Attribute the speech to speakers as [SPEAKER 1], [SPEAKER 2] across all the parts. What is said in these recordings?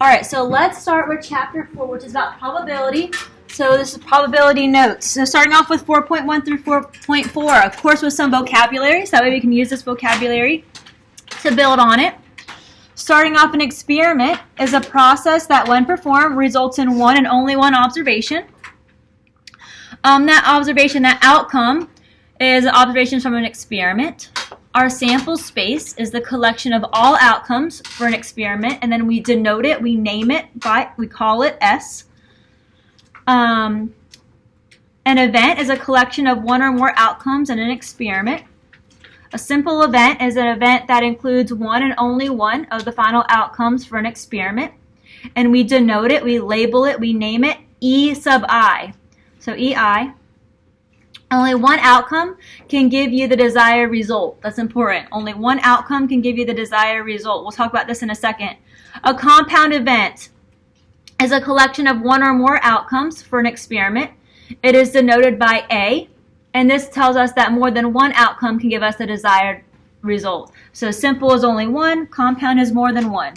[SPEAKER 1] All right, so let's start with chapter 4, which is about probability. So this is probability notes. So starting off with 4.1 through 4.4, of course with some vocabulary, so that way we can use this vocabulary to build on it. Starting off, an experiment is a process that, when performed, results in one and only one observation. That outcome is observations from an experiment. Our sample space is the collection of all outcomes for an experiment, and then we denote it, we name it, we call it S. An event is a collection of one or more outcomes in an experiment. A simple event is an event that includes one and only one of the final outcomes for an experiment. And we denote it, we label it, we name it E sub I. So EI. Only one outcome can give you the desired result. That's important. Only one outcome can give you the desired result. We'll talk about this in a second. A compound event is a collection of one or more outcomes for an experiment. It is denoted by A, and this tells us that more than one outcome can give us the desired result. So simple is only one, compound is more than one.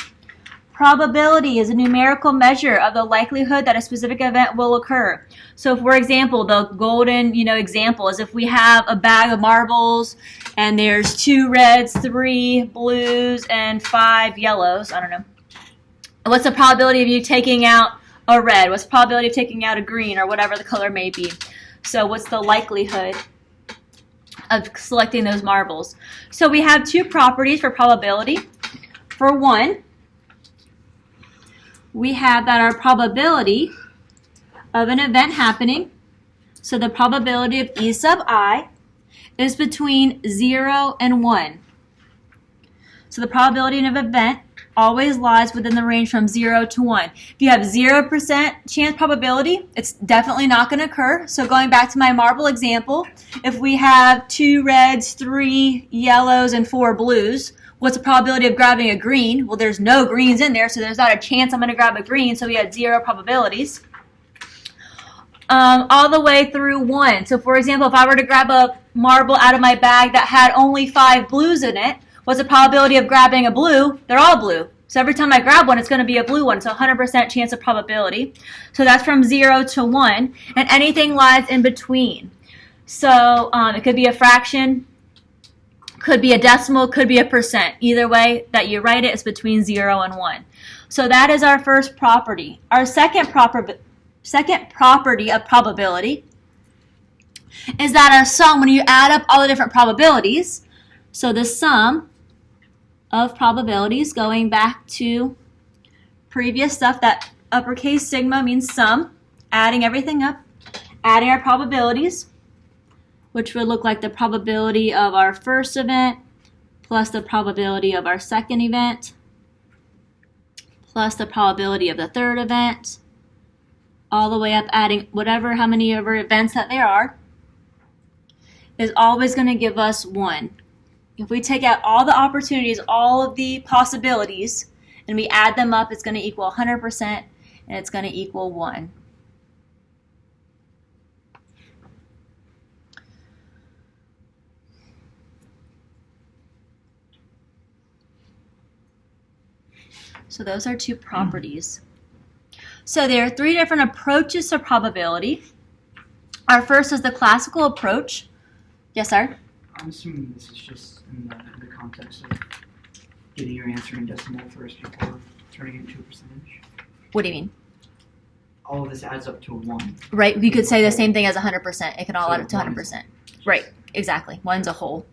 [SPEAKER 1] Probability is a numerical measure of the likelihood that a specific event will occur. So for example, the golden example is if we have a bag of marbles and there's 2 reds, 3 blues, and 5 yellows. I don't know. What's the probability of you taking out a red? What's the probability of taking out a green, or whatever the color may be? So what's the likelihood of selecting those marbles? So we have 2 properties for probability. For one, we have that our probability of an event happening, so the probability of E sub I, is between 0 and 1. So the probability of an event always lies within the range from 0 to 1. If you have 0% chance probability, it's definitely not going to occur. So going back to my marble example, if we have 2 reds, 3 yellows, and 4 blues, what's the probability of grabbing a green? Well, there's no greens in there, so there's not a chance I'm going to grab a green, so we had 0 probabilities. All the way through 1. So for example, if I were to grab a marble out of my bag that had only 5 blues in it, what's the probability of grabbing a blue? They're all blue. So every time I grab one, it's going to be a blue one. So 100% chance of probability. So that's from 0 to 1. And anything lies in between. So it could be a fraction, could be a decimal, could be a percent. Either way that you write it, it's between 0 and 1. So that is our first property. Our second property of probability is that our sum, when you add up all the different probabilities, so the sum of probabilities, going back to previous stuff, that uppercase sigma means sum, adding everything up, adding our probabilities, which would look like the probability of our first event plus the probability of our second event plus the probability of the third event, all the way up, adding how many ever events that there are, is always going to give us 1. If we take out all the opportunities, all of the possibilities, and we add them up, it's going to equal 100%, and it's going to equal 1. So those are 2 properties. So there are 3 different approaches to probability. Our first is the classical approach. Yes, sir?
[SPEAKER 2] I'm assuming this is just in the context of getting your answer in decimal first before turning it into a percentage.
[SPEAKER 1] What do you mean?
[SPEAKER 2] All of this adds up to 1.
[SPEAKER 1] Right, we could say the same thing as 100%. It can all add up to 100%. Right, exactly. 1's a whole.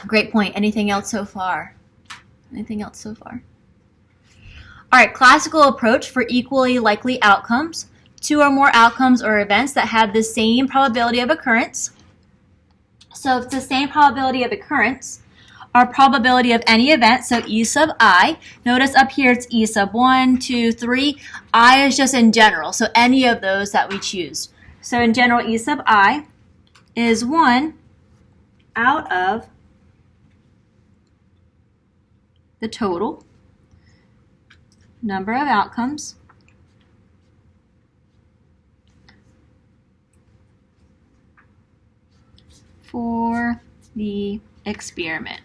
[SPEAKER 1] Great point. Anything else so far? All right, classical approach for equally likely outcomes. 2 or more outcomes or events that have the same probability of occurrence. So if it's the same probability of occurrence, our probability of any event, so E sub I, notice up here it's E sub 1, 2, 3. I is just in general, so any of those that we choose. So in general, E sub I is 1 out of the total number of outcomes for the experiment.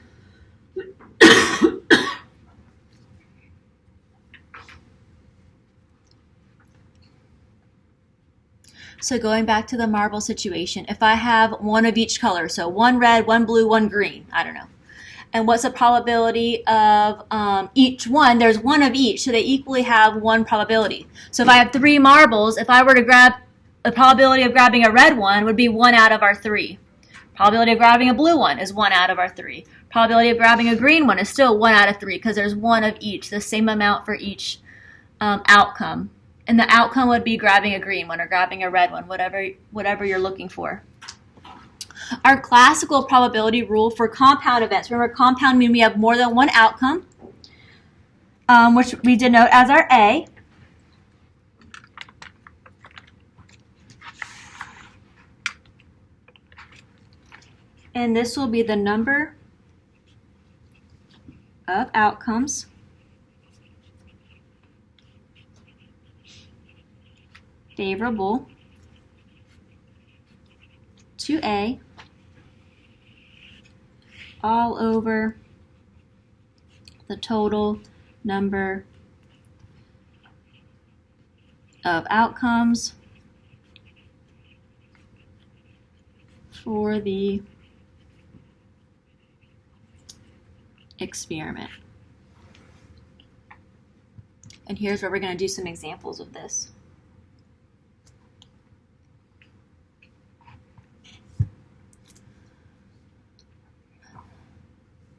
[SPEAKER 1] So going back to the marble situation, if I have one of each color, so one red, one blue, one green, I don't know. And what's the probability of each one? There's one of each, so they equally have one probability. So if I have 3 marbles, if I were to grab, the probability of grabbing a red one would be 1 out of our 3. Probability of grabbing a blue one is 1 out of our 3. Probability of grabbing a green one is still 1 out of 3 because there's one of each, the same amount for each outcome. And the outcome would be grabbing a green one or grabbing a red one, whatever you're looking for. Our classical probability rule for compound events. Remember, compound means we have more than one outcome, which we denote as our A. And this will be the number of outcomes favorable to A all over the total number of outcomes for the experiment. And here's where we're going to do some examples of this.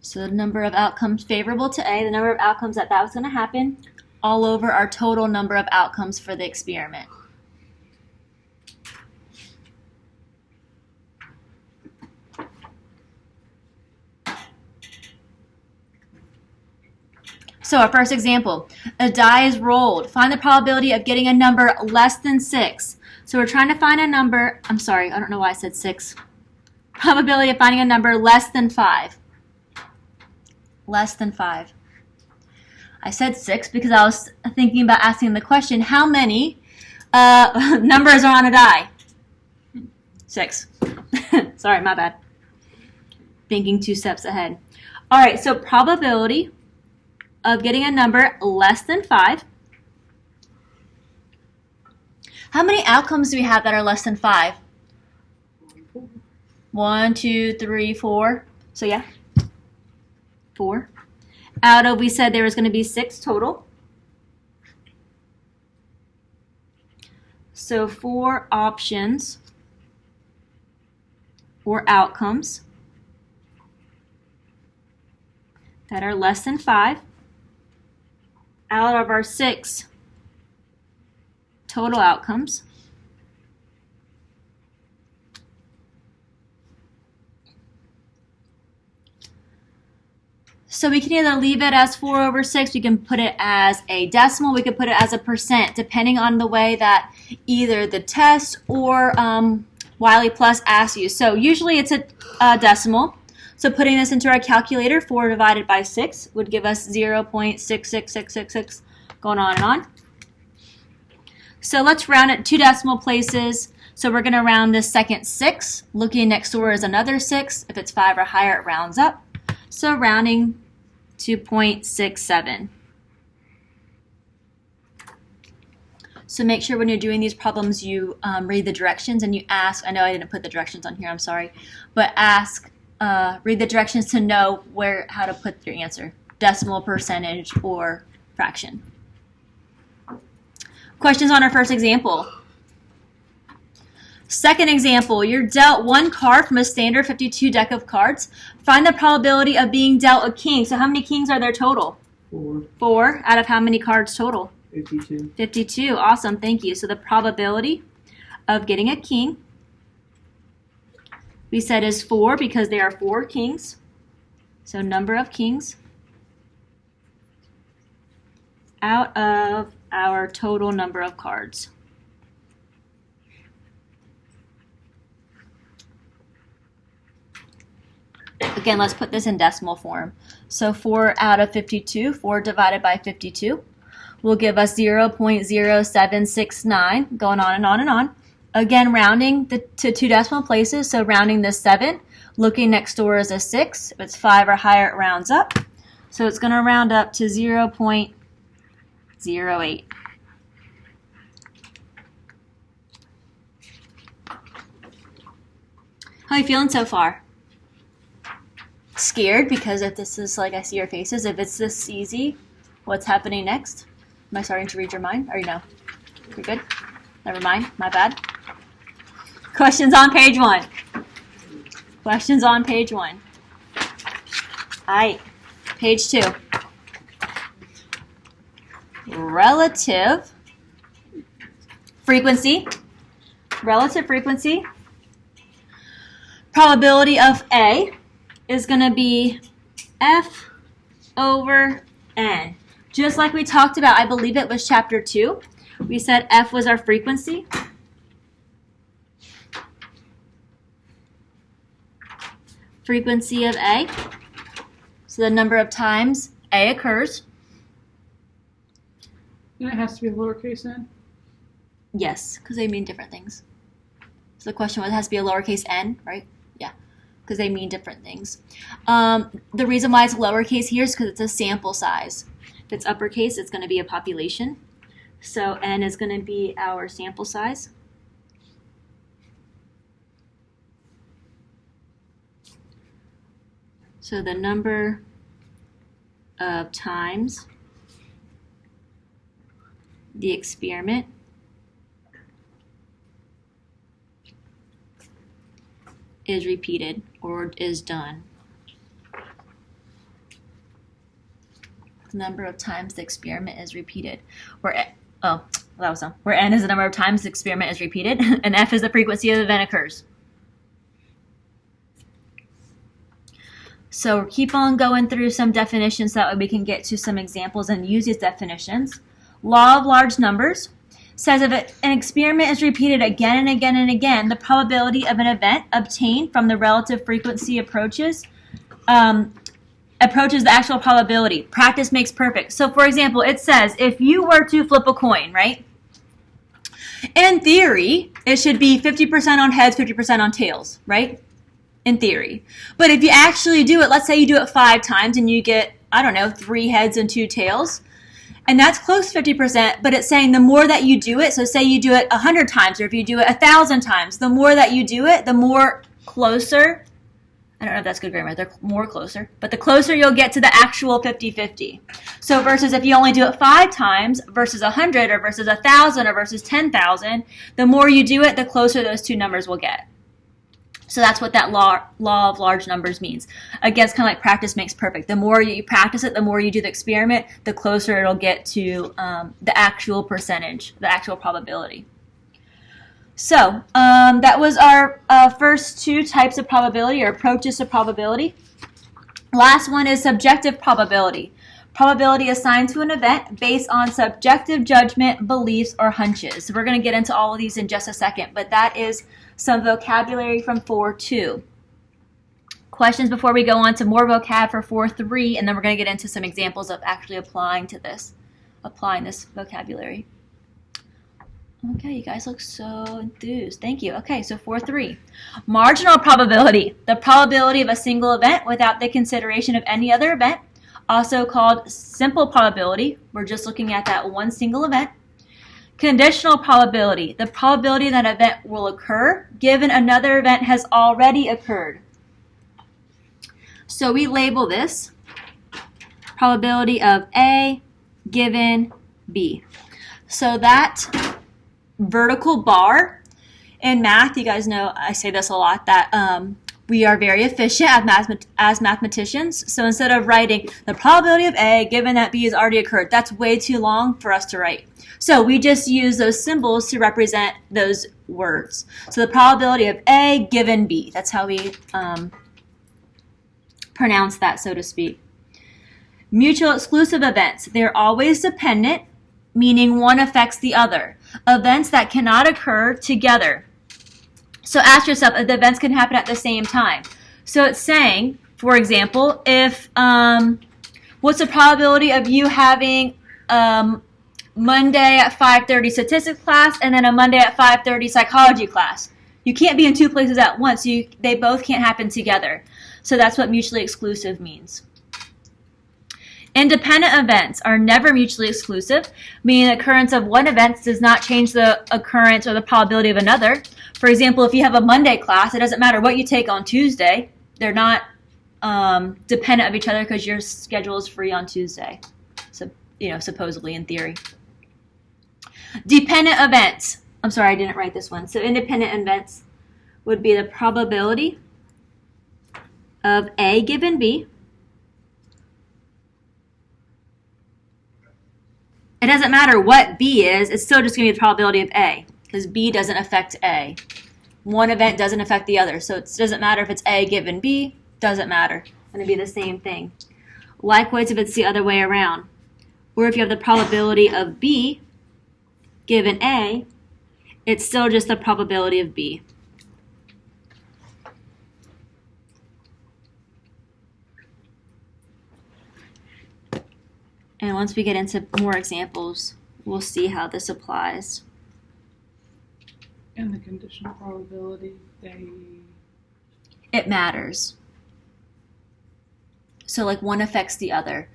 [SPEAKER 1] So the number of outcomes favorable to A, the number of outcomes that was going to happen, all over our total number of outcomes for the experiment. So our first example, a die is rolled. Find the probability of getting a number less than 6. So we're trying to find a number, I'm sorry, I don't know why I said 6. Probability of finding a number less than 5. Less than 5. I said 6 because I was thinking about asking the question, how many numbers are on a die? 6. Sorry, my bad. Thinking 2 steps ahead. All right, so probability of getting a number less than 5. How many outcomes do we have that are less than 5? 1, 2, 3, 4. So yeah. 4. Out of, we said there was going to be 6 total. So 4 options or outcomes that are less than 5 out of our 6 total outcomes. So we can either leave it as 4 over 6, we can put it as a decimal, we could put it as a percent, depending on the way that either the test or Wiley Plus asks you. So usually it's a decimal. So putting this into our calculator, 4 divided by 6 would give us 0.66666, going on and on. So let's round it 2 decimal places. So we're going to round this second 6. Looking next door is another 6. If it's 5 or higher, it rounds up. So rounding to 0.67. So make sure when you're doing these problems you read the directions and you ask, I know I didn't put the directions on here, I'm sorry, but ask, read the directions to know how to put your answer, decimal, percentage, or fraction. Questions on our first example. Second example, you're dealt 1 card from a standard 52 deck of cards. Find the probability of being dealt a king. So how many kings are there total?
[SPEAKER 2] 4.
[SPEAKER 1] 4 out of how many cards total?
[SPEAKER 2] 52.
[SPEAKER 1] 52. Awesome, thank you. So the probability of getting a king, we said is 4 because there are 4 kings. So number of kings out of our total number of cards. Again, let's put this in decimal form. So 4 out of 52, 4 divided by 52, will give us 0.0769, going on and on and on. Again, rounding to 2 decimal places, so rounding this 7. Looking next door is a 6. If it's 5 or higher, it rounds up. So it's going to round up to 0.08. How are you feeling so far? Scared? Because if this is like I see your faces, if it's this easy, what's happening next? Am I starting to read your mind? Or no? You're good? Never mind. My bad. Questions on page 1. Questions on page 1. Alright. Page 2. Relative frequency. Relative frequency. Probability of A is going to be F over N. Just like we talked about, I believe it was chapter 2. We said F was our frequency. Frequency of A. So the number of times A occurs.
[SPEAKER 3] And it has to be lowercase n?
[SPEAKER 1] Yes, because they mean different things. So the question was, it has to be a lowercase n, right? Yeah, because they mean different things. The reason why it's lowercase here is because it's a sample size. If it's uppercase, it's going to be a population. So n is going to be our sample size. So the number of times the experiment is repeated or is done. The number of times the experiment is repeated. Where n is the number of times the experiment is repeated, and F is the frequency of the event occurs. So keep on going through some definitions so that way we can get to some examples and use these definitions. Law of large numbers says if an experiment is repeated again and again and again, the probability of an event obtained from the relative frequency approaches the actual probability. Practice makes perfect. So for example, it says if you were to flip a coin, right? In theory, it should be 50% on heads, 50% on tails, right? In theory. But if you actually do it, let's say you do it 5 times and you get, 3 heads and 2 tails. And that's close to 50%, but it's saying the more that you do it, so say you do it 100 times, or if you do it 1,000 times, the more that you do it, the more closer, I don't know if that's good grammar, they're more closer, but the closer you'll get to the actual 50-50. So versus if you only do it 5 times versus 100 or versus 1,000 or versus 10,000, the more you do it, the closer those two numbers will get. So that's what that law of large numbers means. Again, it's kind of like practice makes perfect. The more you practice it, the more you do the experiment, the closer it'll get to the actual percentage, the actual probability. So that was our first 2 types of probability or approaches to probability. Last one is subjective probability. Probability assigned to an event based on subjective judgment, beliefs, or hunches. So we're going to get into all of these in just a second, but that is some vocabulary from 4.2. Questions before we go on to more vocab for 4.3, and then we're going to get into some examples of actually applying this vocabulary. Okay, you guys look so enthused. Thank you. Okay, so 4.3. Marginal probability, the probability of a single event without the consideration of any other event, also called simple probability. We're just looking at that one single event. Conditional probability, the probability that an event will occur given another event has already occurred. So we label this probability of A given B. So that vertical bar in math, you guys know I say this a lot, that we are very efficient as mathematicians. So instead of writing the probability of A given that B has already occurred, that's way too long for us to write. So we just use those symbols to represent those words. So the probability of A given B, that's how we pronounce that, so to speak. Mutual exclusive events, they're always dependent, meaning one affects the other. Events that cannot occur together. So ask yourself if the events can happen at the same time. So it's saying, for example, if what's the probability of you having Monday at 5:30 statistics class and then a Monday at 5:30 psychology class? You can't be in 2 places at once. They both can't happen together. So that's what mutually exclusive means. Independent events are never mutually exclusive, meaning the occurrence of one event does not change the occurrence or the probability of another. For example, if you have a Monday class, it doesn't matter what you take on Tuesday. They're not dependent of each other because your schedule is free on Tuesday. So, supposedly in theory. Dependent events. I'm sorry, I didn't write this one. So independent events would be the probability of A given B. It doesn't matter what B is, it's still just going to be the probability of A because B doesn't affect A. One event doesn't affect the other, so it doesn't matter if it's A given B, doesn't matter. It's going to be the same thing. Likewise, if it's the other way around, or if you have the probability of B given A, it's still just the probability of B. And once we get into more examples, we'll see how this applies.
[SPEAKER 3] And the conditional probability,
[SPEAKER 1] It matters. So like one affects the other.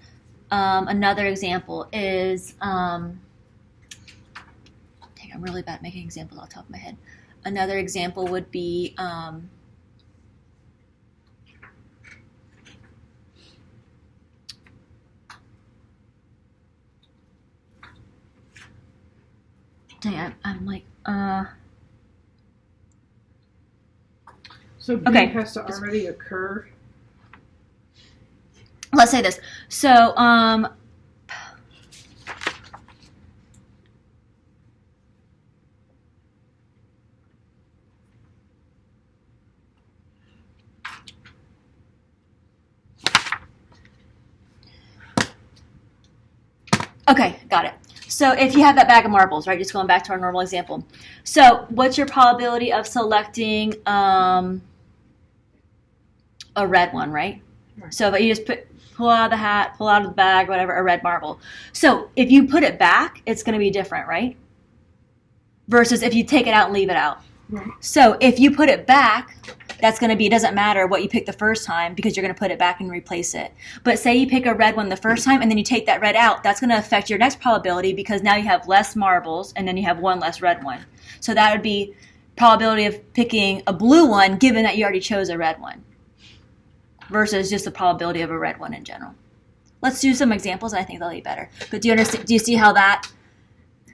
[SPEAKER 1] Another example is, dang, I'm really bad at making examples off the top of my head. Another example would be, dang, I'm like,
[SPEAKER 3] so B
[SPEAKER 1] Okay.
[SPEAKER 3] has to already occur.
[SPEAKER 1] let's say this. So, okay, got it. So if you have that bag of marbles, right, just going back to our normal example. So what's your probability of selecting a red one, right?
[SPEAKER 3] Right.
[SPEAKER 1] So if you just pull out of the hat, pull out of the bag, whatever, a red marble. So if you put it back, it's going to be different, right? Versus if you take it out and leave it out.
[SPEAKER 3] Right.
[SPEAKER 1] So if you put it back, that's going to be, it doesn't matter what you pick the first time because you're going to put it back and replace it. But say you pick a red one the first time and then you take that red out, that's going to affect your next probability because now you have less marbles and then you have one less red one. So that would be probability of picking a blue one given that you already chose a red one versus just the probability of a red one in general. Let's do some examples. I think they'll be better. But do you understand? Do you see how that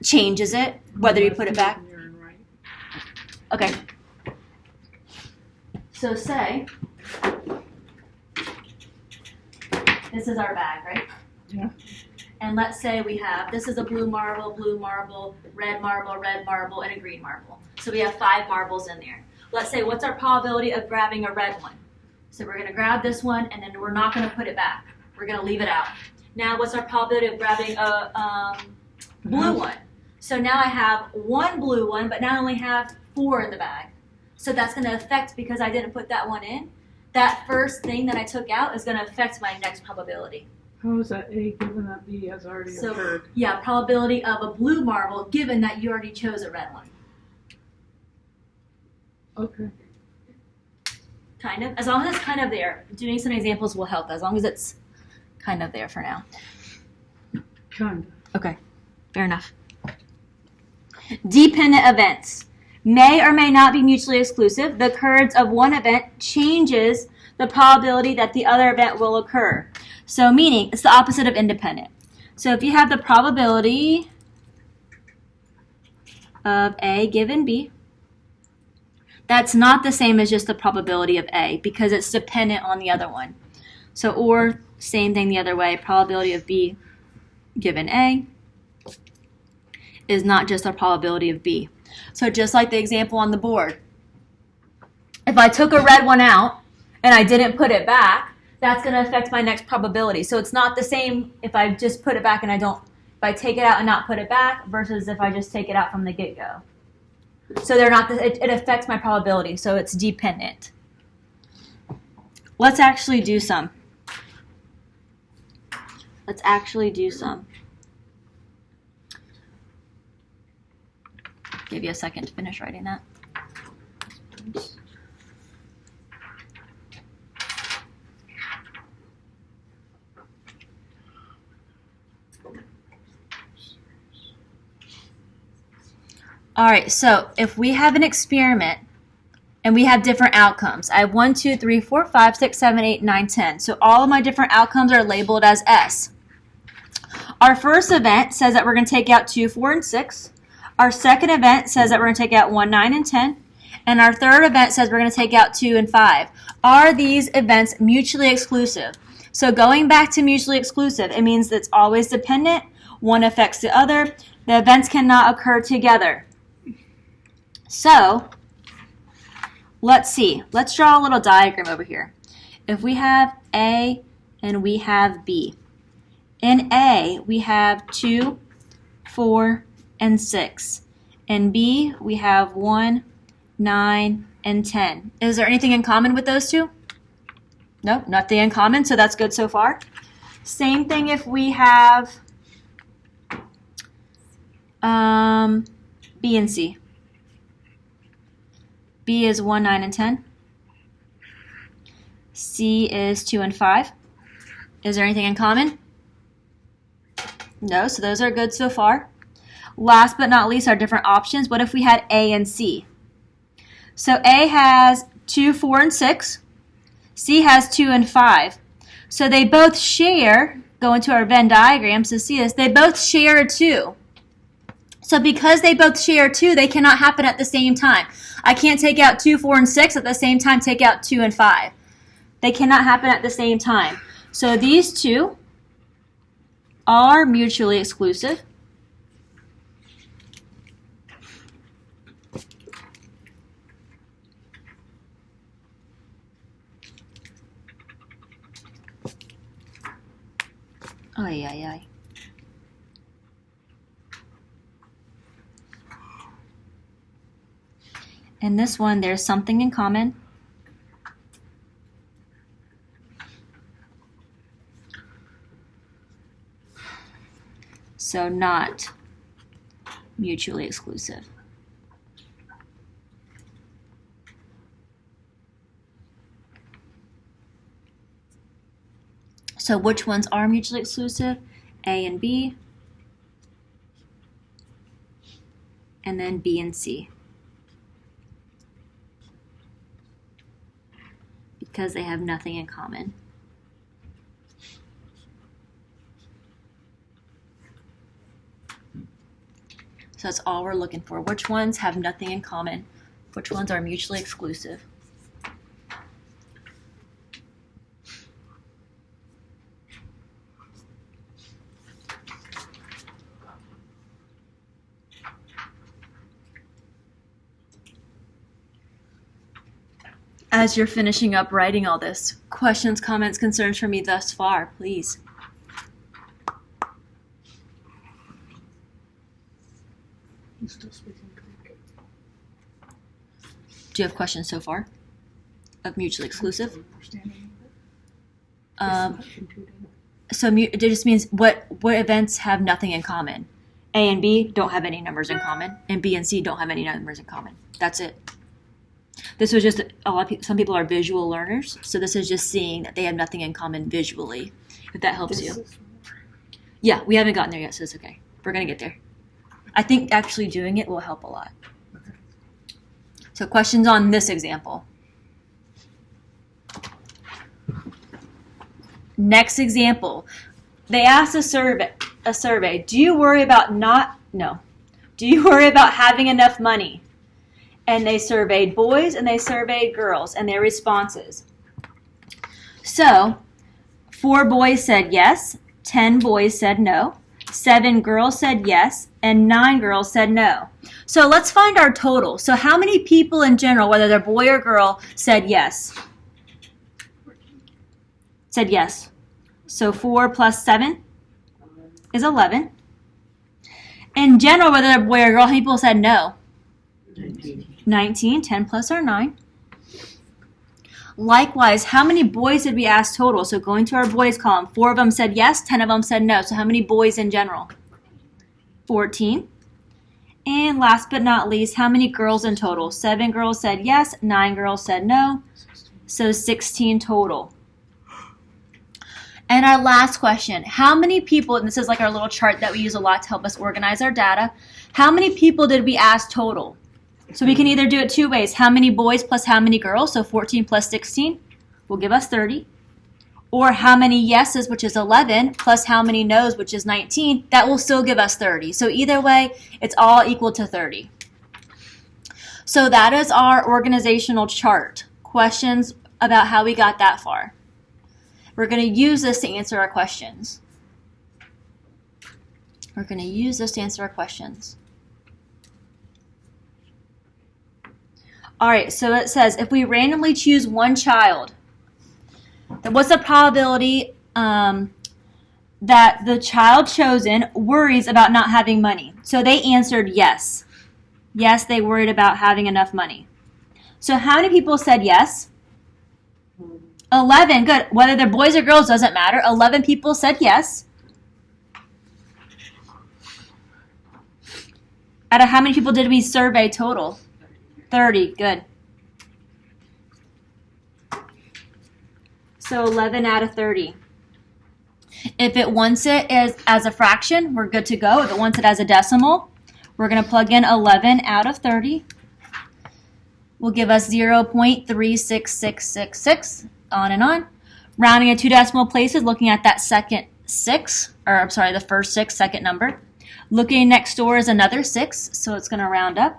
[SPEAKER 1] changes it, whether you put it back?
[SPEAKER 3] Right.
[SPEAKER 1] Okay. So say, this is our bag, right?
[SPEAKER 3] Yeah.
[SPEAKER 1] And let's say we have, this is a blue marble, red marble, and a green marble. So we have 5 marbles in there. Let's say, what's our probability of grabbing a red one? So we're going to grab this one, and then we're not going to put it back. We're going to leave it out. Now, what's our probability of grabbing a blue one? So now I have 1 blue one, but now I only have 4 in the bag. So that's going to affect, because I didn't put that one in, that first thing that I took out is going to affect my next probability.
[SPEAKER 3] How is that A given that B has already occurred?
[SPEAKER 1] Yeah, probability of a blue marble given that you already chose a red one.
[SPEAKER 3] Okay.
[SPEAKER 1] Kind of. As long as it's kind of there. Doing some examples will help, as long as it's kind of there for now.
[SPEAKER 3] Kind of.
[SPEAKER 1] Okay, fair enough. Dependent events may or may not be mutually exclusive. The occurrence of one event changes the probability that the other event will occur. So meaning, it's the opposite of independent. So if you have the probability of A given B, that's not the same as just the probability of A because it's dependent on the other one. So, or same thing the other way, probability of B given A is not just our probability of B. So just like the example on the board, if I took a red one out and I didn't put it back, that's going to affect my next probability. So it's not the same if I just put it back and if I take it out and not put it back versus if I just take it out from the get-go. So they're not, it affects my probability, so it's dependent. Let's actually do some. Give you a second to finish writing that. All right, so if we have an experiment and we have different outcomes, I have 1, 2, 3, 4, 5, 6, 7, 8, 9, 10. So all of my different outcomes are labeled as S. Our first event says that we're going to take out 2, 4, and 6. Our second event says that we're going to take out 1, 9, and 10. And our third event says we're going to take out 2 and 5. Are these events mutually exclusive? So going back to mutually exclusive, it means that it's always dependent. One affects the other. The events cannot occur together. So let's see. Let's draw a little diagram over here. If we have A and we have B. In A, we have 2, 4, and 6. In B, we have 1, 9, and 10. Is there anything in common with those two? No, nothing in common, so that's good so far. Same thing if we have B and C. B is 1, 9, and 10. C is 2 and 5. Is there anything in common? No, so those are good so far. Last but not least, our different options. What if we had A and C? So A has 2, 4, and 6. C has 2 and 5. So they both share, go into our Venn diagrams to see this, they both share a 2. So because they both share 2, they cannot happen at the same time. I can't take out 2, 4, and 6 at the same time take out 2 and 5. They cannot happen at the same time. So these two are mutually exclusive. Ay, ay, ay. In this one, there's something in common. So not mutually exclusive. So which ones are mutually exclusive? A and B, and then B and C. Because they have nothing in common. So that's all we're looking for. Which ones have nothing in common? Which ones are mutually exclusive? As you're finishing up writing all this, questions, comments, concerns from me thus far, please.
[SPEAKER 3] He's still speaking Greek.
[SPEAKER 1] Do you have questions so far of mutually exclusive?
[SPEAKER 3] Understanding of it.
[SPEAKER 1] Um,
[SPEAKER 3] It's not intuitive.
[SPEAKER 1] so it just means what events have nothing in common. A and B don't have any numbers in common, and B and C don't have any numbers in common. That's it. This was just a lot of people, some people are visual learners, so this is just seeing that they have nothing in common visually, if that helps
[SPEAKER 3] This
[SPEAKER 1] you.
[SPEAKER 3] is more.
[SPEAKER 1] Yeah, we haven't gotten there yet, so it's okay. We're going to get there. I think actually doing it will help a lot.
[SPEAKER 3] Okay.
[SPEAKER 1] So questions on this example. Next example. They asked a survey, do you worry about having enough money? And they surveyed boys and they surveyed girls and their responses. So 4 boys said yes, 10 boys said no, 7 girls said yes, and 9 girls said no. So let's find our total. So how many people in general, whether they're boy or girl, said yes? Said yes. So 4 plus 7 is 11. In general, whether they're boy or girl, how many people said no? 19. 10 plus our 9. Likewise, how many boys did we ask total? So going to our boys column, 4 of them said yes, 10 of them said no. So how many boys in general? 14. And last but not least, how many girls in total? 7 girls said yes, 9 girls said no. So 16 total. And our last question, how many people, and this is like our little chart that we use a lot to help us organize our data, how many people did we ask total? So we can either do it two ways, how many boys plus how many girls, so 14 plus 16 will give us 30. Or how many yeses, which is 11, plus how many no's, which is 19, that will still give us 30. So either way, it's all equal to 30. So that is our organizational chart. Questions about how we got that far. We're going to use this to answer our questions. We're going to use this to answer our questions. All right, so it says if we randomly choose one child, then what's the probability that the child chosen worries about not having money? So they answered yes. Yes, they worried about having enough money. So how many people said yes? 11, good. Whether they're boys or girls doesn't matter. 11 people said yes. Out of how many people did we survey total? 30, good. So 11 out of 30. If it wants it as a fraction, we're good to go. If it wants it as a decimal, we're going to plug in 11 out of 30. Will give us 0.36666, on and on. Rounding at two decimal places, looking at that second 6, or I'm sorry, the first 6, second number. Looking next door is another 6, so it's going to round up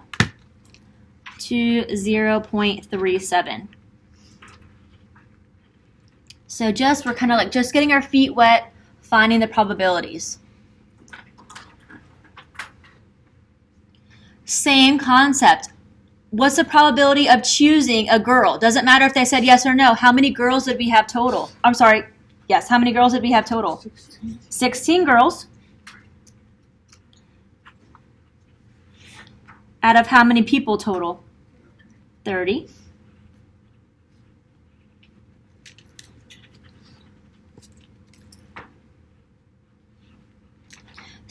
[SPEAKER 1] to 0.37. So we're kind of like just getting our feet wet, finding the probabilities. Same concept. What's the probability of choosing a girl? Doesn't matter if they said yes or no. How many girls did we have total? I'm sorry. Yes, how many girls did we have total?
[SPEAKER 3] 16.
[SPEAKER 1] 16 girls. Out of how many people total? 30.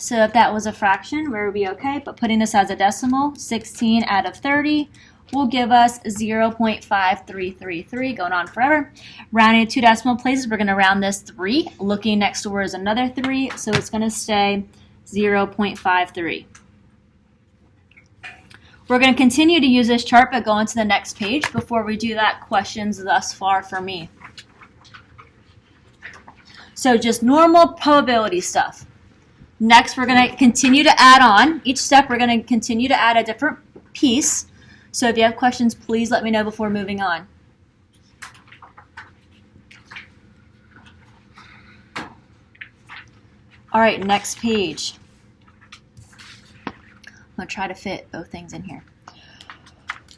[SPEAKER 1] So if that was a fraction, we would be okay, but putting this as a decimal, 16 out of 30 will give us 0.5333, going on forever. Rounding to two decimal places, we're going to round this 3. Looking next door is another 3, so it's going to stay 0.53. We're going to continue to use this chart, but go on to the next page. Before we do that, questions thus far for me. So just normal probability stuff. Next, we're going to continue to add on. Each step, we're going to continue to add a different piece. So if you have questions, please let me know before moving on. All right, next page. I'm going to try to fit both things in here.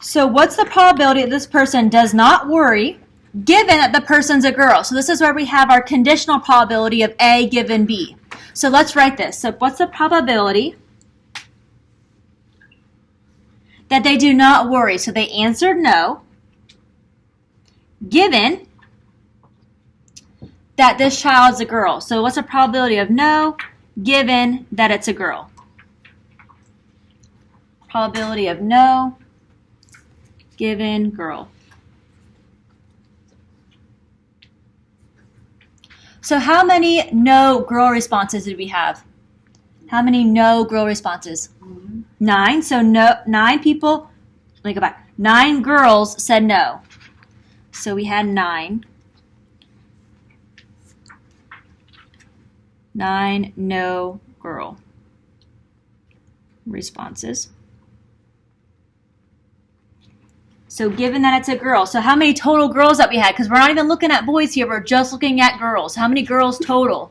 [SPEAKER 1] So what's the probability that this person does not worry given that the person's a girl? So this is where we have our conditional probability of A given B. So let's write this. So what's the probability that they do not worry? So they answered no, given that this child's a girl. So what's the probability of no, given that it's a girl? Probability of no, given girl. So how many no girl responses did we have? How many no girl responses? 9. So no, 9 people, let me go back. 9 girls said no. So we had 9. 9 no girl responses. So given that it's a girl, so how many total girls that we had? Because we're not even looking at boys here, we're just looking at girls. How many girls total?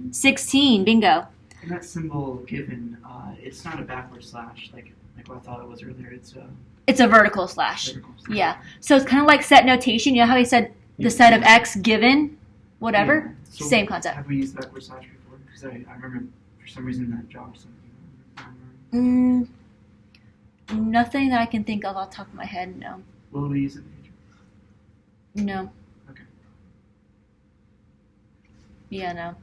[SPEAKER 1] 16, bingo.
[SPEAKER 2] And that symbol given, it's not a backward slash like what I thought it was earlier.
[SPEAKER 1] It's a vertical slash.
[SPEAKER 2] Vertical slash.
[SPEAKER 1] Yeah. So it's kind of like set notation. You know how he said the set of X given, whatever?
[SPEAKER 2] Yeah. So
[SPEAKER 1] same concept.
[SPEAKER 2] Have we used backward slash before? Because I remember for some reason that jogged something.
[SPEAKER 1] Nothing that I can think of off the top of my head, no.
[SPEAKER 2] Will we use it in the future?
[SPEAKER 1] No.
[SPEAKER 2] Okay.
[SPEAKER 1] Yeah, no.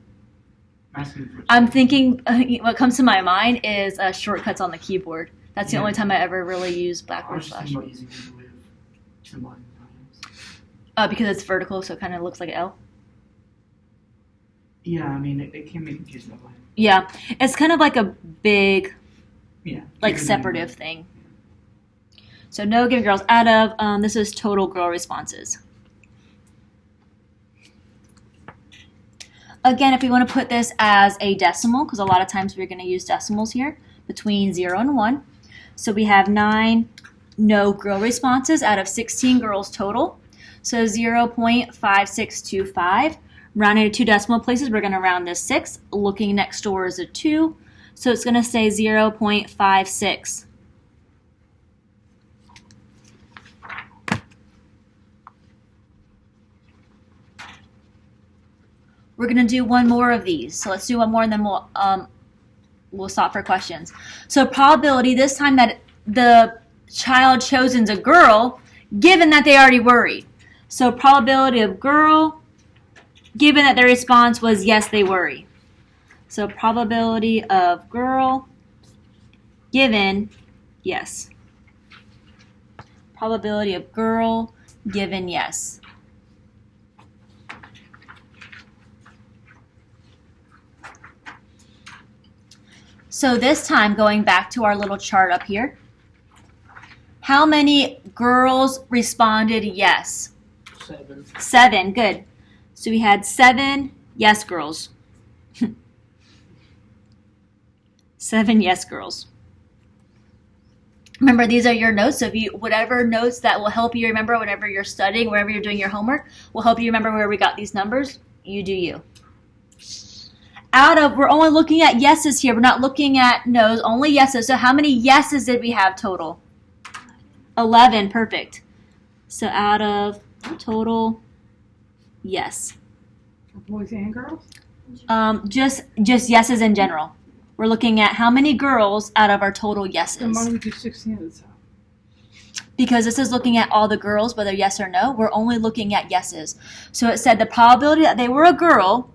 [SPEAKER 2] Asking for
[SPEAKER 1] I'm thinking, what comes to my mind is shortcuts on the keyboard. That's the
[SPEAKER 2] Yeah.
[SPEAKER 1] only time I ever really use
[SPEAKER 2] I
[SPEAKER 1] backward
[SPEAKER 2] was just
[SPEAKER 1] slash.
[SPEAKER 2] thinking about using it with symbol times.
[SPEAKER 1] Because it's vertical, so it kind of looks like an L.
[SPEAKER 2] Yeah, I mean, it can be confusing. Go ahead.
[SPEAKER 1] Yeah, it's kind of like a big,
[SPEAKER 2] Yeah.
[SPEAKER 1] like, separative thing. So no given girls out of, this is total girl responses. Again, if we want to put this as a decimal, because a lot of times we're going to use decimals here, between 0 and 1. So we have 9 no girl responses out of 16 girls total. So 0.5625. Rounding to 2 decimal places, we're going to round this 6. Looking next door is a 2. So it's going to say 0.56. We're going to do one more of these. So let's do one more and then we'll stop for questions. So probability this time that the child chosen's a girl, given that they already worried. So probability of girl, given that their response was yes, they worry. So probability of girl, given yes. Probability of girl, given yes. So this time, going back to our little chart up here, how many girls responded yes?
[SPEAKER 3] 7.
[SPEAKER 1] 7, good. So we had 7 yes girls. 7 yes girls. Remember, these are your notes. So if you, whatever notes that will help you remember whenever you're studying, wherever you're doing your homework, will help you remember where we got these numbers. You do you. Out of, we're only looking at yeses here. We're not looking at no's, only yeses. So how many yeses did we have total? 11, perfect. So out of total, yes.
[SPEAKER 3] Boys and girls?
[SPEAKER 1] Just yeses in general. We're looking at how many girls out of our total
[SPEAKER 3] Then why
[SPEAKER 1] yeses.
[SPEAKER 3] don't we do 16 at a time?
[SPEAKER 1] Because this is looking at all the girls, whether yes or no. We're only looking at yeses. So it said the probability that they were a girl,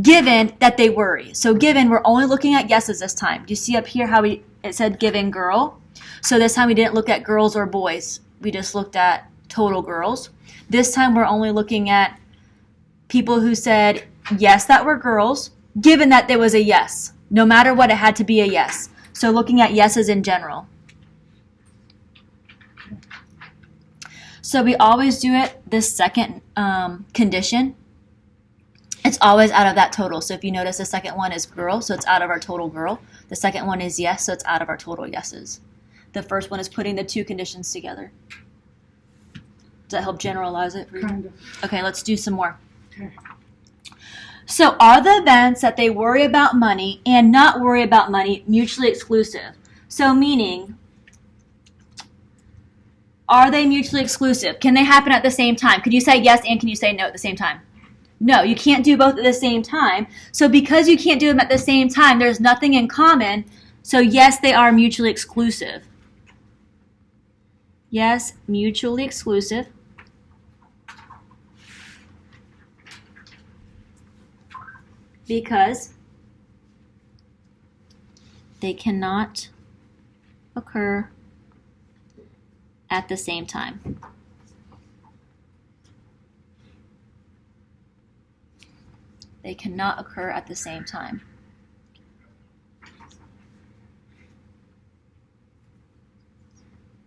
[SPEAKER 1] given that they worry. So given, we're only looking at yeses this time. Do you see up here how it said given girl? So this time we didn't look at girls or boys. We just looked at total girls. This time we're only looking at people who said yes that were girls, given that there was a yes. No matter what, it had to be a yes. So looking at yeses in general. So we always do it this second condition. It's always out of that total. So if you notice, the second one is girl, so it's out of our total girl. The second one is yes, so it's out of our total yeses. The first one is putting the two conditions together. Does that help generalize it for you?
[SPEAKER 3] Kind of.
[SPEAKER 1] Okay, let's do some more.
[SPEAKER 3] Okay.
[SPEAKER 1] So are the events that they worry about money and not worry about money mutually exclusive? So meaning, are they mutually exclusive? Can they happen at the same time? Could you say yes and can you say no at the same time? No, you can't do both at the same time. So because you can't do them at the same time, there's nothing in common. So yes, they are mutually exclusive. Yes, mutually exclusive. Because they cannot occur at the same time. They cannot occur at the same time.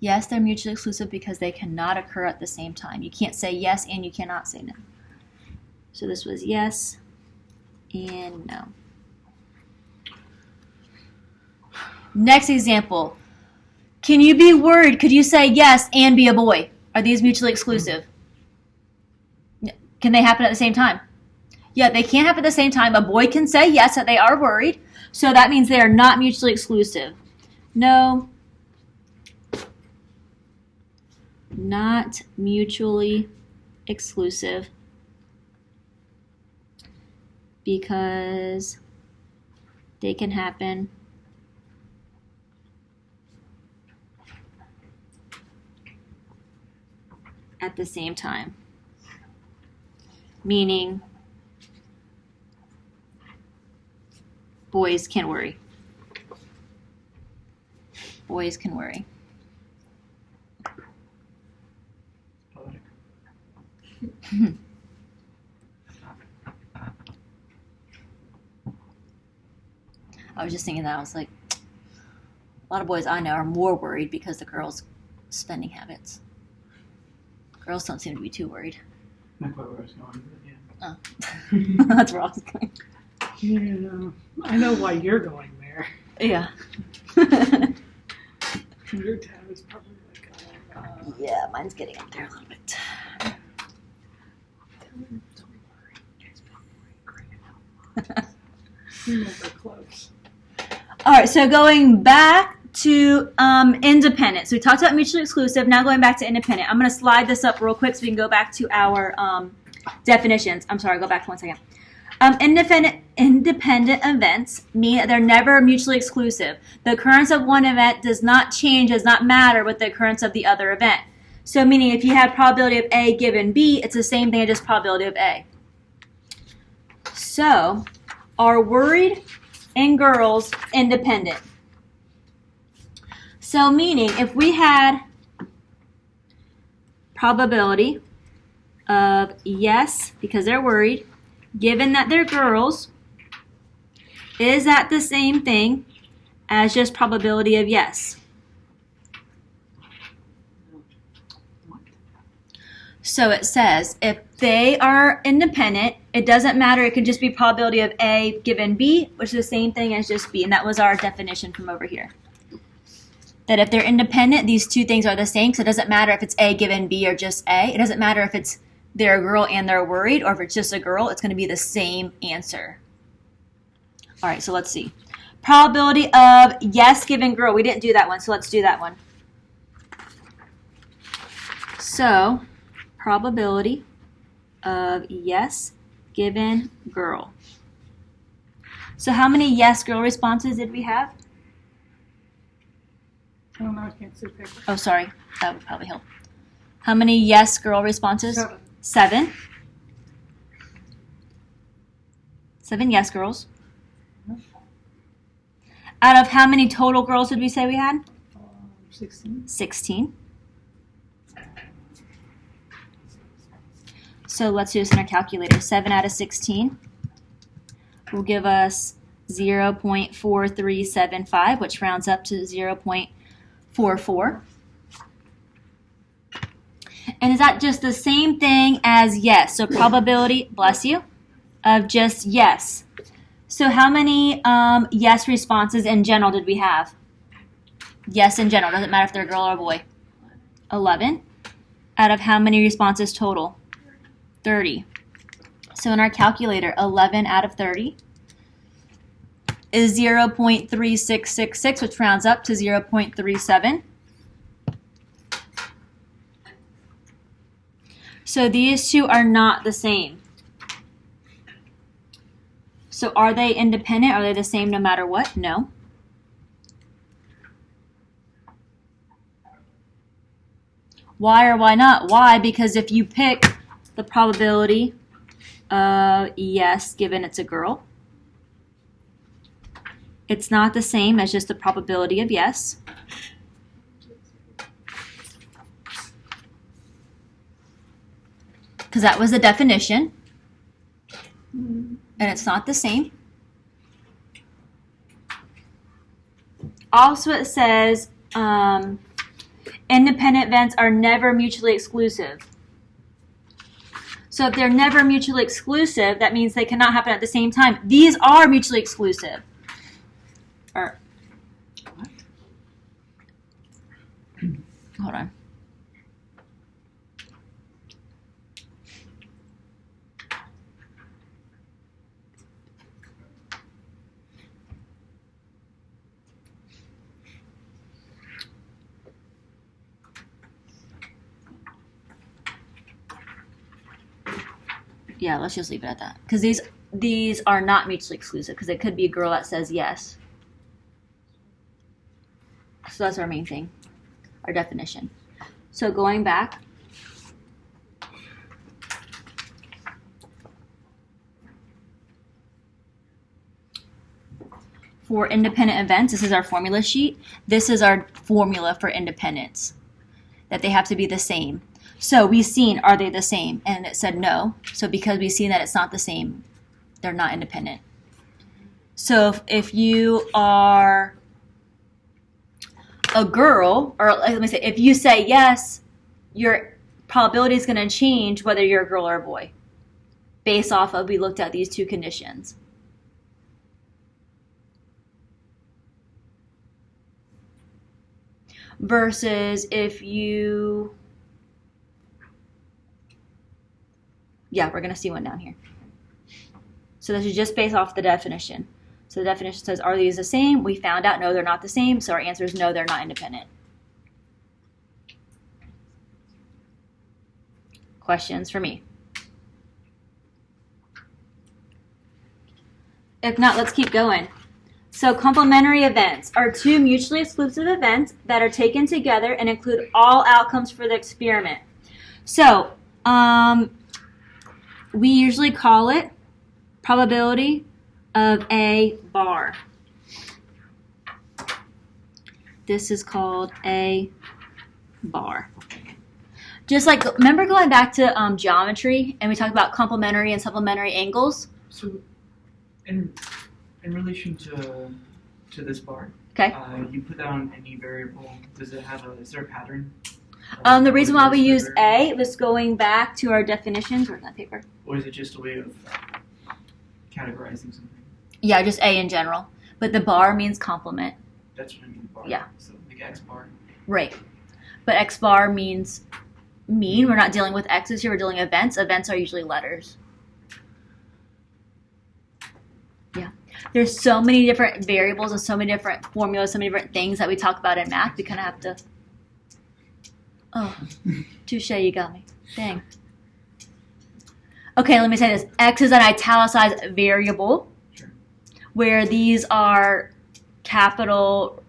[SPEAKER 1] Yes, they're mutually exclusive because they cannot occur at the same time. You can't say yes and you cannot say no. So this was yes and no. Next example. Can you be worried? Could you say yes and be a boy? Are these mutually exclusive? Can they happen at the same time? Yeah, they can't happen at the same time. A boy can say yes, that they are worried. So that means they are not mutually exclusive. No. Not mutually exclusive. Because they can happen at the same time. Meaning, boys can worry. Boys can worry. I was just thinking that. I was like, a lot of boys I know are more worried because the girls' spending habits. Girls don't seem to be too worried.
[SPEAKER 2] Not quite where I was going, but yeah.
[SPEAKER 1] Oh. That's where I was going.
[SPEAKER 3] Yeah, I know why you're going there.
[SPEAKER 1] Yeah.
[SPEAKER 3] Your tab is probably like,
[SPEAKER 1] Yeah, mine's getting up there a little bit.
[SPEAKER 3] don't worry, it's great. You're never close.
[SPEAKER 1] All right, so going back to independent. So we talked about mutually exclusive. Now going back to independent. I'm going to slide this up real quick so we can go back to our definitions. I'm sorry, go back 1 second. Independent events mean that they're never mutually exclusive. The occurrence of one event does not change, does not matter with the occurrence of the other event. So meaning if you have probability of A given B, it's the same thing as just probability of A. So are worried and girls independent? So meaning if we had probability of yes, because they're worried, given that they're girls, is that the same thing as just probability of yes? So it says if they are independent, it doesn't matter. It could just be probability of A given B, which is the same thing as just B. And that was our definition from over here. That if they're independent, these two things are the same. So it doesn't matter if it's A given B or just A. It doesn't matter if it's they're a girl and they're worried, or if it's just a girl, it's going to be the same answer. All right, so let's see. Probability of yes given girl. We didn't do that one, so let's do that one. So probability of yes given girl. So how many yes girl responses did we have?
[SPEAKER 3] I don't know, I can't see paper.
[SPEAKER 1] Oh, sorry. That would probably help. How many yes girl responses?
[SPEAKER 3] 7.
[SPEAKER 1] 7 yes girls. Out of how many total girls did we say we had?
[SPEAKER 3] 16.
[SPEAKER 1] 16. So let's do this in our calculator. 7 out of 16 will give us 0.4375, which rounds up to 0.44. And is that just the same thing as yes? So probability, bless you, of just yes. So how many yes responses in general did we have? Yes in general. Doesn't matter if they're a girl or a boy. 11. Out of how many responses total? 30. So in our calculator, 11 out of 30 is 0.3666, which rounds up to 0.37. So these two are not the same. So are they independent? Are they the same no matter what? No. Why or why not? Why? Because if you pick the probability of yes given it's a girl, it's not the same as just the probability of yes. Because that was the definition. And it's not the same. Also, it says independent events are never mutually exclusive. So if they're never mutually exclusive, that means they cannot happen at the same time. These are mutually exclusive. Or, what? Hold on. Yeah, let's just leave it at that. Because these are not mutually exclusive, because it could be a girl that says yes. So that's our main thing, our definition. So going back, for independent events, this is our formula sheet. This is our formula for independence, that they have to be the same. So we've seen, are they the same? And it said no. So because we've seen that it's not the same, they're not independent. So if you are a girl, or let me say, if you say yes, your probability is going to change whether you're a girl or a boy based off of we looked at these two conditions. Versus if you, yeah, we're going to see one down here. So this is just based off the definition. So the definition says, are these the same? We found out, no, they're not the same. So our answer is no, they're not independent. Questions for me? If not, let's keep going. So complementary events are two mutually exclusive events that are taken together and include all outcomes for the experiment. So we usually call it probability of A bar. This is called A bar. Just like, remember going back to geometry and we talked about complementary and supplementary angles?
[SPEAKER 2] So, in relation to this bar,
[SPEAKER 1] Okay.
[SPEAKER 2] You put down any variable. Is there a pattern?
[SPEAKER 1] The reason why we use A was going back to our definitions. Where's that paper?
[SPEAKER 2] Or is it just a way of categorizing something?
[SPEAKER 1] Yeah, just A in general. But the bar means complement.
[SPEAKER 2] That's what I mean, bar.
[SPEAKER 1] Yeah.
[SPEAKER 2] So like X bar.
[SPEAKER 1] Right. But X bar means mean. We're not dealing with X's here. We're dealing with events. Events are usually letters. Yeah. There's so many different variables and so many different formulas, so many different things that we talk about in math. We kind of have to... Oh, touche, you got me. Dang. Okay, let me say this. X is an italicized variable,
[SPEAKER 2] Sure.
[SPEAKER 1] where these are capital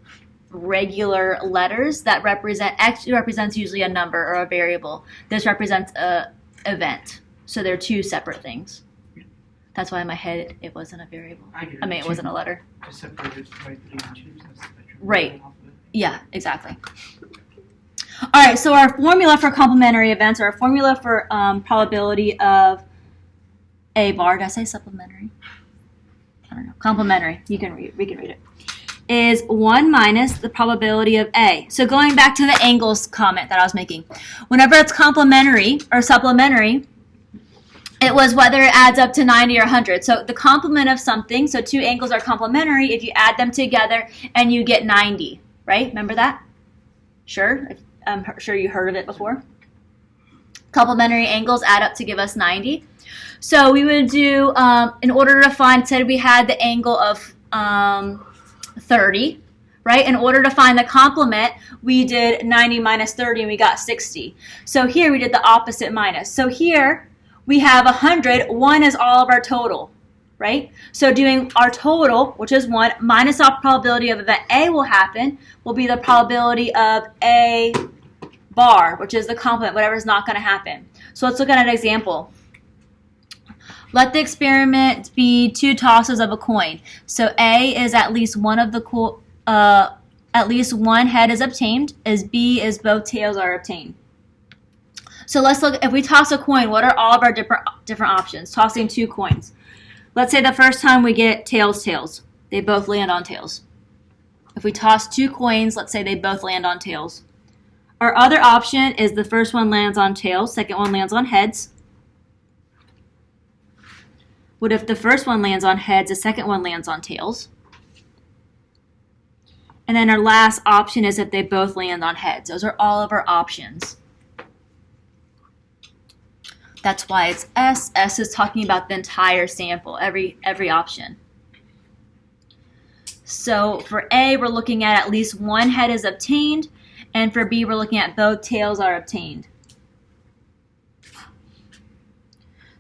[SPEAKER 1] regular letters that represent, X represents usually a number or a variable. This represents a event. So they're two separate things. That's why in my head it wasn't a variable. I mean, it wasn't a letter.
[SPEAKER 2] Just separated by 3 and 2. So that's the spectrum.
[SPEAKER 1] Right. Yeah, exactly. All right, so our formula for complementary events, or our formula for probability of A bar, did I say supplementary? I don't know. Complementary. You can read it. We can read it. Is 1 minus the probability of A. So going back to the angles comment that I was making. Whenever it's complementary or supplementary, it was whether it adds up to 90 or 100. So the complement of something, so two angles are complementary if you add them together and you get 90, right? Remember that? Sure? I'm sure you heard of it before. Complementary angles add up to give us 90. So we would do, in order to find, said we had the angle of 30, right? In order to find the complement, we did 90 minus 30 and we got 60. So here we did the opposite minus. So here we have 100. 1 is all of our total, right? So doing our total, which is 1, minus our probability of event A will happen, will be the probability of A bar, which is the complement, whatever is not going to happen. So let's look at an example. Let the experiment be 2 tosses of a coin. So A is at least one of the at least one head is obtained, as B is both tails are obtained. So let's look, if we toss a coin, what are all of our different options? Tossing 2 coins. Let's say the first time we get tails, tails. They both land on tails. If we toss 2 coins, let's say they both land on tails. Our other option is the first one lands on tails, second one lands on heads. What if the first one lands on heads, the second one lands on tails? And then our last option is if they both land on heads. Those are all of our options. That's why it's S. S is talking about the entire sample, every option. So for A, we're looking at least one head is obtained, and for B, we're looking at both tails are obtained.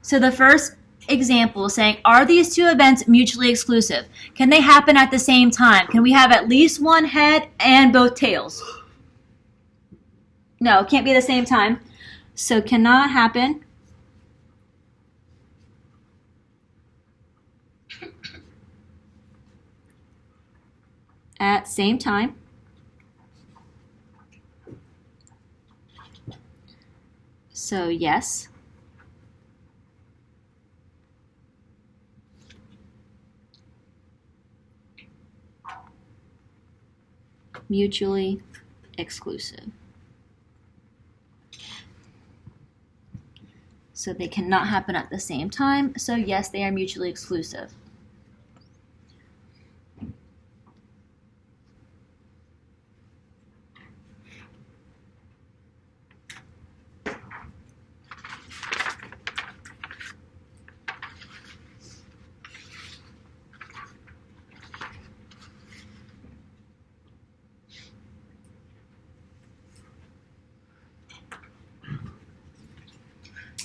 [SPEAKER 1] So the first example is saying, are these two events mutually exclusive? Can they happen at the same time? Can we have at least one head and both tails? No, it can't be the same time. So cannot happen at same time. So yes. mutually exclusive. So they cannot happen at the same time. So yes, they are mutually exclusive.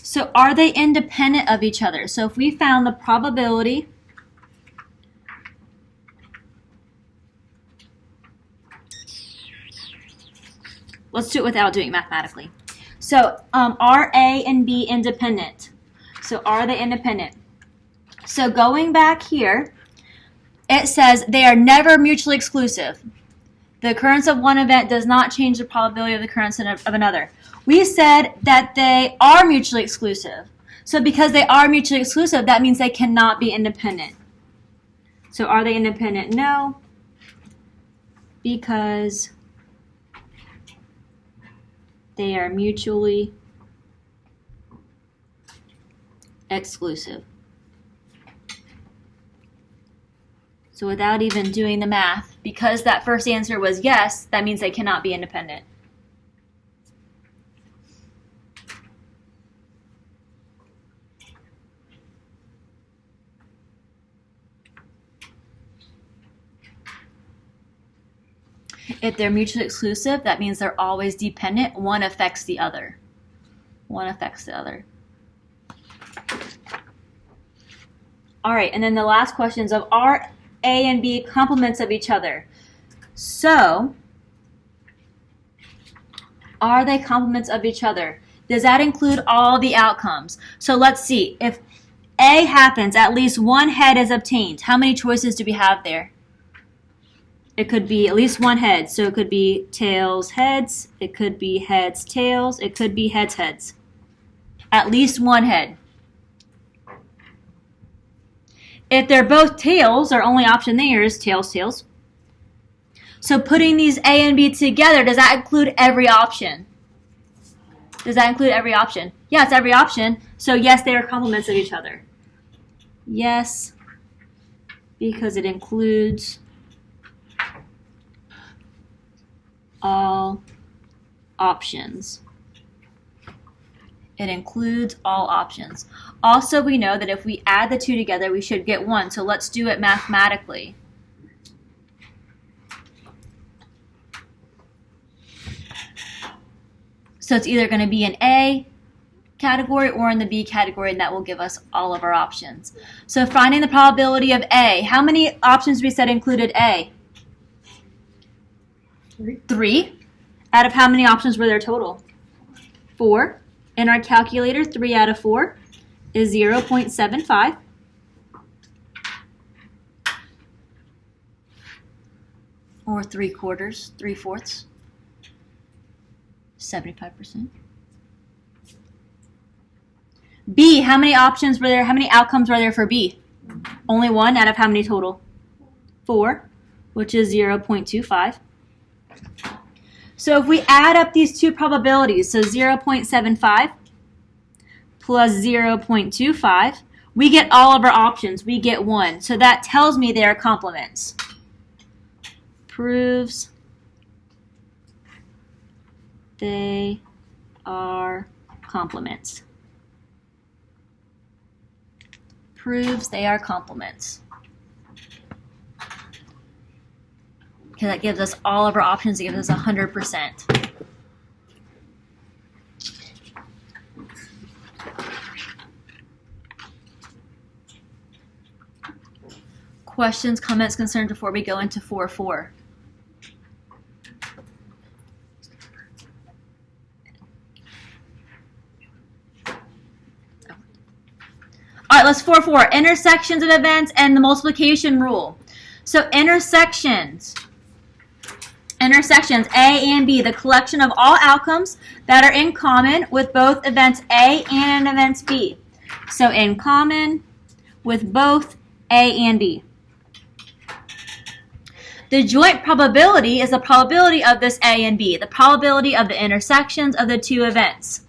[SPEAKER 1] So are they independent of each other? So if we found the probability let's do it without doing it mathematically. So are A and B independent? So are they independent? So going back here, it says they are never mutually exclusive. The occurrence of one event does not change the probability of the occurrence of another. We said that they are mutually exclusive. So because they are mutually exclusive, that means they cannot be independent. So are they independent? No, because they are mutually exclusive. So without even doing the math, because that first answer was yes, that means they cannot be independent. If they're mutually exclusive, that means they're always dependent. One affects the other. One affects the other. All right, and then the last questions of are A and B complements of each other? So, are they complements of each other? Does that include all the outcomes? So let's see. If A happens, at least one head is obtained. How many choices do we have there? It could be at least one head. So it could be tails, heads. It could be heads, tails. It could be heads, heads. At least one head. If they're both tails, our only option there is tails, tails. So putting these A and B together, does that include every option? Does that include every option? Yeah, it's every option. So yes, they are complements of each other. Yes, because it includes all options. It includes all options. Also, we know that if we add the two together, we should get 1. So let's do it mathematically. So it's either going to be in A category or in the B category, and that will give us all of our options. So finding the probability of A. How many options we said included A? 3. Out of how many options were there total? 4. In our calculator, 3 out of 4 is 0.75. Or 3/4, 3/4. 75%. B, how many options were there? How many outcomes were there for B? Only 1 out of how many total? 4, which is 0.25. So if we add up these two probabilities, so 0.75 plus 0.25, we get all of our options. We get 1. So that tells me they are complements. Proves they are complements. Proves they are complements. Okay, that gives us all of our options. It gives us 100%. Questions, comments, concerns before we go into 4.4? All right, let's 4.4. Intersections of events and the multiplication rule. So intersections, A and B, the collection of all outcomes that are in common with both events A and events B. So in common with both A and B. The joint probability is the probability of this A and B, the probability of the intersections of the two events.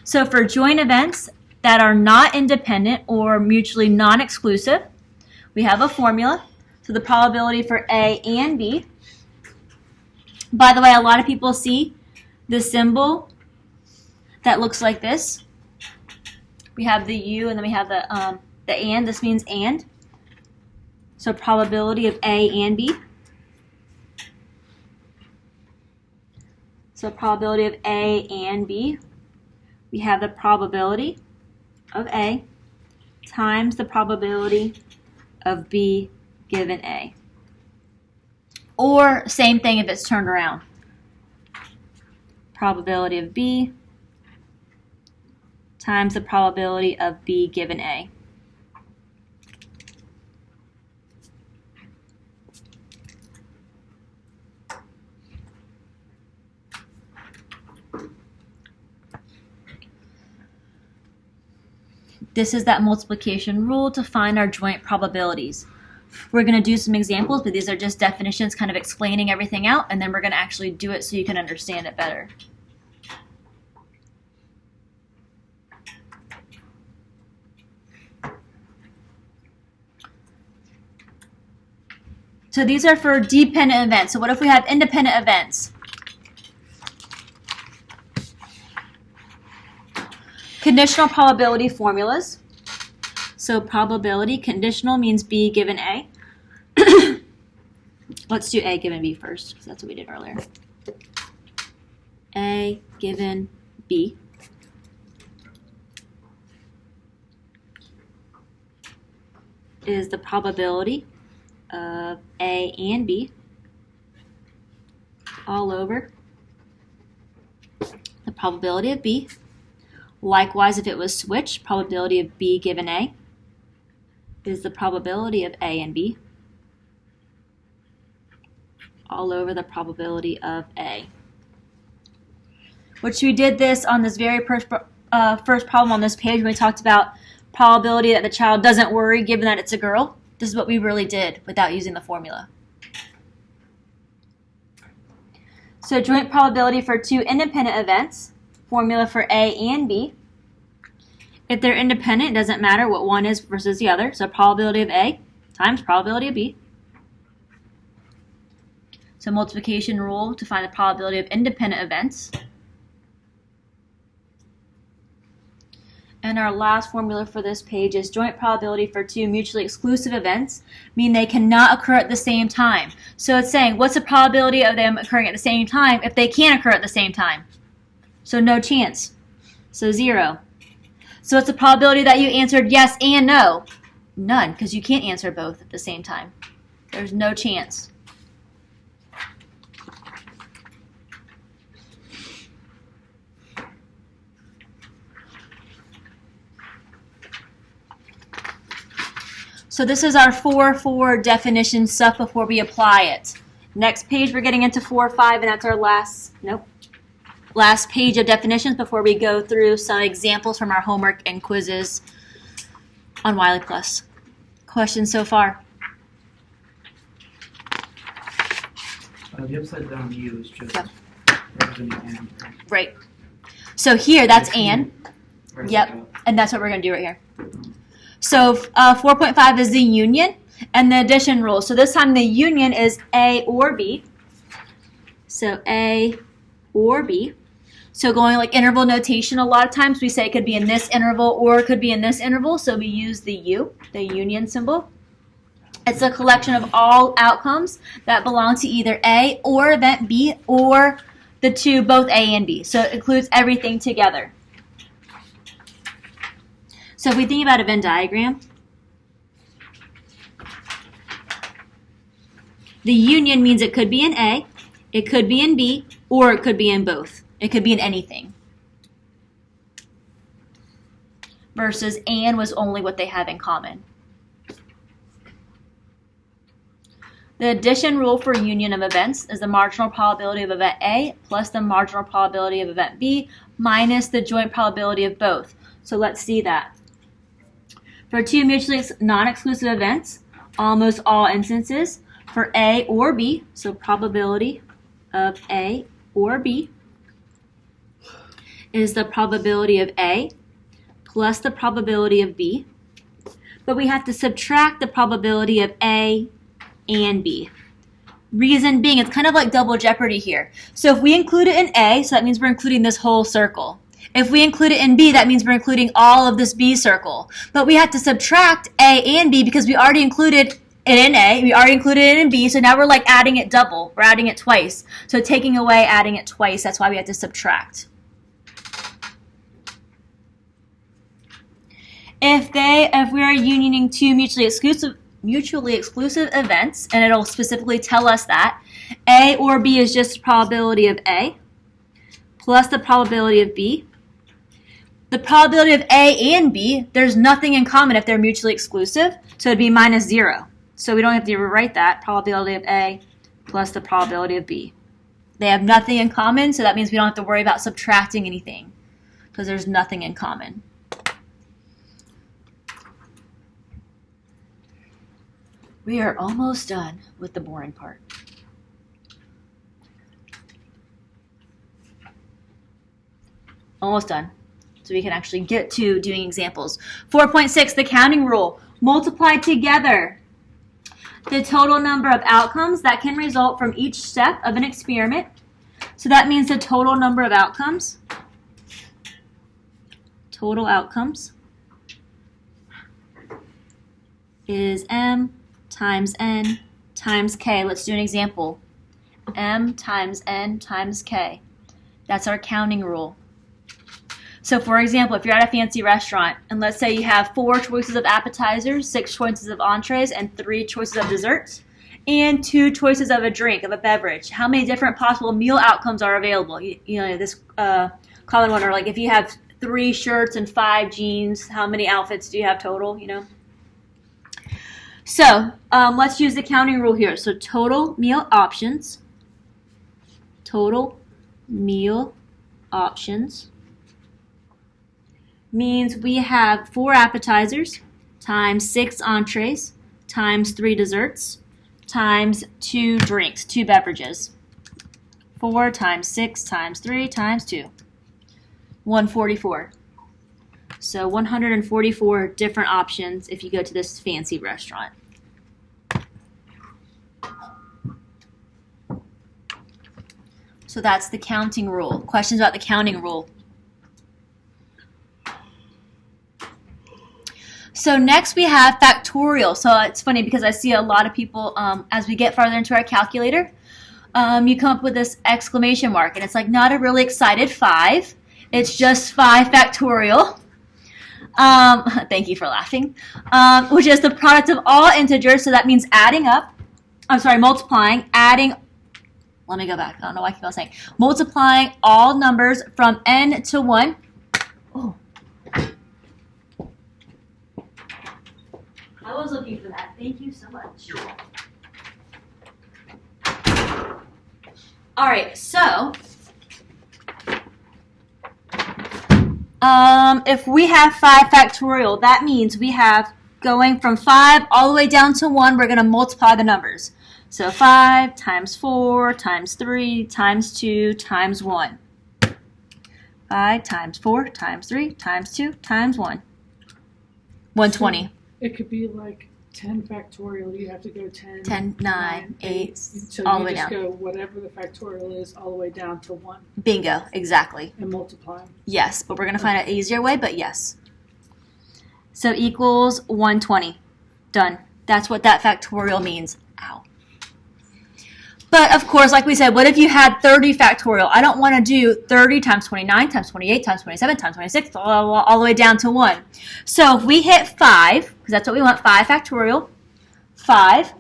[SPEAKER 1] So for joint events that are not independent or mutually non-exclusive, we have a formula. So the probability for A and B. By the way, a lot of people see the symbol that looks like this. We have the U and then we have the and. This means and. So probability of A and B. So probability of A and B. We have the probability of A times the probability of B given A. Or same thing if it's turned around. Probability of B times the probability of B given A. This is that multiplication rule to find our joint probabilities. We're going to do some examples, but these are just definitions kind of explaining everything out, and then we're going to actually do it so you can understand it better. So these are for dependent events. So what if we have independent events? Conditional probability formulas. So probability, conditional means B given A. Let's do A given B first, because that's what we did earlier. A given B is the probability of A and B all over the probability of B. Likewise, if it was switched, probability of B given A is the probability of A and B all over the probability of A. Which we did this on this very first problem on this page when we talked about probability that the child doesn't worry given that it's a girl. This is what we really did without using the formula. So joint probability for two independent events, formula for A and B. If they're independent, it doesn't matter what one is versus the other. So probability of A times probability of B. So multiplication rule to find the probability of independent events. And our last formula for this page is joint probability for two mutually exclusive events, mean they cannot occur at the same time. So it's saying, what's the probability of them occurring at the same time if they can't occur at the same time? So no chance. So 0. So what's the probability that you answered yes and no? None, because you can't answer both at the same time. There's no chance. So this is our 4-4 definition stuff before we apply it. Next page we're getting into 4-5, and that's our last page of definitions before we go through some examples from our homework and quizzes on Wiley Plus. Questions so far?
[SPEAKER 2] The upside down U is just representing and.
[SPEAKER 1] Right. So here that's and.
[SPEAKER 2] Where's
[SPEAKER 1] Yep.
[SPEAKER 2] it go?
[SPEAKER 1] And that's what we're going to do right here. So 4.5 is the union and the addition rule. So this time the union is A or B. So A or B. So going like interval notation, a lot of times we say it could be in this interval or it could be in this interval. So we use the U, the union symbol. It's a collection of all outcomes that belong to either A or event B or the two, both A and B. So it includes everything together. So if we think about a Venn diagram, the union means it could be in A, it could be in B, or it could be in both. It could be in anything. Versus and was only what they have in common. The addition rule for union of events is the marginal probability of event A plus the marginal probability of event B minus the joint probability of both. So let's see that. For two mutually non-exclusive events, almost all instances, for A or B, so probability of A or B is the probability of A plus the probability of B. But we have to subtract the probability of A and B. Reason being, it's kind of like double jeopardy here. So if we include it in A, so that means we're including this whole circle. If we include it in B, that means we're including all of this B circle. But we have to subtract A and B because we already included it in A, we already included it in B, so now we're like adding it double. We're adding it twice. So taking away, adding it twice, that's why we have to subtract. If we are unioning two mutually exclusive events, and it'll specifically tell us that, A or B is just the probability of A plus the probability of B. The probability of A and B, there's nothing in common if they're mutually exclusive, so it'd be minus 0. So we don't have to rewrite that, probability of A plus the probability of B. They have nothing in common, so that means we don't have to worry about subtracting anything because there's nothing in common. We are almost done with the boring part. Almost done. So we can actually get to doing examples. 4.6, the counting rule. Multiply together the total number of outcomes that can result from each step of an experiment. So that means the total number of outcomes. Total outcomes is M times N times K. Let's do an example. M times N times K. That's our counting rule. So for example, if you're at a fancy restaurant, and let's say you have 4 choices of appetizers, 6 choices of entrees, and 3 choices of desserts, and 2 choices of a drink, of a beverage, how many different possible meal outcomes are available? You know, this common one, or like if you have 3 shirts and 5 jeans, how many outfits do you have total, you know? So let's use the counting rule here. So total meal options means we have 4 appetizers times 6 entrees times 3 desserts times 2 drinks, 2 beverages. 4 times 6 times 3 times 2. 144. So 144 different options if you go to this fancy restaurant. So that's the counting rule. Questions about the counting rule? So next we have factorial. So it's funny because I see a lot of people, as we get farther into our calculator, you come up with this exclamation mark, and it's like not a really excited 5. It's just 5 factorial. Thank you for laughing. Which is the product of all integers, so that means multiplying, adding. Let me go back. I don't know why I keep on saying. Multiplying all numbers from n to 1. Oh. I was looking for that. Thank you so much.
[SPEAKER 4] You're welcome.
[SPEAKER 1] All right, so if we have 5 factorial, that means we have going from 5 all the way down to 1, we're going to multiply the numbers. So 5 times 4 times 3 times 2 times 1. 5 times 4 times 3 times 2 times 1. 120.
[SPEAKER 3] It could be like 10 factorial. You have to go 10,
[SPEAKER 1] 10, 9, 8,
[SPEAKER 3] so
[SPEAKER 1] all the
[SPEAKER 3] you
[SPEAKER 1] way
[SPEAKER 3] just
[SPEAKER 1] down.
[SPEAKER 3] go whatever the factorial is all the way down to 1
[SPEAKER 1] Bingo, exactly.
[SPEAKER 3] and multiply.
[SPEAKER 1] Yes, but we're going to find an easier way, but yes. So equals 120. Done. That's what that factorial means. Ow. But of course, like we said, what if you had 30 factorial? I don't want to do 30 times 29 times 28 times 27 times 26 all the way down to 1. So if we hit 5, because that's what we want, 5 factorial, 5,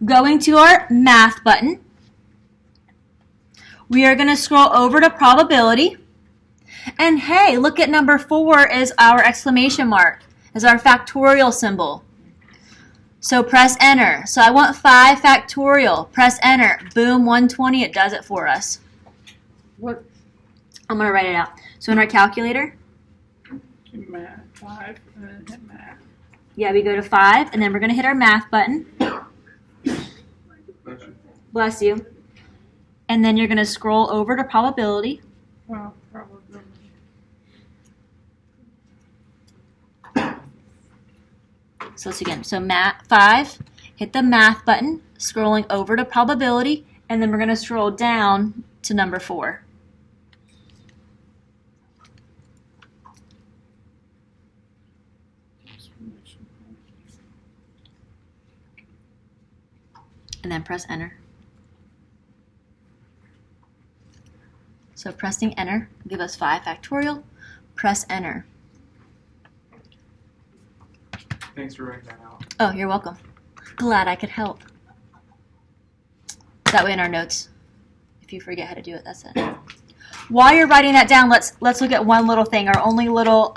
[SPEAKER 1] going to our math button, we are going to scroll over to probability. And hey, look at number 4 is our exclamation mark, is our factorial symbol. So press enter. So I want 5 factorial. Press enter. Boom, 120. It does it for us.
[SPEAKER 3] What?
[SPEAKER 1] I'm going to write it out. So in our calculator,
[SPEAKER 3] Math 5 and then hit math.
[SPEAKER 1] Yeah, we go to 5, and then we're going to hit our math button. Bless you. And then you're going to scroll over to probability.
[SPEAKER 3] Well, probably.
[SPEAKER 1] So let's again. So 5, hit the math button, scrolling over to probability, and then we're going to scroll down to number 4. And then press enter. So pressing enter will give us 5 factorial. Press enter.
[SPEAKER 4] Thanks for writing that out.
[SPEAKER 1] Oh, you're welcome. Glad I could help. That way in our notes, if you forget how to do it, that's it. While you're writing that down, let's look at one little thing. Our only little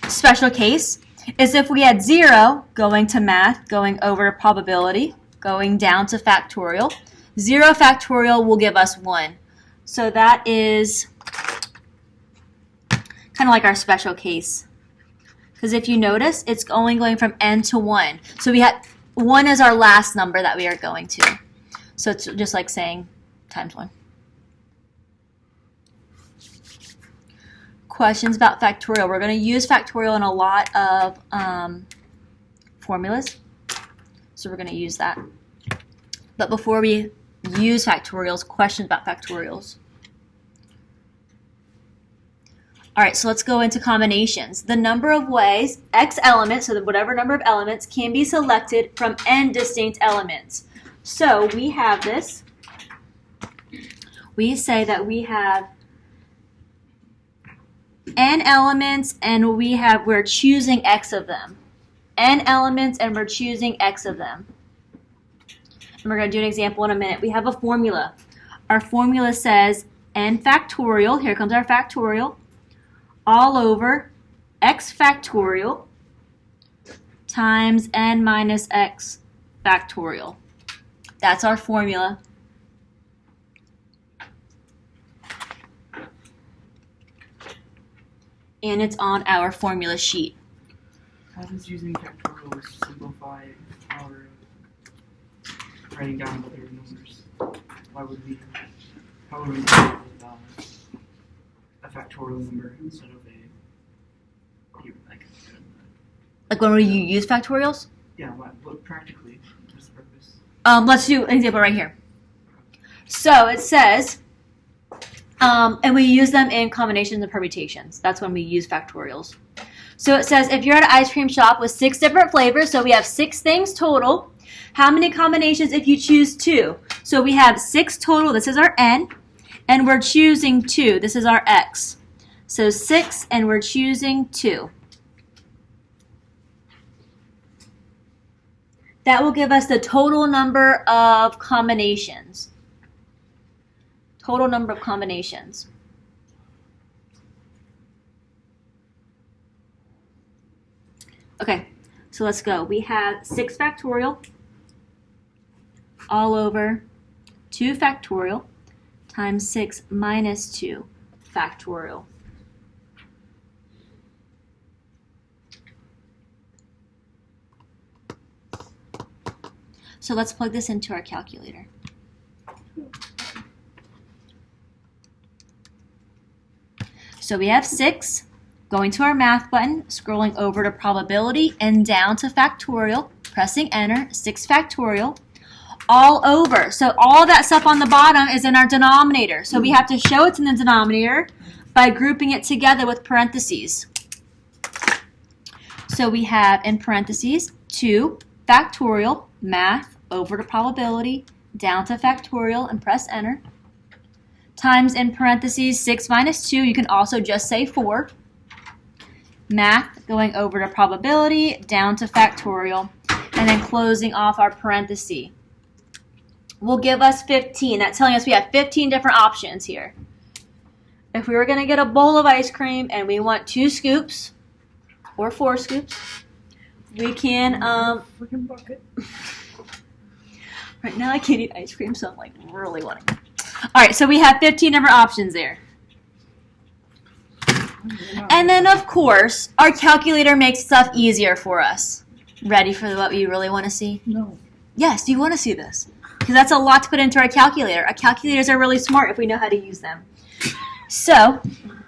[SPEAKER 1] special case is if we had 0 going to math, going over to probability, going down to factorial. 0 factorial will give us 1. So that is kind of like our special case. Because if you notice, it's only going from n to 1. So we had 1 is our last number that we are going to. So it's just like saying times 1. Questions about factorial. We're going to use factorial in a lot of formulas. So we're going to use that. But before we use factorials, questions about factorials. All right, so let's go into combinations. The number of ways x elements, so whatever number of elements, can be selected from n distinct elements. So we have this. We say that we have n elements and we're choosing x of them. N elements and we're choosing x of them. And we're going to do an example in a minute. We have a formula. Our formula says n factorial, here comes our factorial, all over x factorial times n minus x factorial. That's our formula. And it's on our formula sheet.
[SPEAKER 2] How does using factorial simplify our writing down other numbers? How would we come up with a factorial number instead of
[SPEAKER 1] like when you use factorials?
[SPEAKER 2] Yeah, what practically, what's the purpose?
[SPEAKER 1] Let's do an example right here. So it says, and we use them in combinations and permutations. That's when we use factorials. So it says if you're at an ice cream shop with 6 different flavors, so we have 6 things total. How many combinations if you choose 2? So we have 6 total. This is our n. And we're choosing 2. This is our x. So 6 and we're choosing 2. That will give us the total number of combinations. Total number of combinations. Okay, so let's go. We have 6 factorial all over 2 factorial times 6 minus 2 factorial. So let's plug this into our calculator. So we have 6, going to our math button, scrolling over to probability and down to factorial, pressing enter, 6 factorial, all over. So all that stuff on the bottom is in our denominator. So we have to show it's in the denominator by grouping it together with parentheses. So we have in parentheses 2 factorial, math, over to probability, down to factorial, and press enter. Times in parentheses 6 minus 2, you can also just say 4. Math going over to probability, down to factorial, and then closing off our parenthesis. Will give us 15. That's telling us we have 15 different options here. If we were going to get a bowl of ice cream and we want 2 scoops or 4 scoops, we can
[SPEAKER 3] Freaking bucket.
[SPEAKER 1] right now I can't eat ice cream, so I'm like really wanting it. All right, so we have 15 different options there. And then, of course, our calculator makes stuff easier for us. Ready for what you really want to see?
[SPEAKER 3] No.
[SPEAKER 1] Yes, you want to see this. Because that's a lot to put into our calculator. Our calculators are really smart if we know how to use them. So,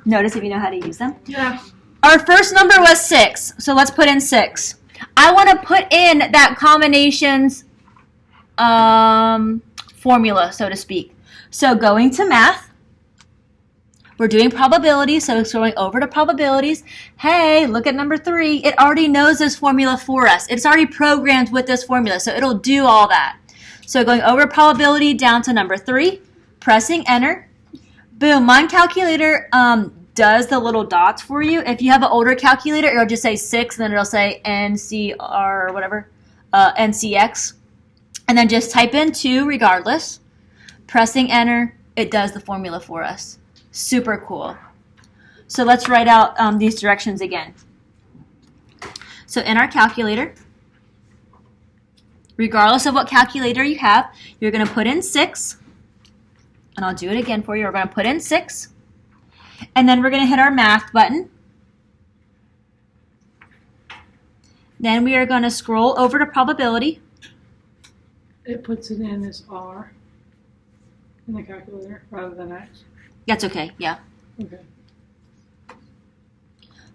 [SPEAKER 1] notice if you know how to use them.
[SPEAKER 3] Yeah.
[SPEAKER 1] Our first number was 6, so let's put in 6. I want to put in that combinations formula, so to speak. So going to math, we're doing probabilities, so it's going over to probabilities. Hey, look at number 3. It already knows this formula for us. It's already programmed with this formula, so it'll do all that. So going over probability down to number 3, pressing enter. Boom, my calculator does the little dots for you. If you have an older calculator, it'll just say 6, and then it'll say NCR or whatever, NCX. And then just type in 2 regardless. Pressing enter, it does the formula for us. Super cool. So let's write out these directions again. So in our calculator, regardless of what calculator you have, you're going to put in 6. And I'll do it again for you. We're going to put in 6. And then we're going to hit our math button. Then we are going to scroll over to probability.
[SPEAKER 3] It puts it in as R in the calculator rather than X.
[SPEAKER 1] That's okay, yeah.
[SPEAKER 3] Okay.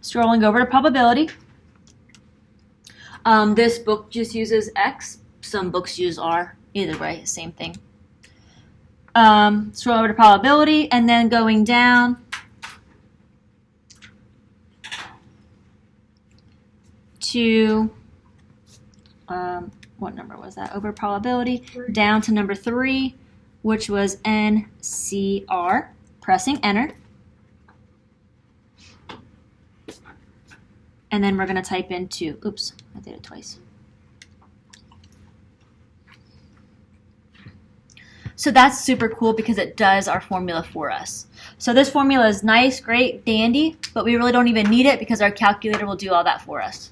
[SPEAKER 1] Scrolling over to probability. This book just uses X. Some books use R. Either way, same thing. Scroll over to probability and then going down to what number was that? Over probability, down to number 3, which was NCR. Pressing enter. And then we're going to type in 2. Oops, I did it twice. So that's super cool because it does our formula for us. So this formula is nice, great, dandy, but we really don't even need it because our calculator will do all that for us.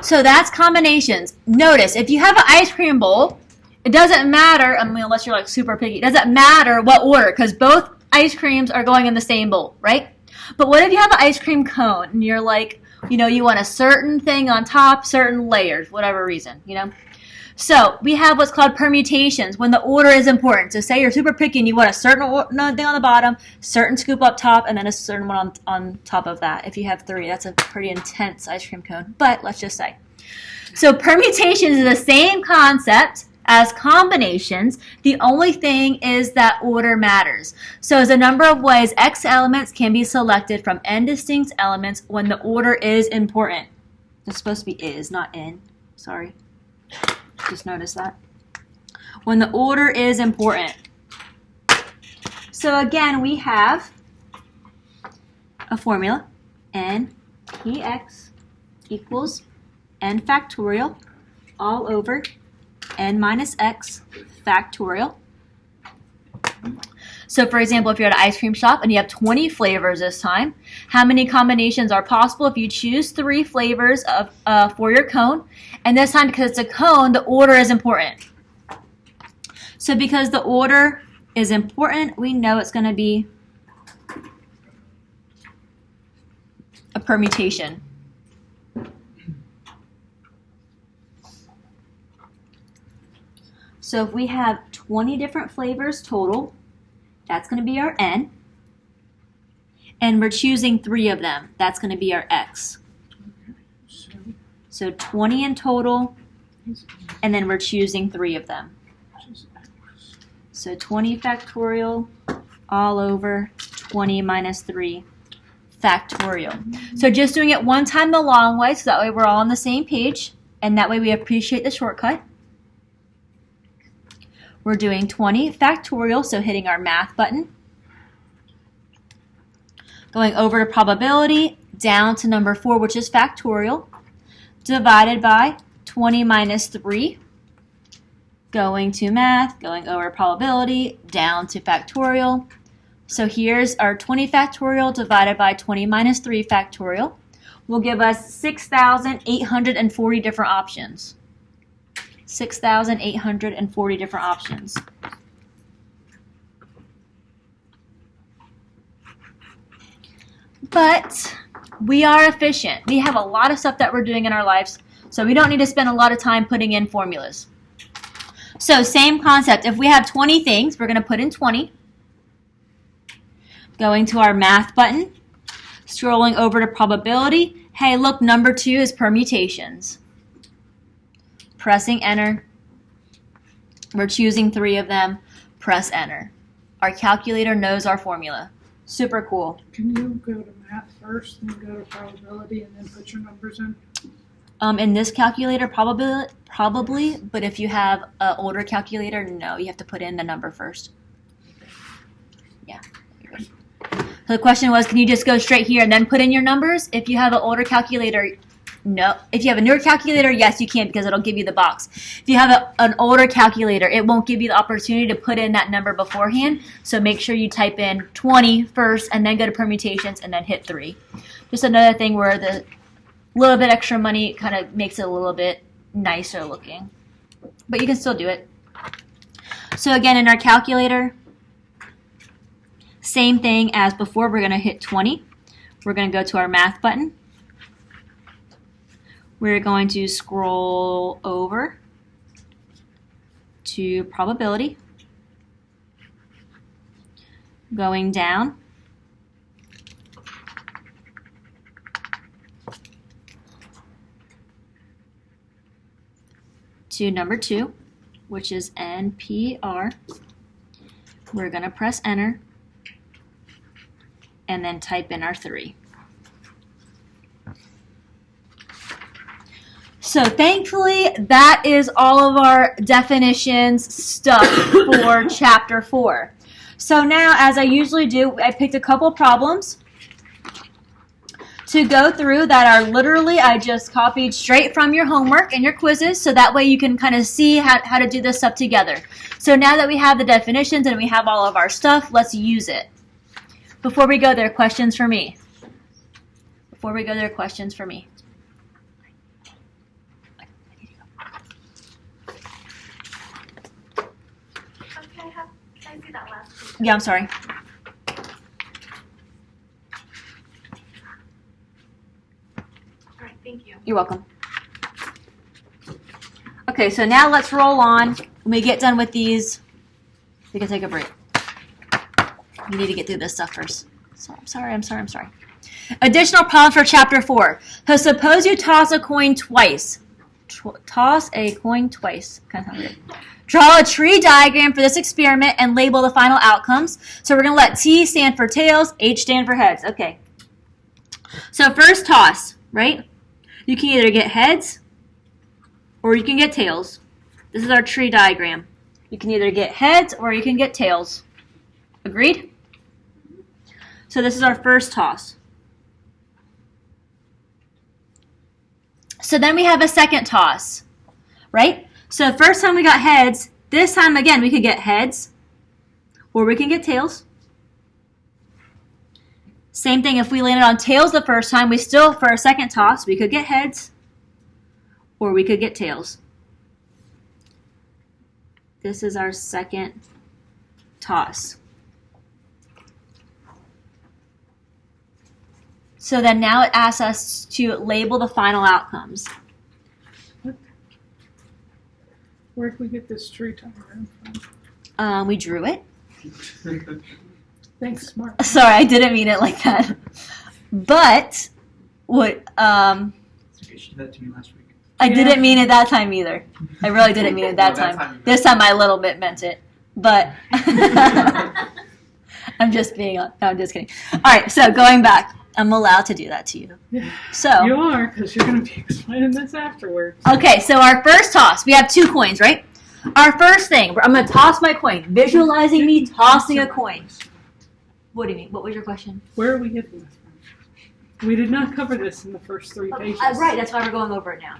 [SPEAKER 1] So that's combinations. Notice, if you have an ice cream bowl, it doesn't matter, I mean, unless you're like super picky, it doesn't matter what order because both ice creams are going in the same bowl, right? But what if you have an ice cream cone and you're like, you know, you want a certain thing on top, certain layers, whatever reason, you know? So we have what's called permutations when the order is important. So say you're super picky and you want a certain thing on the bottom, certain scoop up top, and then a certain one on top of that. If you have 3, that's a pretty intense ice cream cone, but let's just say. So permutations is the same concept as combinations. The only thing is that order matters. So there's a number of ways X elements can be selected from n distinct elements when the order is important. It's supposed to be is, not in. Sorry. Just notice that. When the order is important. So again, we have a formula. N EX equals n factorial all over n minus x factorial. So for example, if you're at an ice cream shop and you have 20 flavors this time, how many combinations are possible if you choose 3 flavors for your cone? And this time, because it's a cone, the order is important. So because the order is important, we know it's going to be a permutation. So if we have 20 different flavors total, that's going to be our N. And we're choosing 3 of them. That's going to be our X. So 20 in total, and then we're choosing 3 of them. So 20 factorial all over 20 minus 3 factorial. So just doing it one time the long way, so that way we're all on the same page, and that way we appreciate the shortcut. We're doing 20 factorial, so hitting our math button. Going over to probability, down to number 4, which is factorial, divided by 20 minus 3. Going to math, going over probability, down to factorial. So here's our 20 factorial divided by 20 minus 3 factorial. Will give us 6,840 different options. 6,840 different options. But we are efficient. We have a lot of stuff that we're doing in our lives, so we don't need to spend a lot of time putting in formulas. So same concept. If we have 20 things, we're going to put in 20. Going to our math button, scrolling over to probability. Hey, look, number 2 is permutations. Pressing enter. We're choosing 3 of them. Press enter. Our calculator knows our formula. Super cool.
[SPEAKER 3] Can you go to math first, then go to probability, and then put your numbers in?
[SPEAKER 1] In this calculator, probably, but if you have an older calculator, no, you have to put in the number first. Yeah. So the question was, can you just go straight here and then put in your numbers? If you have an older calculator, no. If you have a newer calculator, yes, you can because it'll give you the box. If you have an older calculator, it won't give you the opportunity to put in that number beforehand. So make sure you type in 20 first and then go to permutations and then hit 3. Just another thing where the little bit extra money kind of makes it a little bit nicer looking. But you can still do it. So again, in our calculator, same thing as before. We're going to hit 20. We're going to go to our math button. We're going to scroll over to probability. Going down. To number 2, which is NPR. We're going to press enter and then type in our 3. So thankfully, that is all of our definitions stuff for chapter 4. So now, as I usually do, I picked a couple problems to go through that are literally, I just copied straight from your homework and your quizzes, so that way you can kind of see how to do this stuff together. So now that we have the definitions and we have all of our stuff, let's use it. Before we go there, questions for me.
[SPEAKER 5] Can I see that last page?
[SPEAKER 1] Yeah, I'm sorry.
[SPEAKER 5] All right, thank you.
[SPEAKER 1] You're welcome. Okay, so now let's roll on. When we get done with these, we can take a break. You need to get through this stuff first. So, I'm sorry. Additional problem for chapter 4. So suppose you toss a coin twice. Toss a coin twice. Kind of weird. Draw a tree diagram for this experiment and label the final outcomes. So we're going to let T stand for tails, H stand for heads. Okay. So first toss, right? You can either get heads or you can get tails. This is our tree diagram. You can either get heads or you can get tails. Agreed? So this is our first toss. So then we have a second toss, right? So the first time we got heads, this time again we could get heads or we can get tails. Same thing if we landed on tails the first time, we still, for a second toss, we could get heads or we could get tails. This is our second toss. So then now it asks us to label the final outcomes.
[SPEAKER 3] Where did we get this tree diagram from?
[SPEAKER 1] We drew it.
[SPEAKER 3] Thanks, smart.
[SPEAKER 1] Sorry, I didn't mean it like that. But what?
[SPEAKER 2] It's okay, she did that to me last week.
[SPEAKER 1] I didn't mean it that time either. I really didn't mean it that
[SPEAKER 4] No, that
[SPEAKER 1] time.
[SPEAKER 4] time you meant
[SPEAKER 1] This time I a little bit meant it, but I'm just being. No, I'm just kidding. All right, so going back. I'm allowed to do that to you.
[SPEAKER 3] Yeah.
[SPEAKER 1] So,
[SPEAKER 3] You are, because you're going to be explaining this afterwards.
[SPEAKER 1] okay, so our first toss, we have 2 coins, right? Our first thing, I'm going to toss my coin, visualizing me tossing a coin. What do you mean? What was your question?
[SPEAKER 3] Where are we getting this from? We did not cover this in the first 3 pages.
[SPEAKER 1] Right, that's why we're going over it now.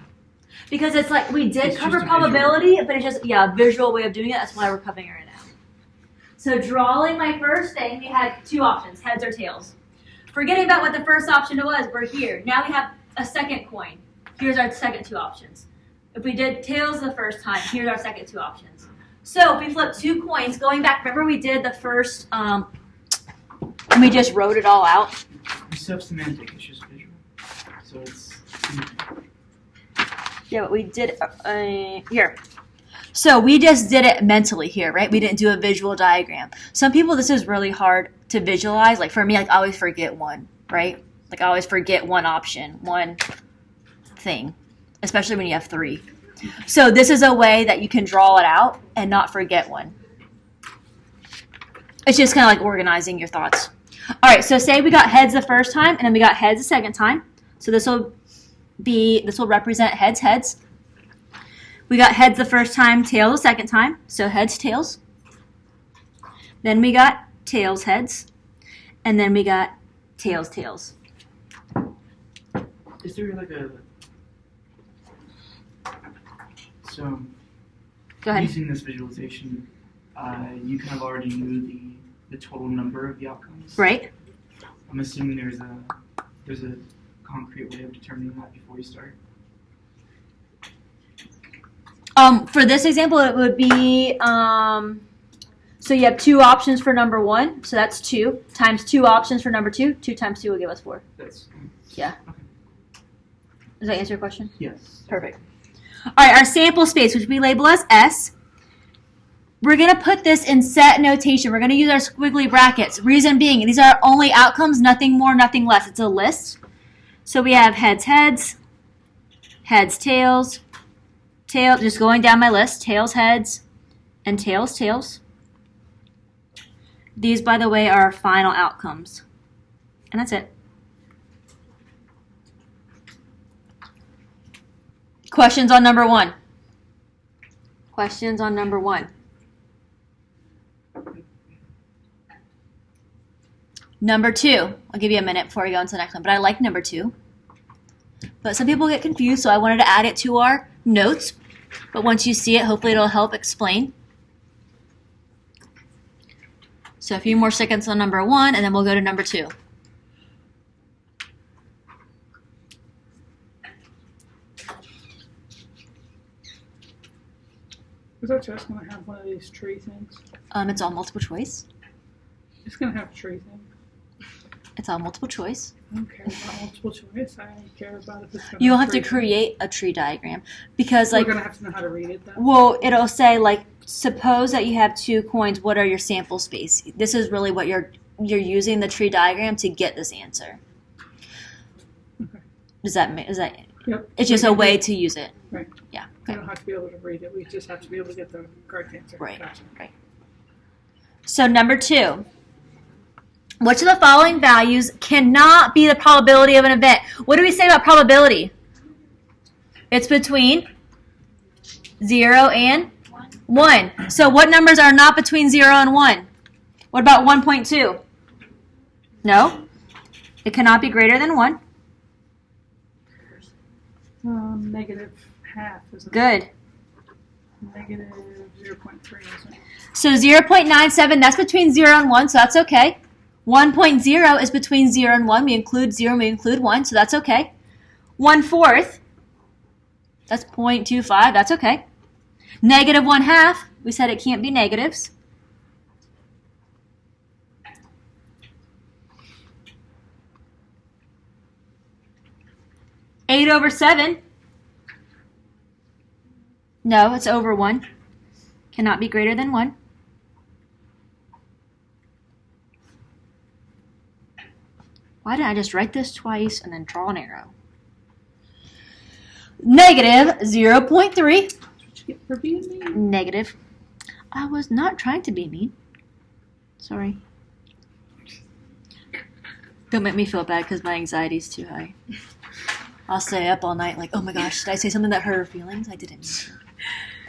[SPEAKER 1] Because it's like, we did
[SPEAKER 2] It's
[SPEAKER 1] cover
[SPEAKER 2] just a
[SPEAKER 1] probability, but it's just, a visual way of doing it. That's why we're covering it right now. So drawing my first thing, we had 2 options, heads or tails. Forgetting about what the first option was, we're here. Now we have a second coin. Here's our second 2 options. If we did tails the first time, here's our second 2 options. So if we flip 2 coins, going back, remember we did the first, and we just wrote it all out?
[SPEAKER 2] still have semantic, it's just visual. So it's
[SPEAKER 1] Yeah, but we did here. So we just did it mentally here, right? We didn't do a visual diagram. Some people, this is really hard to visualize. Like for me, like I always forget one, right? Like I always forget one option, one thing, especially when you have three. So this is a way that you can draw it out and not forget one. It's just kind of like organizing your thoughts. All right, so say we got heads the first time, and then we got heads the second time. So this will represent heads, heads. We got heads the first time, tails the second time. So heads, tails. Then we got tails, heads. And then we got tails, tails.
[SPEAKER 2] Is there like a so
[SPEAKER 1] Go ahead.
[SPEAKER 2] using this visualization, you kind of already knew the total number of the outcomes.
[SPEAKER 1] Right?
[SPEAKER 2] I'm assuming there's a concrete way of determining that before you start.
[SPEAKER 1] For this example, it would be, so you have two options for number one, so that's 2, times 2 options for number 2. 2 times 2 will give us 4.
[SPEAKER 2] That's
[SPEAKER 1] Yeah.
[SPEAKER 2] okay.
[SPEAKER 1] Does that answer your question?
[SPEAKER 2] Yes.
[SPEAKER 1] Perfect. All right, our sample space, which we label as S, we're going to put this in set notation. We're going to use our squiggly brackets. Reason being, these are only outcomes, nothing more, nothing less. It's a list. So we have heads, heads, heads, tails, tail, just going down my list, tails, heads, and tails, tails. These, by the way, are our final outcomes. And that's it. Questions on number 1? Questions on number 1? Number 2. I'll give you a minute before we go into the next one, but I like number 2. But some people get confused, so I wanted to add it to our notes. But once you see it, hopefully it'll help explain. So a few more seconds on number 1, and then we'll go to number 2.
[SPEAKER 3] Is that just going to have one of these tree things?
[SPEAKER 1] It's all multiple choice.
[SPEAKER 3] It's going to have a tree thing.
[SPEAKER 1] It's all multiple choice.
[SPEAKER 3] I don't care about multiple choice. I don't care about if it's going to
[SPEAKER 1] You'll
[SPEAKER 3] have
[SPEAKER 1] have to
[SPEAKER 3] tree
[SPEAKER 1] create a tree diagram because,
[SPEAKER 3] thing.
[SPEAKER 1] like,
[SPEAKER 3] We're going to have to know how to read it, though.
[SPEAKER 1] well, it'll say like, suppose that you have 2 coins. What are your sample space? This is really what you're using the tree diagram to get this answer.
[SPEAKER 3] Okay.
[SPEAKER 1] Is that?
[SPEAKER 3] Yep.
[SPEAKER 1] It's just a way to use it.
[SPEAKER 3] Right.
[SPEAKER 1] Yeah.
[SPEAKER 3] We don't have to be able to read it. We just have to be able to get the correct answer.
[SPEAKER 1] Right.
[SPEAKER 3] Gotcha.
[SPEAKER 1] So number 2. Which of the following values cannot be the probability of an event? What do we say about probability? It's between 0 and 1. So what numbers are not between 0 and 1? What about 1.2? No. It cannot be greater than 1.
[SPEAKER 3] Negative half is
[SPEAKER 1] Good.
[SPEAKER 3] negative 0.3, isn't it?
[SPEAKER 1] So 0.97, that's between 0 and 1, so that's okay. 1.0 is between 0 and 1. We include 0 and we include 1, so that's okay. 1/4, that's 0.25, that's okay. Negative 1/2, we said it can't be negatives. Eight over 7. No, it's over 1. Cannot be greater than 1. Why didn't I just write this twice and then draw an arrow? Negative 0.3.
[SPEAKER 3] What you get for being mean?
[SPEAKER 1] Negative. I was not trying to be mean. Sorry. Don't make me feel bad because my anxiety is too high. I'll stay up all night like, oh my gosh, did I say something that hurt her feelings? I didn't mean to.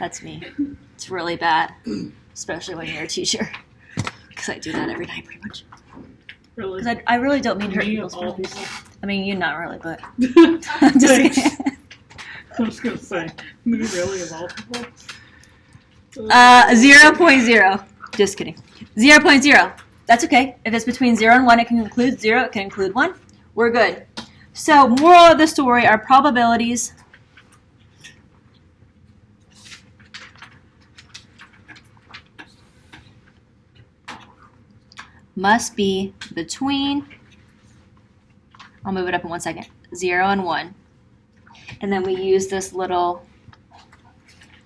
[SPEAKER 1] That's me. It's really bad, especially when you're a teacher. Because I do that every night pretty much.
[SPEAKER 3] Really?
[SPEAKER 1] Because I really don't mean to hurt
[SPEAKER 3] Me
[SPEAKER 1] people's
[SPEAKER 3] of all
[SPEAKER 1] feelings.
[SPEAKER 3] people.
[SPEAKER 1] I mean, you not really, but I'm just
[SPEAKER 3] Thanks.
[SPEAKER 1] kidding.
[SPEAKER 3] I was going to say, me really of all people?
[SPEAKER 1] 0.0. Just kidding. 0.0. That's okay. If it's between 0 and 1, it can include 0. It can include 1. We're good. So, moral of the story, our probabilities must be between I'll move it up in 1 second. 0 and 1. And then we use this little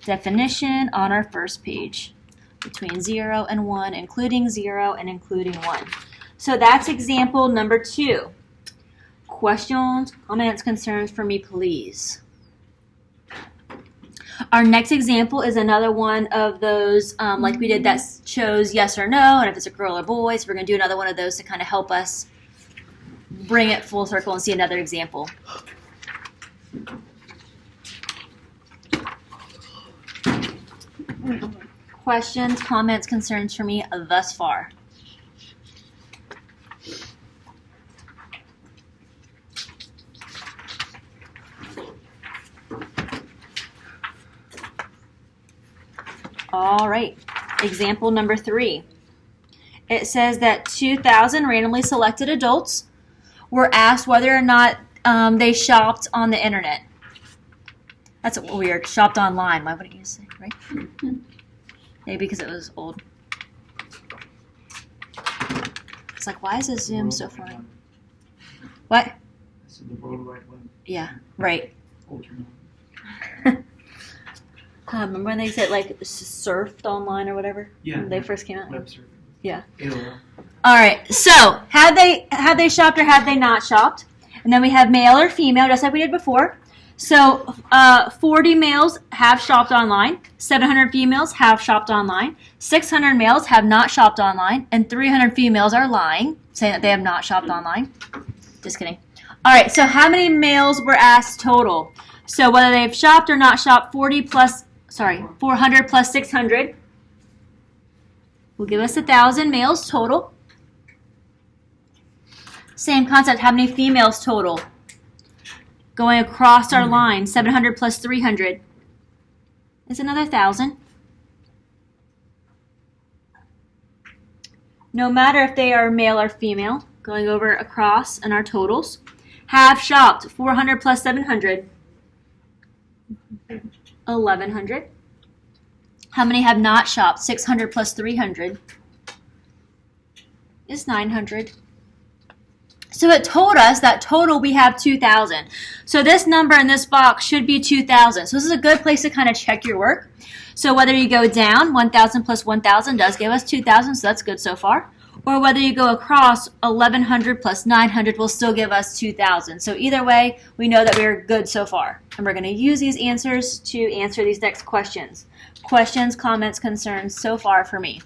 [SPEAKER 1] definition on our first page. Between 0 and 1, including 0 and including 1. So that's example number 2. Questions, comments, concerns for me, please. Our next example is another one of those, like we did, that shows yes or no, and if it's a girl or boy. So we're going to do another one of those to kind of help us bring it full circle and see another example. Questions, comments, concerns for me thus far? All right, example number 3. It says that 2,000 randomly selected adults were asked whether or not they shopped on the internet. That's weird, shopped online. Why wouldn't you say, right? Maybe because it was old. It's like, why is this Zoom so far? What?
[SPEAKER 4] I said the World Wide Web.
[SPEAKER 1] Yeah, right.
[SPEAKER 4] Ultra.
[SPEAKER 1] Remember when they said like surfed online or whatever?
[SPEAKER 4] Yeah.
[SPEAKER 1] When they first came out?
[SPEAKER 4] Web surfing.
[SPEAKER 1] Yeah.
[SPEAKER 4] AOL.
[SPEAKER 1] All right. So had they shopped or had they not shopped? And then we have male or female, just like we did before. So 40 males have shopped online, 700 females have shopped online, 600 males have not shopped online, and 300 females are lying, saying that they have not shopped online. Just kidding. All right, so how many males were asked total? So whether they've shopped or not shopped, 400 plus 600 will give us 1,000 males total. Same concept, how many females total? Going across our line, 700 plus 300 is another 1,000. No matter if they are male or female, going over across in our totals, have shopped 400 plus 700, 1,100. How many have not shopped? 600 plus 300 is 900. So it told us that total we have 2,000. So this number in this box should be 2,000. So this is a good place to kind of check your work. So whether you go down, 1,000 plus 1,000 does give us 2,000, so that's good so far. Or whether you go across, 1,100 plus 900 will still give us 2,000. So either way, we know that we're good so far. And we're going to use these answers to answer these next questions. Questions, comments, concerns so far for me.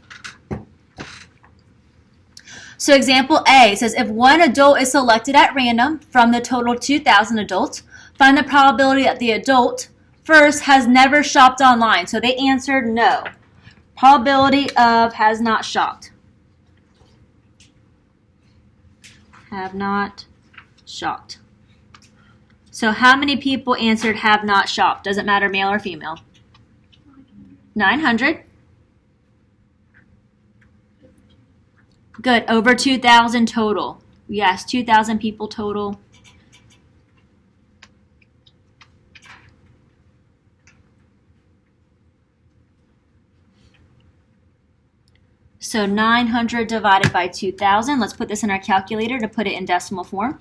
[SPEAKER 1] So example A says, if one adult is selected at random from the total 2,000 adults, find the probability that the adult first has never shopped online. So they answered no. Probability of has not shopped. Have not shopped. So how many people answered have not shopped? Doesn't matter male or female. 900. Good. Over 2,000 total. Yes, 2,000 people total. So 900 divided by 2,000. Let's put this in our calculator to put it in decimal form.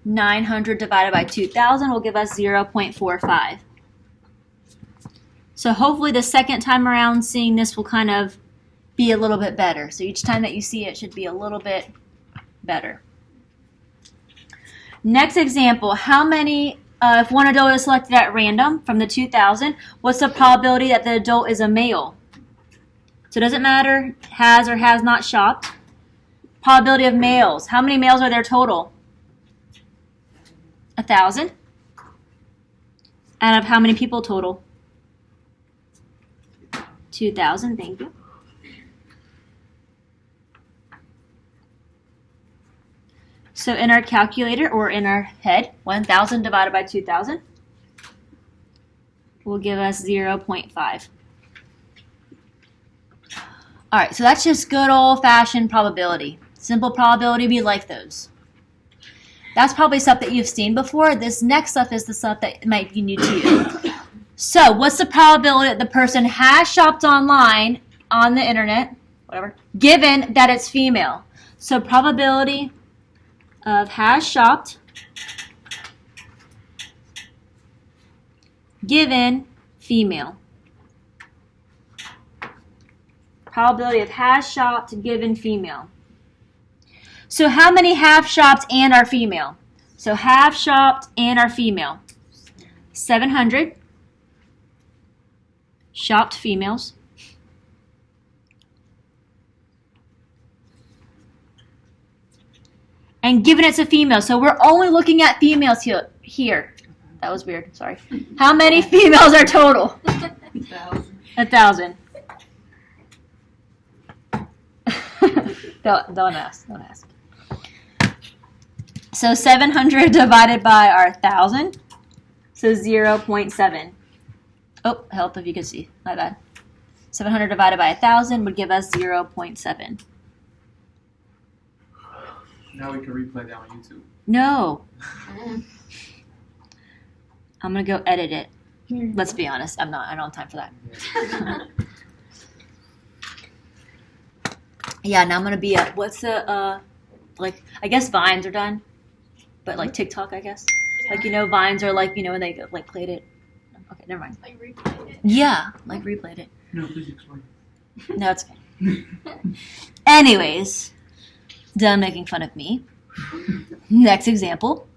[SPEAKER 1] 900 divided by 2,000 will give us 0.45. So hopefully the second time around seeing this will kind of be a little bit better. So each time that you see it should be a little bit better. Next example, how many, if one adult is selected at random from the 2,000, what's the probability that the adult is a male? So it doesn't matter has or has not shopped. Probability of males. How many males are there total? 1,000. Out of how many people total? 2,000, thank you. So in our calculator or in our head, 1,000 divided by 2,000 will give us 0.5. All right, so that's just good old-fashioned probability. Simple probability, we like those. That's probably stuff that you've seen before. This next stuff is the stuff that might be new to you. So what's the probability that the person has shopped online, on the internet, whatever, given that it's female? So probability of has shopped given female. Probability of has shopped given female. So how many have shopped and are female? So have shopped and are female. 700 shopped females. And given it's a female, so we're only looking at females here. That was weird, sorry. How many females are total? 1,000. Don't ask. So 700 divided by our 1,000, so 0.7. Oh, help if you can see, my bad. 700 divided by 1,000 would give us 0.7.
[SPEAKER 4] Now we can replay that on YouTube.
[SPEAKER 1] No. I'm gonna go edit it. Let's be honest, I don't have time for that. Yeah, now I'm gonna be at, what's the, like, I guess Vines are done, but like TikTok, I guess.
[SPEAKER 5] Yeah.
[SPEAKER 1] Like, Vines are like, when they like played it. Okay, never mind.
[SPEAKER 5] Like replayed it.
[SPEAKER 1] Yeah, like replayed it.
[SPEAKER 4] No, please explain.
[SPEAKER 1] No, it's okay. Anyways, done making fun of me. Next example.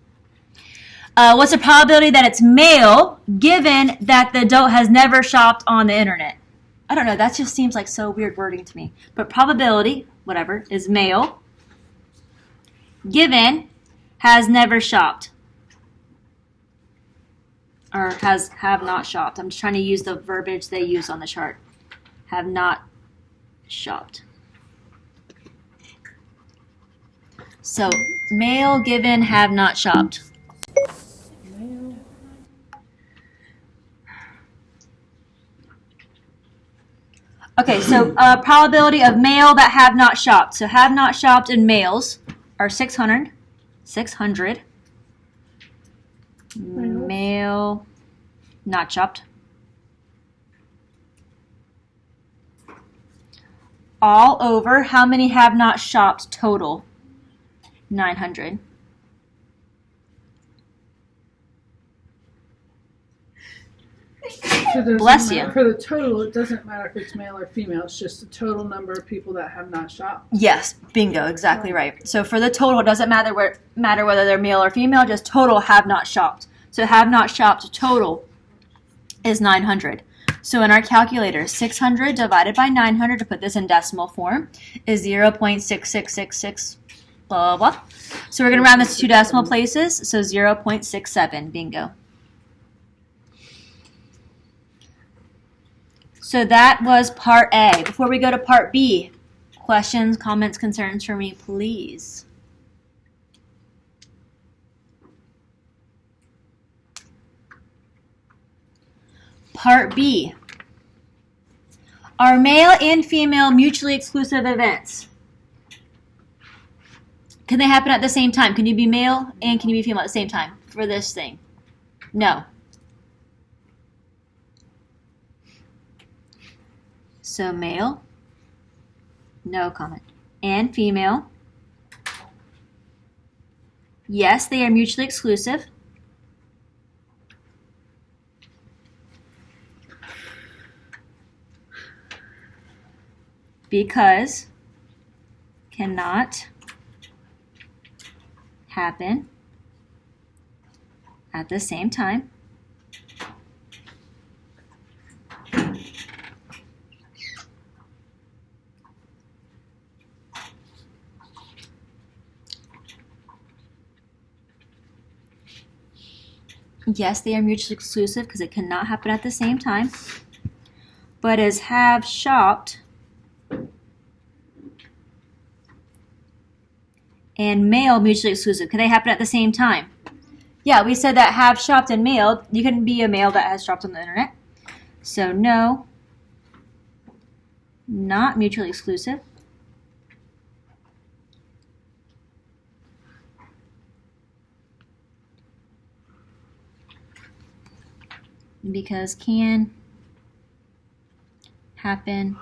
[SPEAKER 1] What's the probability that it's male given that the adult has never shopped on the internet? I don't know. That just seems like so weird wording to me. But probability, whatever, is male given has never shopped. Or have not shopped. I'm just trying to use the verbiage they use on the chart. Have not shopped. So, male given have not shopped.
[SPEAKER 3] Male.
[SPEAKER 1] Okay, so probability of male that have not shopped. So have not shopped in males are 600. 600. Male not shopped. All over, how many have not shopped total? 900.
[SPEAKER 3] So it doesn't
[SPEAKER 1] Bless
[SPEAKER 3] matter.
[SPEAKER 1] you.
[SPEAKER 3] For the total, it doesn't matter if it's male or female. It's just the total number of people that have not shopped.
[SPEAKER 1] Yes, bingo, exactly right. So for the total, it doesn't matter whether they're male or female, just total have not shopped. So have not shopped total is 900. So in our calculator, 600 divided by 900, to put this in decimal form, is 0.6666, blah, blah, blah. So we're going to round this to two decimal places, so 0.67, bingo. So that was part A. Before we go to part B, questions, comments, concerns for me, please. Part B. Are male and female mutually exclusive events? Can they happen at the same time? Can you be male and can you be female at the same time for this thing? No. So male, no comment. And female, yes, they are mutually exclusive. Because cannot happen at the same time. Yes, they are mutually exclusive because it cannot happen at the same time. But as have shopped and male mutually exclusive, can they happen at the same time? Yeah, we said that have shopped and male, you can be a male that has shopped on the internet. So no, not mutually exclusive. Because can happen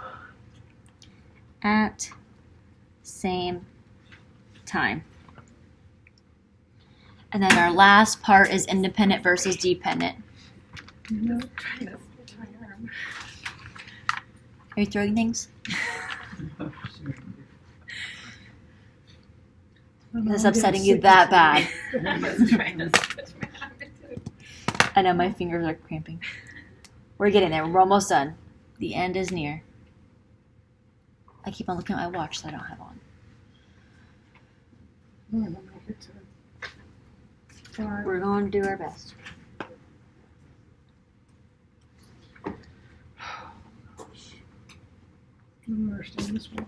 [SPEAKER 1] at same time. And then our last part is independent versus dependent.
[SPEAKER 3] No.
[SPEAKER 5] Trying to switch my arm.
[SPEAKER 1] Are you throwing things? Is this upsetting you that bad?
[SPEAKER 5] I was trying to switch my arm.
[SPEAKER 1] I know my fingers are cramping. We're getting there. We're almost done. The end is near. I keep on looking at my watch that I don't have on.
[SPEAKER 3] We're gonna make it to 5.
[SPEAKER 1] We're going to do our best.
[SPEAKER 3] I don't understand this one.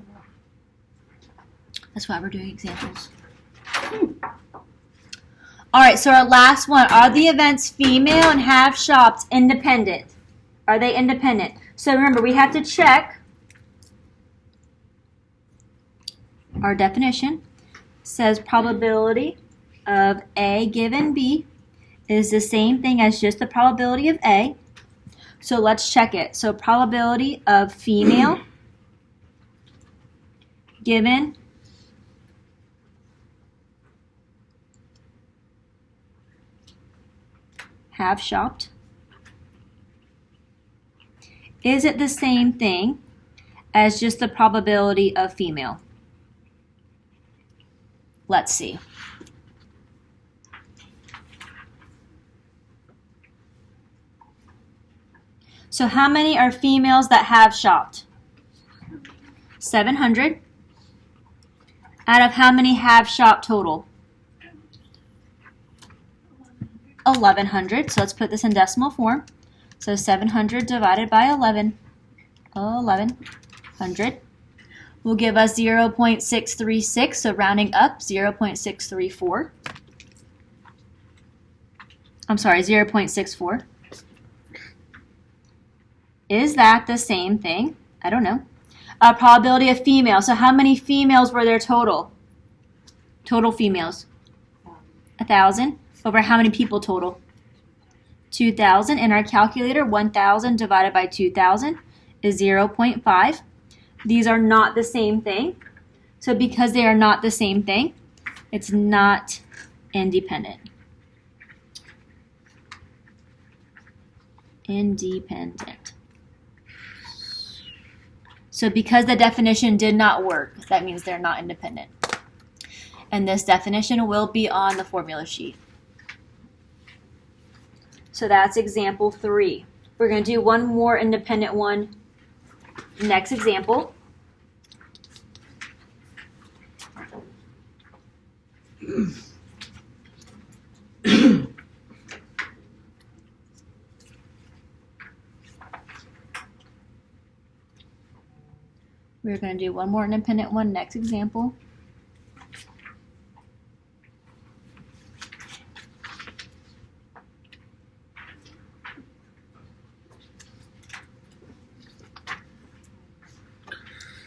[SPEAKER 1] That's why we're doing examples. All right, so our last one. Are the events female and have shops independent? Are they independent? So remember, we have to check our definition. Says probability of A given B is the same thing as just the probability of A. So let's check it. So probability of female given have shopped. Is it the same thing as just the probability of female? Let's see. So how many are females that have shopped? 700. Out of how many have shopped total? 1100. So let's put this in decimal form. So 700 divided by 1100 will give us 0.636. So rounding up, 0.634. I'm sorry, 0.64. Is that the same thing? I don't know. Probability of female. So how many females were there total? Total females. 1,000. Over how many people total? 2,000. In our calculator, 1,000 divided by 2,000 is 0.5. These are not the same thing. So because they are not the same thing, it's not independent. Independent. So because the definition did not work, that means they're not independent. And this definition will be on the formula sheet. So that's example 3. We're going to do one more independent one. Next example. We're going to do one more independent one. Next example.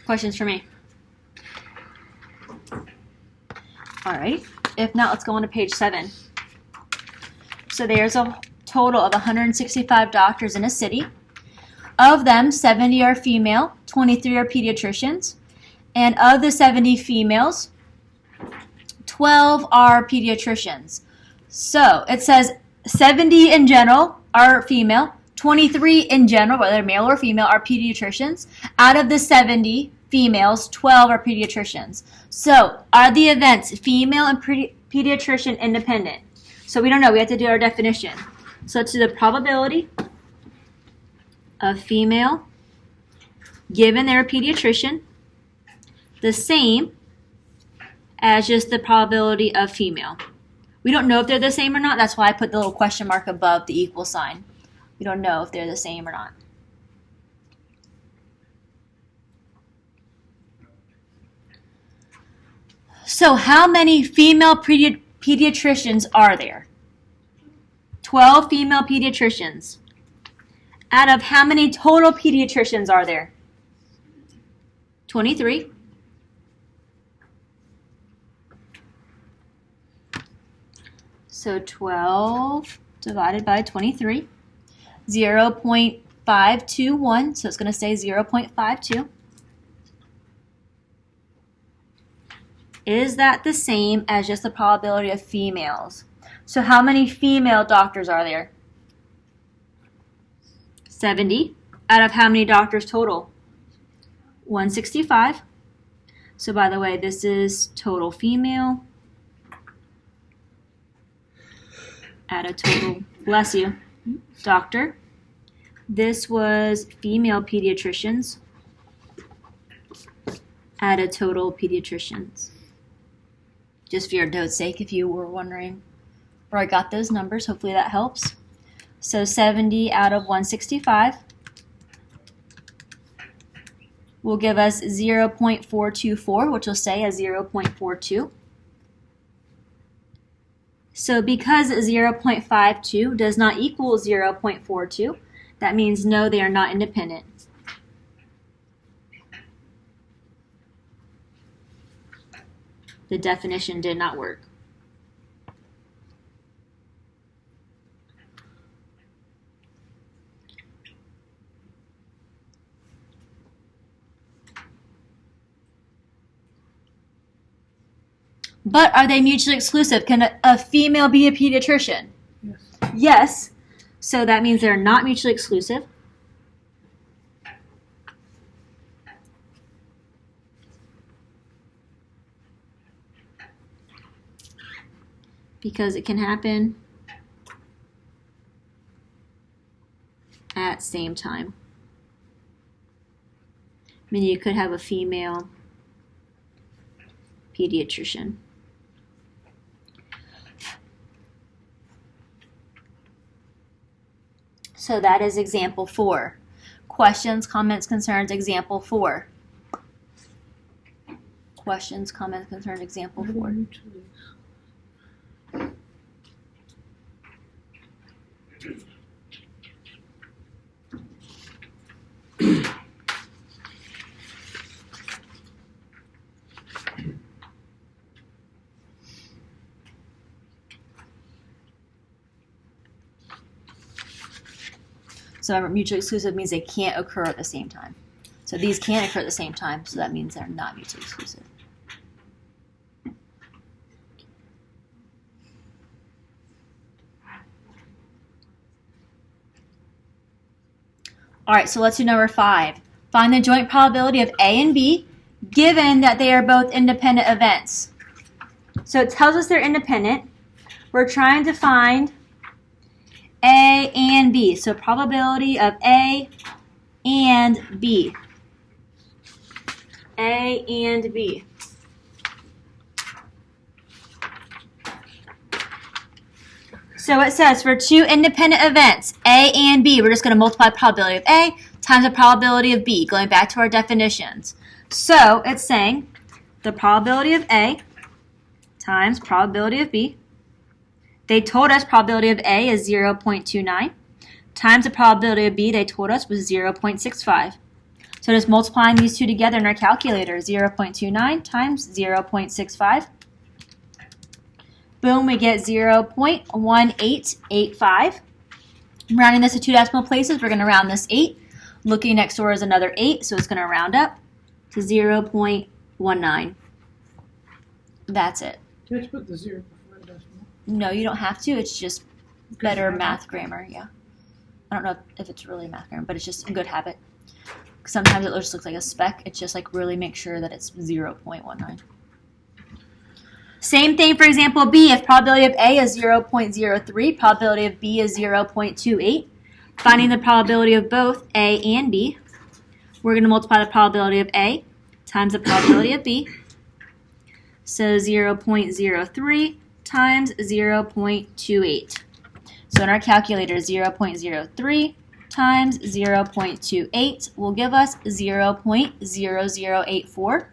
[SPEAKER 1] Questions for me? All right. If not, let's go on to page 7. So there's a total of 165 doctors in a city. Of them, 70 are female, 23 are pediatricians. And of the 70 females, 12 are pediatricians. So it says 70 in general are female, 23 in general, whether male or female, are pediatricians. Out of the 70 females, 12 are pediatricians. So are the events female and pediatrician independent? So we don't know. We have to do our definition. So let's do the probability of female given they're a pediatrician, the same as just the probability of female. We don't know if they're the same or not. That's why I put the little question mark above the equal sign. We don't know if they're the same or not. So how many female pediatricians are there? 12 female pediatricians. Out of how many total pediatricians are there? 23. So 12 divided by 23. 0.521, so it's going to say 0.52. Is that the same as just the probability of females? So how many female doctors are there? 70. Out of how many doctors total? 165. So by the way, this is total female. Add a total, bless you, doctor. This was female pediatricians. Add a total pediatricians. Just for your notes' sake, if you were wondering where I got those numbers, hopefully that helps. So 70 out of 165 will give us 0.424, which will say a 0.42. So because 0.52 does not equal 0.42, that means no, they are not independent. The definition did not work. But are they mutually exclusive? Can a female be a pediatrician?
[SPEAKER 3] Yes.
[SPEAKER 1] Yes. So that means they're not mutually exclusive. Because it can happen at same time. I mean, you could have a female pediatrician. So that is example 4. Questions, comments, concerns, example 4. Questions, comments, concerns, example 4. So remember, mutually exclusive means they can't occur at the same time. So these can't occur at the same time, so that means they're not mutually exclusive. All right, so let's do number 5. Find the joint probability of A and B given that they are both independent events. So it tells us they're independent. We're trying to find A and B. So probability of A and B. A and B. So it says for 2 independent events, A and B, we're just going to multiply probability of A times the probability of B, going back to our definitions. So it's saying the probability of A times probability of B. They told us probability of A is 0.29 times the probability of B they told us was 0.65. So just multiplying these two together in our calculator, 0.29 times 0.65. Boom, we get 0.1885. Rounding this to 2 decimal places, we're going to round this 8. Looking next door is another 8, so it's going to round up to 0.19. That's it.
[SPEAKER 3] Can I just put the 0 before the decimal?
[SPEAKER 1] No, you don't have to. It's just better math grammar, yeah. I don't know if it's really math grammar, but it's just a good habit. Sometimes it just looks like a speck. It's just like really make sure that it's 0.19. Same thing for example B. If probability of A is 0.03, probability of B is 0.28. Finding the probability of both A and B, we're going to multiply the probability of A times the probability of B. So 0.03 times 0.28. So in our calculator, 0.03 times 0.28 will give us 0.0084.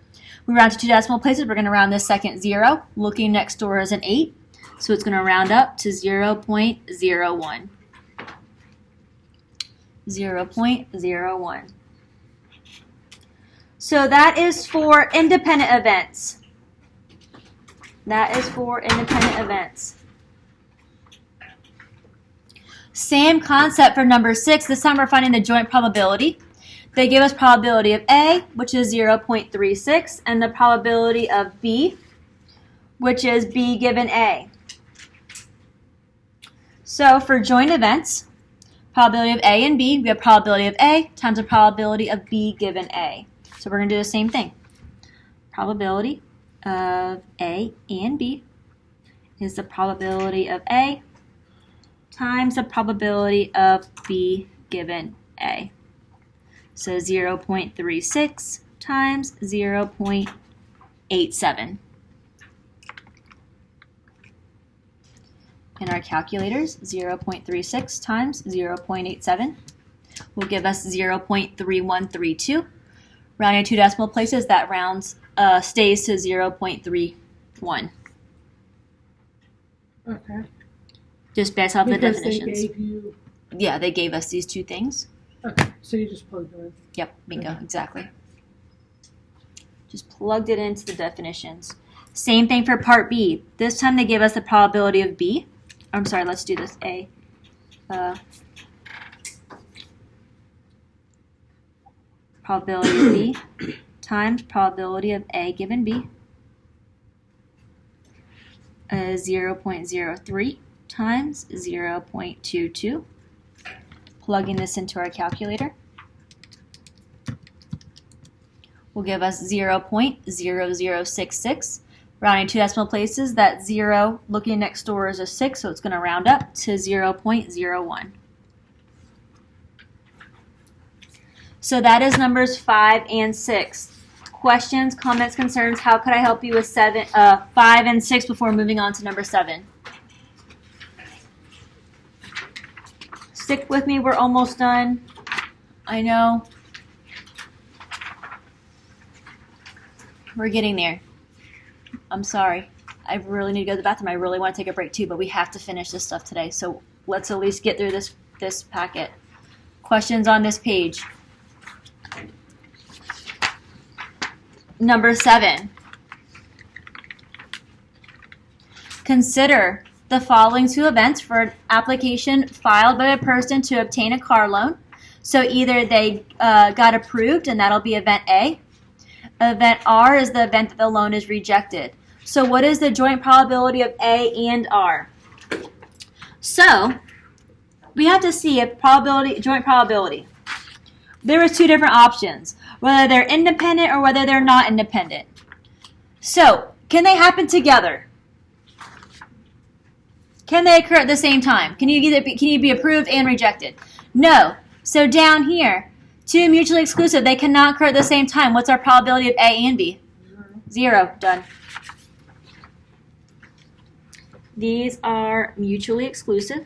[SPEAKER 1] We round to 2 decimal places. We're going to round this second 0. Looking next door is an 8. So it's going to round up to 0.01. 0.01. So that is for independent events. That is for independent events. Same concept for number 6. This time we're finding the joint probability. They give us probability of A, which is 0.36, and the probability of B, which is B given A. So for joint events, probability of A and B, we have probability of A times the probability of B given A. So we're going to do the same thing. Probability of A and B is the probability of A times the probability of B given A. So 0.36 times 0.87. In our calculators, 0.36 times 0.87 will give us 0.3132. Rounding 2 decimal places, that stays to 0.31.
[SPEAKER 3] Okay.
[SPEAKER 1] Just based off the
[SPEAKER 3] Because
[SPEAKER 1] definitions.
[SPEAKER 3] they gave you.
[SPEAKER 1] Yeah, they gave us these two things.
[SPEAKER 3] Okay, so you just plugged it in.
[SPEAKER 1] Yep, bingo, exactly. Just plugged it into the definitions. Same thing for part B. This time they gave us the probability of B. I'm sorry, let's do this. A. Probability of B times probability of A given B. 0.03 times 0.22. Plugging this into our calculator will give us 0.0066. Rounding 2 decimal places, that 0 looking next door is a 6, so it's going to round up to 0.01. So that is numbers 5 and 6. Questions, comments, concerns? How could I help you with 5 and 6 before moving on to number 7? Stick with me, we're almost done. I know. We're getting there. I'm sorry. I really need to go to the bathroom. I really want to take a break too, but we have to finish this stuff today. So let's at least get through this packet. Questions on this page. Number 7. Consider the following 2 events for an application filed by a person to obtain a car loan. So either they got approved, and that'll be event A. Event R is the event that the loan is rejected. So what is the joint probability of A and R? So we have to see if joint probability. There was 2 different options, whether they're independent or whether they're not independent. So can they happen together? Can they occur at the same time? Can you be approved and rejected? No. So down here, 2 mutually exclusive, they cannot occur at the same time. What's our probability of A and B? 0. Done. These are mutually exclusive.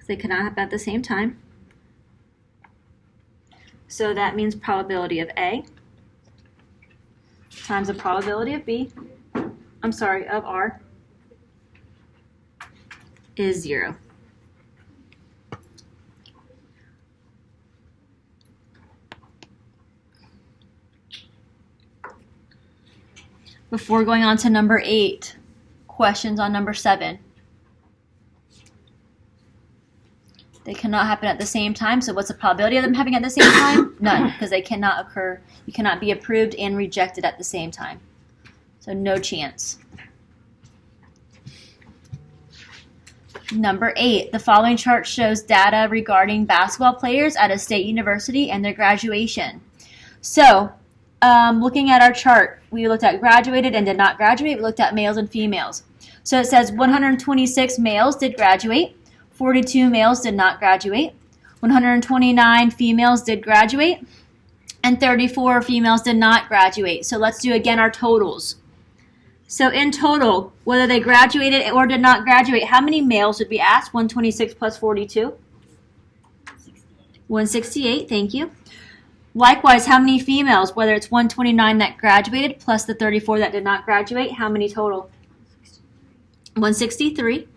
[SPEAKER 1] They cannot happen at the same time. So that means probability of A times the probability of B, of R, is 0. Before going on to number 8, questions on number 7. They cannot happen at the same time. So what's the probability of them happening at the same time? None, because they cannot occur. You cannot be approved and rejected at the same time. So no chance. Number 8, the following chart shows data regarding basketball players at a state university and their graduation. So looking at our chart, we looked at graduated and did not graduate. We looked at males and females. So it says 126 males did graduate. 42 males did not graduate, 129 females did graduate, and 34 females did not graduate. So let's do again our totals. So in total, whether they graduated or did not graduate, how many males did we ask? 126 plus 42? 168, thank you. Likewise, how many females, whether it's 129 that graduated plus the 34 that did not graduate, how many total? 163.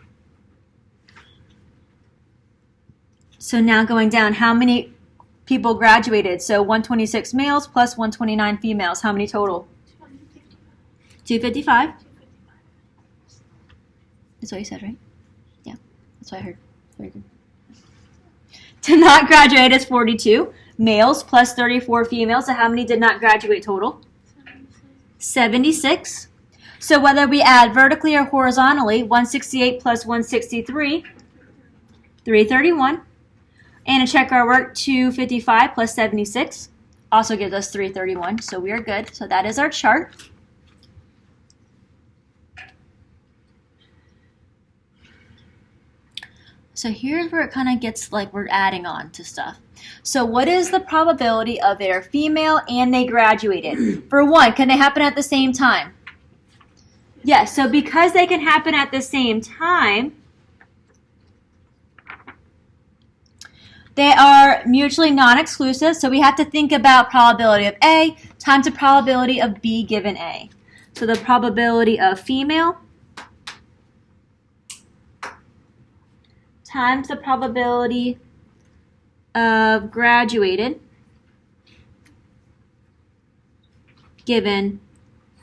[SPEAKER 1] So now going down, how many people graduated. So 126 males plus 129 females. How many total? 255. That's what you said, right? Yeah, that's what I heard. Very good. Did not graduate is 42 males plus 34 females. So how many did not graduate total? 76. So whether we add vertically or horizontally, 168 plus 163, 331. And to check our work, 255 plus 76 also gives us 331. So we are good. So that is our chart. So here's where it kind of gets like we're adding on to stuff. So what is the probability of they're female and they graduated? For one, can they happen at the same time? Yes, so because they can happen at the same time, they are mutually non-exclusive. So we have to think about probability of A times the probability of B given A. So the probability of female times the probability of graduated given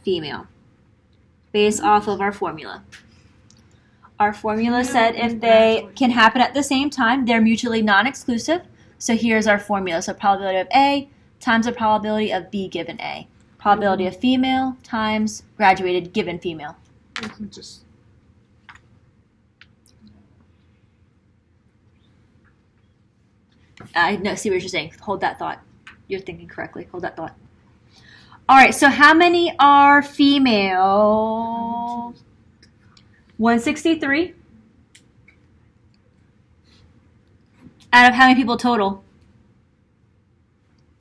[SPEAKER 1] female based off of our formula. Our formula said if they can happen at the same time, they're mutually non-exclusive. So here's our formula. So probability of A times the probability of B given A. Probability of female times graduated given female.
[SPEAKER 3] Just
[SPEAKER 1] I see what you're saying. Hold that thought. You're thinking correctly. Hold that thought. All right, so how many are female? 163. Out of how many people total?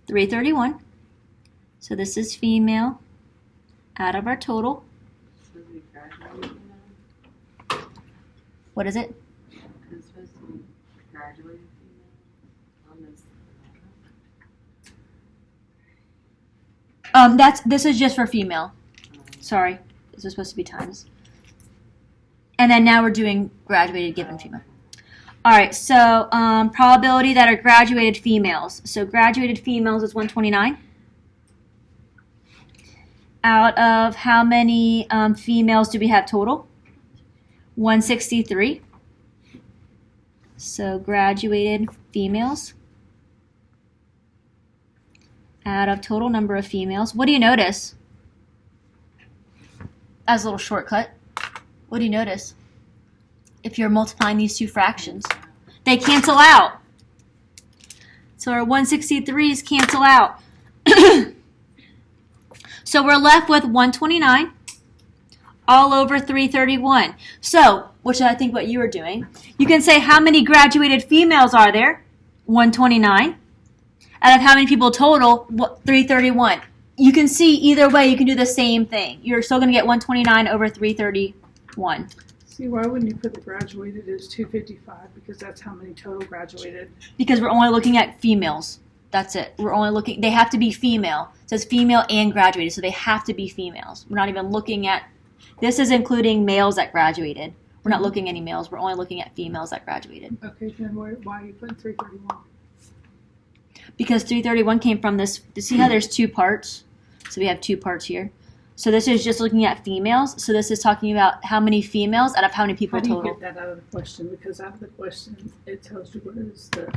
[SPEAKER 1] 331. So this is female out of our total. What is it?
[SPEAKER 5] It's supposed to be graduated female on this.
[SPEAKER 1] This is just for female. Sorry, this is supposed to be times. And then now we're doing graduated given female. All right, so probability that are graduated females. So graduated females is 129. Out of how many females do we have total? 163. So graduated females. Out of total number of females. What do you notice? As a little shortcut. What do you notice? If you're multiplying these two fractions, they cancel out. So our 163s cancel out. So we're left with 129 all over 331. So, which I think what you were doing, you can say how many graduated females are there? 129. Out of how many people total? 331. You can see either way, you can do the same thing. You're still going to get 129 over 331.
[SPEAKER 3] see, why wouldn't you put the graduated as 255? Because that's how many total graduated.
[SPEAKER 1] Because we're only looking at females. That's it. We're only looking, they have to be female. It says female and graduated, so they have to be females. We're not even looking at, this is including males that graduated. We're not looking at any males. We're only looking at females that graduated.
[SPEAKER 3] Okay, then why are you putting 331?
[SPEAKER 1] Because 331 came from this, see how there's two parts? So we have two parts here. So this is just looking at females. So this is talking about how many females out of how many people
[SPEAKER 3] How do you
[SPEAKER 1] total.
[SPEAKER 3] get that out of the question? Because out of the question, it tells you what is the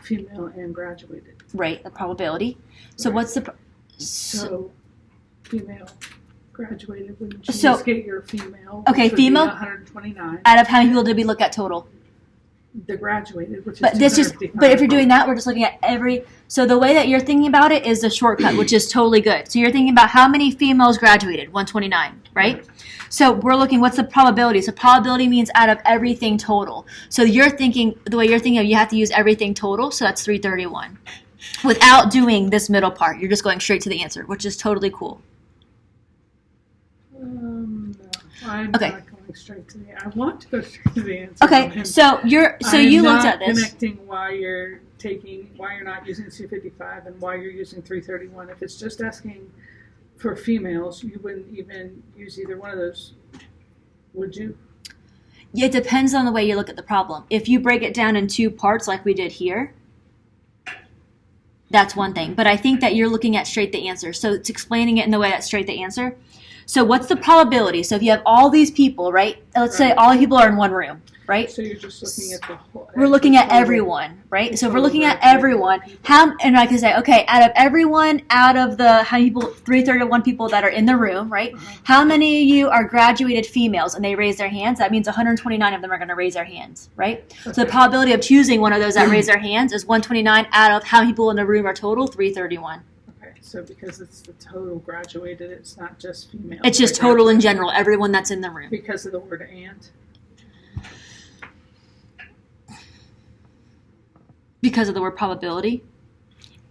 [SPEAKER 3] female and graduated.
[SPEAKER 1] Right, the probability. So
[SPEAKER 3] Right.
[SPEAKER 1] what's the,
[SPEAKER 3] So female graduated, wouldn't you
[SPEAKER 1] So-
[SPEAKER 3] just get your female?
[SPEAKER 1] Okay,
[SPEAKER 3] which would be
[SPEAKER 1] female-
[SPEAKER 3] 129.
[SPEAKER 1] out of how many people did we look at total?
[SPEAKER 3] The graduated, which is
[SPEAKER 1] But this is,
[SPEAKER 3] 255.
[SPEAKER 1] but if you're doing that, we're just looking at every, so the way that you're thinking about it is the shortcut, which is totally good. So you're thinking about how many females graduated, 129, right? So we're looking, what's the probability? So probability means out of everything total. So you're thinking, the way you're thinking of, you have to use everything total, so that's 331. Without doing this middle part, you're just going straight to the answer, which is totally cool.
[SPEAKER 3] No, I'm
[SPEAKER 1] Okay.
[SPEAKER 3] not going straight to the. I want to go straight to the answer.
[SPEAKER 1] Okay, so you're, so
[SPEAKER 3] I'm
[SPEAKER 1] you looked
[SPEAKER 3] not
[SPEAKER 1] at this.
[SPEAKER 3] Connecting why you're not using 255 and why you're using 331. If it's just asking for females, you wouldn't even use either one of those, would you?
[SPEAKER 1] Yeah, it depends on the way you look at the problem. If you break it down in two parts like we did here, That's one thing. But I think that you're looking at straight the answer. So it's explaining it in the way that's straight the answer. So what's the probability? So if you have all these people, right? Let's say all the people are in one room, right?
[SPEAKER 3] So you're just looking at the whole.
[SPEAKER 1] We're looking at
[SPEAKER 3] total.
[SPEAKER 1] everyone, right? So if we're
[SPEAKER 3] Total
[SPEAKER 1] looking at
[SPEAKER 3] graduated
[SPEAKER 1] everyone,
[SPEAKER 3] people.
[SPEAKER 1] and I can say, okay, out of everyone, out of the how many people, 331 people that are in the room, right? How many of you are graduated females? And they raise their hands. That means 129 of them are going to raise their hands, right? So the probability of choosing one of those that raise their hands is 129 out of how many people in the room are total, 331.
[SPEAKER 3] Okay, so because it's the total graduated, it's not just female.
[SPEAKER 1] It's just total in general, everyone that's in the room.
[SPEAKER 3] Because of the word and.
[SPEAKER 1] Because of the word probability.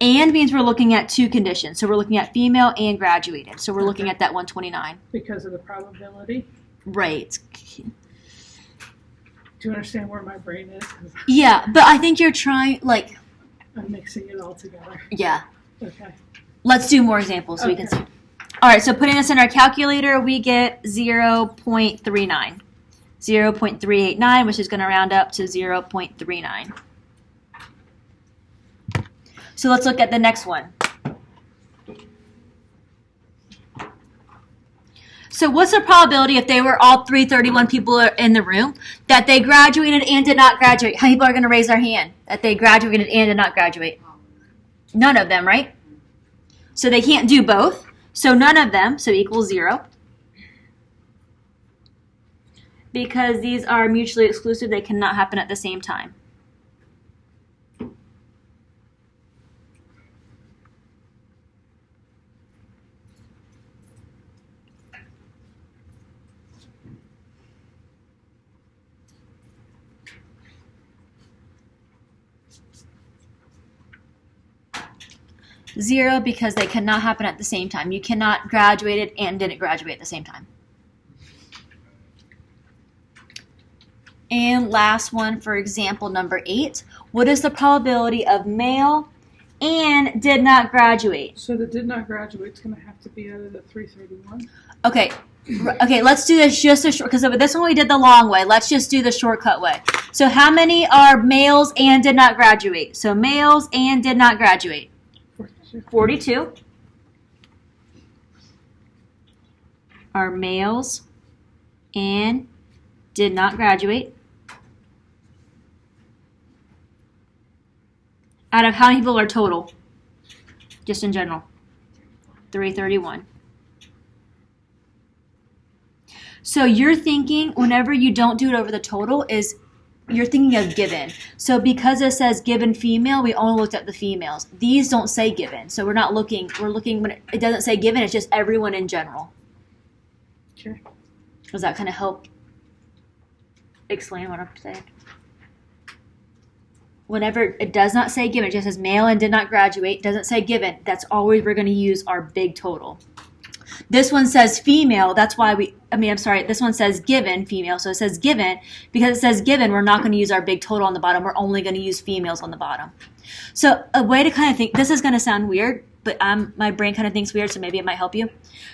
[SPEAKER 1] And means we're looking at two conditions. So we're looking at female and graduated. So we're looking
[SPEAKER 3] Okay.
[SPEAKER 1] at that 129.
[SPEAKER 3] Because of the probability.
[SPEAKER 1] Right.
[SPEAKER 3] Do you understand where my brain is? 'Cause
[SPEAKER 1] Yeah, but I think you're trying, like,
[SPEAKER 3] I'm mixing it all together.
[SPEAKER 1] yeah.
[SPEAKER 3] Okay.
[SPEAKER 1] Let's do more examples so we can see.
[SPEAKER 3] Okay.
[SPEAKER 1] All right, so putting this in our calculator, we get 0.39. 0.389, which is going to round up to 0.39. So let's look at the next one. So what's the probability if they were all 331 people in the room that they graduated and did not graduate? How many people are going to raise their hand that they graduated and did not graduate? None of them, right? So they can't do both. So none of them, so equals 0. Because these are mutually exclusive, they cannot happen at the same time. Zero because they cannot happen at the same time. You cannot graduated and didn't graduate at the same time. And last one for example number 8. What is the probability of male and did not graduate?
[SPEAKER 3] So the did not graduate is going to have to be out of the 331.
[SPEAKER 1] Okay. Okay, let's do this just a short, because this one we did the long way. Let's just do the shortcut way. So how many are males and did not graduate? So males and did not graduate. 42 are males and did not graduate. Out of how many people are total? Just in general. 331. So you're thinking, whenever you don't do it over the total, is you're thinking of given. So because it says given female, we only looked at the females. These don't say given. So we're looking when it doesn't say given, it's just everyone in general.
[SPEAKER 3] Okay.
[SPEAKER 1] Does that kind of help explain what I'm saying? Whenever it does not say given, it just says male and did not graduate, doesn't say given, that's always we're going to use our big total. This one says female, that's why this one says given female, so it says given. Because it says given, we're not going to use our big total on the bottom, we're only going to use females on the bottom. So a way to kind of think, this is going to sound weird, but my brain kind of thinks weird, so maybe it might help you.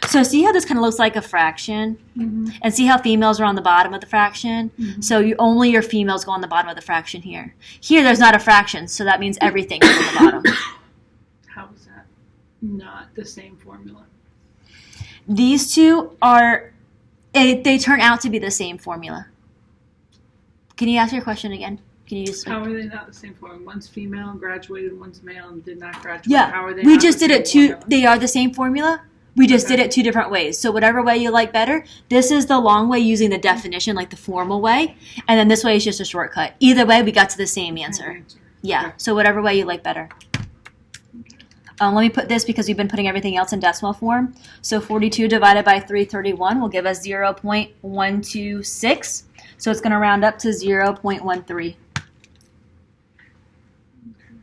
[SPEAKER 1] So see how this kind of looks like a fraction?
[SPEAKER 3] Mm-hmm.
[SPEAKER 1] And see how females are on the bottom of the fraction?
[SPEAKER 3] Mm-hmm.
[SPEAKER 1] So only your females go on the bottom of the fraction here. Here there's not a fraction, so that means everything is on the bottom.
[SPEAKER 3] How is that not the same formula?
[SPEAKER 1] These two are, they turn out to be the same formula. Can you ask your question again? Can you just?
[SPEAKER 3] How are they not the same formula? One's female and graduated, one's male and did not graduate.
[SPEAKER 1] Yeah,
[SPEAKER 3] How are they
[SPEAKER 1] we
[SPEAKER 3] not
[SPEAKER 1] just
[SPEAKER 3] the
[SPEAKER 1] did
[SPEAKER 3] same
[SPEAKER 1] it two.
[SPEAKER 3] formula?
[SPEAKER 1] They are the same formula. We just
[SPEAKER 3] Okay.
[SPEAKER 1] did it two different ways. So whatever way you like better. This is the long way using the definition, like the formal way, and then this way is just a shortcut. Either way, we got to the same answer. Yeah.
[SPEAKER 3] Okay.
[SPEAKER 1] So whatever way you like better. Let me put this because we've been putting everything else in decimal form. So 42 divided by 331 will give us 0.126. So it's going to round up to 0.13.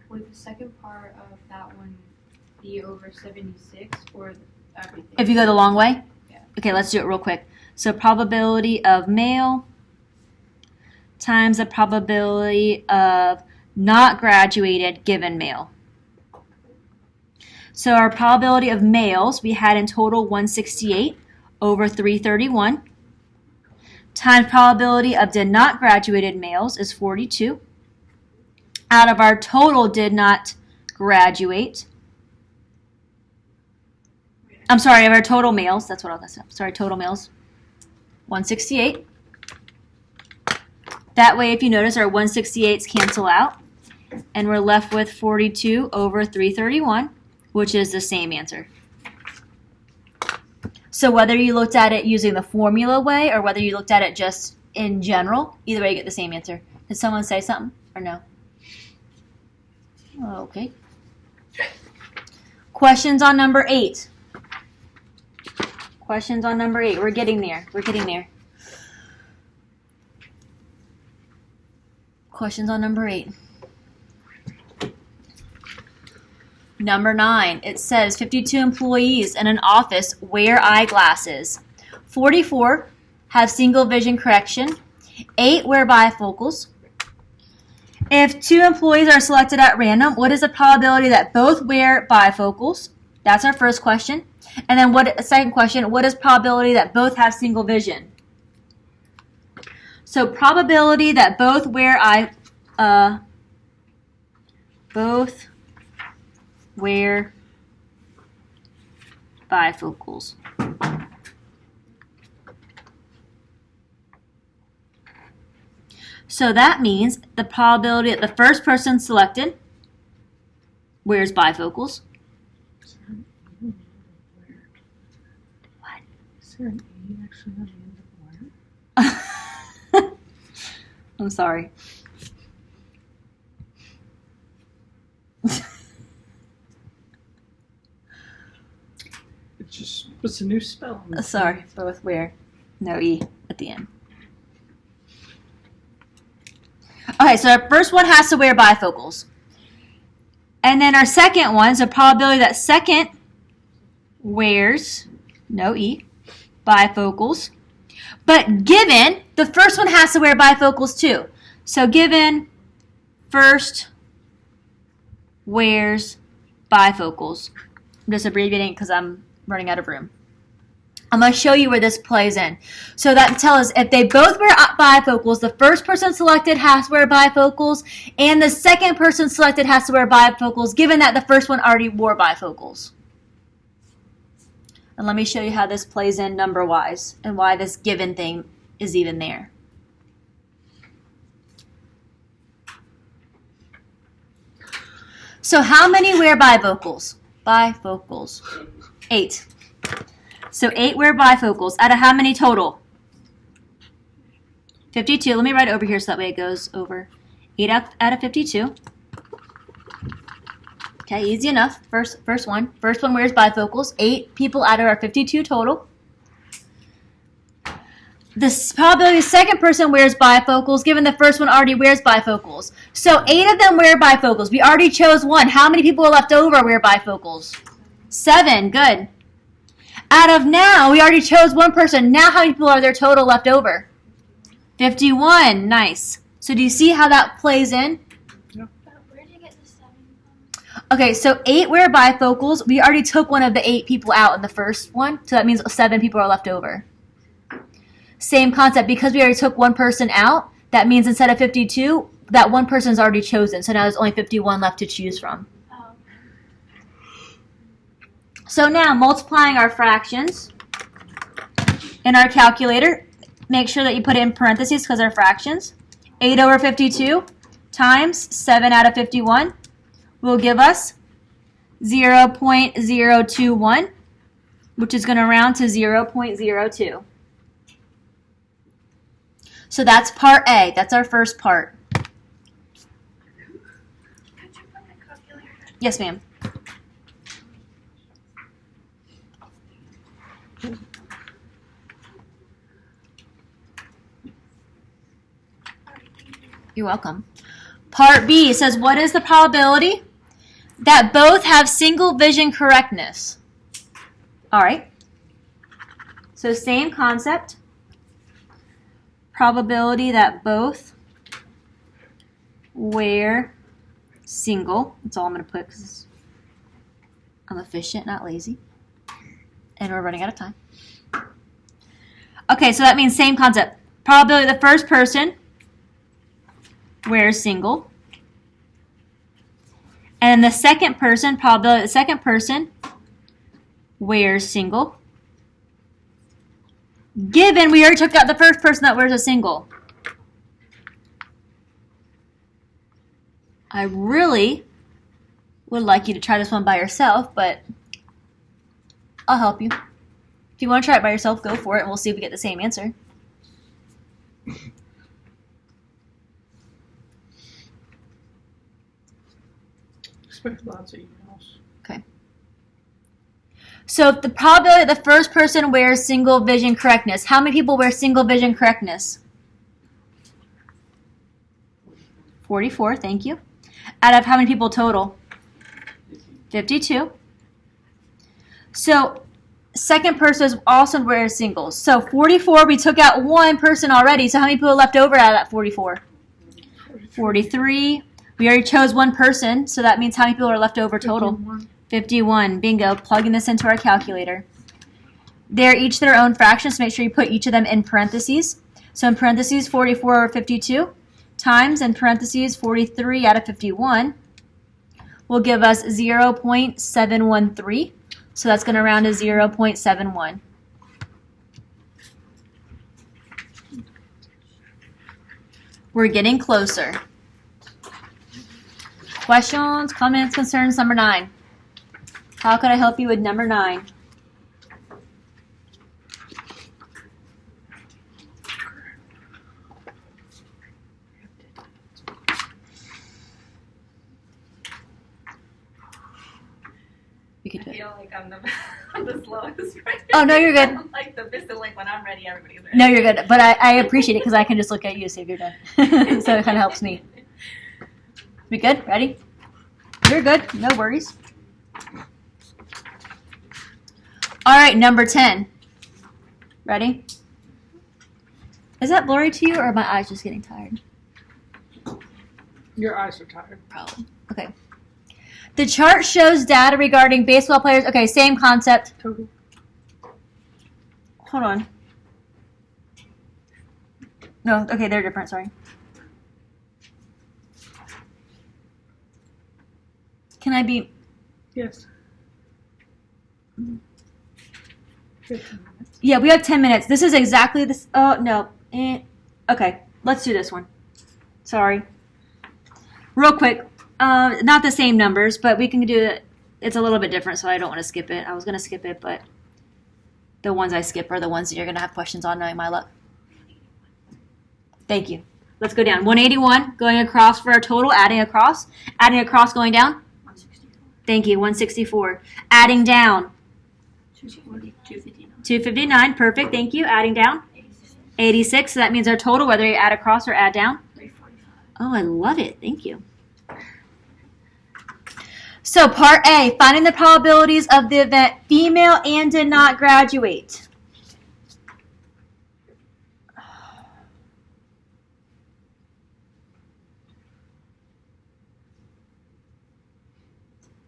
[SPEAKER 6] Would the second part of that one be over 76 or everything?
[SPEAKER 1] If you go the long way?
[SPEAKER 6] Yeah.
[SPEAKER 1] Okay, let's do it real quick. So probability of male times the probability of not graduated given male. So our probability of males, we had in total 168 over 331. Times probability of did not graduated males is 42. Out of our total did not graduate. I'm sorry, of our total males. That's what I was saying. Sorry, total males. 168. That way, if you notice, our 168s cancel out. And we're left with 42 over 331, which is the same answer. So whether you looked at it using the formula way or whether you looked at it just in general, either way you get the same answer. Did someone say something or no? Okay. Questions on number 8. Questions on number 8. We're getting there. We're getting there. Questions on number 8. Number 9. It says 52 employees in an office wear eyeglasses. 44 have single vision correction. 8 wear bifocals. If 2 employees are selected at random, what is the probability that both wear bifocals? That's our first question. And then second question, what is probability that both have single vision? So probability that both wear bifocals. So that means the probability that the first person selected wears bifocals. What?
[SPEAKER 3] Is there an E actually on the end of the word?
[SPEAKER 1] I'm sorry.
[SPEAKER 3] What's a new spell?
[SPEAKER 1] Sorry, both wear. No E at the end. Okay, so our first one has to wear bifocals. And then our second one is a probability that second wears, no E, bifocals. But given, the first one has to wear bifocals too. So given first wears bifocals. I'm just abbreviating because I'm running out of room. I'm going to show you where this plays in. So that tells us if they both wear bifocals, the first person selected has to wear bifocals, and the second person selected has to wear bifocals, given that the first one already wore bifocals. And let me show you how this plays in number-wise and why this given thing is even there. So how many wear bifocals? Bifocals. 8. So 8 wear bifocals. Out of how many total? 52. Let me write it over here so that way it goes over. 8 out of 52. Okay, easy enough. First one. First one wears bifocals. 8 people out of our 52 total. The probability the second person wears bifocals, given the first one already wears bifocals. So 8 of them wear bifocals. We already chose 1. How many people are left over wear bifocals? 7. Good. Out of now, we already chose 1 person. Now how many people are there total left over? 51. Nice. So do you see how that plays in?
[SPEAKER 6] But where did you get the 7 from?
[SPEAKER 1] Okay, so 8 wear bifocals. We already took one of the 8 people out in the first one. So that means 7 people are left over. Same concept. Because we already took 1 person out, that means instead of 52, that 1 person's already chosen. So now there's only 51 left to choose from.
[SPEAKER 6] Oh.
[SPEAKER 1] So now, multiplying our fractions in our calculator, make sure that you put it in parentheses because they're fractions. 8 over 52 times 7 out of 51 will give us 0.021, which is going to round to 0.02. So that's part A. That's our first part.
[SPEAKER 6] Could you put the calculator?
[SPEAKER 1] Yes, ma'am. You're welcome. Part B says, what is the probability that both have single vision correctness? All right. So same concept. Probability that both wear single. That's all I'm going to put because I'm efficient, not lazy. And we're running out of time. Okay, so that means same concept. Probability the first person wears single. And the second person, probability the second person wears single. Given we already took out the first person that wears a single. I really would like you to try this one by yourself, but I'll help you. If you want to try it by yourself, go for it, and we'll see if we get the same answer.
[SPEAKER 3] Expect lots of emails.
[SPEAKER 1] So if the probability the first person wears single vision correctness, how many people wear single vision correctness? 44, thank you. Out of how many people total? 52. So second person also wears singles. So 44, we took out one person already. So how many people are left over out of that 44? 43. We already chose one person, so that means how many people are left over total? 51. Bingo. Plugging this into our calculator. They're each their own fractions, so make sure you put each of them in parentheses. So in parentheses, 44 or 52 times in parentheses 43 out of 51 will give us 0.713. So that's going to round to 0.71. We're getting closer. Questions, comments, concerns, number 9. How could I help you with number 9? You can do
[SPEAKER 5] I
[SPEAKER 1] it.
[SPEAKER 5] feel like I'm the slowest right
[SPEAKER 1] Oh, no, you're good.
[SPEAKER 5] I'm like the missing link. When I'm ready, everybody's ready.
[SPEAKER 1] No, you're good. But I appreciate it because I can just look at you, see if you're done. So it kind of helps me. We good? Ready? You're good. No worries. All right, number 10. Ready? Is that blurry to you or are my eyes just getting tired?
[SPEAKER 3] Your eyes are tired.
[SPEAKER 1] Probably. Okay. The chart shows data regarding baseball players. Okay, same concept.
[SPEAKER 3] Total.
[SPEAKER 1] Hold on. No, okay, they're different, sorry. Can I be...
[SPEAKER 3] Yes. 15 minutes.
[SPEAKER 1] Yeah, we have 10 minutes. This is exactly this... Oh, no. Okay, let's do this one. Sorry. Real quick. Not the same numbers, but we can do it. It's a little bit different, so I don't want to skip it. I was going to skip it, but the ones I skip are the ones that you're going to have questions on, knowing my luck. Thank you. Let's go down. 181 going across for our total, adding across. Adding across going down.
[SPEAKER 5] 164.
[SPEAKER 1] Thank you. 164. Adding down.
[SPEAKER 5] 259.
[SPEAKER 1] 259. Perfect. Thank you. Adding down.
[SPEAKER 5] 86.
[SPEAKER 1] 86. So that means our total, whether you add across or add down.
[SPEAKER 5] 345.
[SPEAKER 1] Oh, I love it. Thank you. So part A, finding the probabilities of the event female and did not graduate.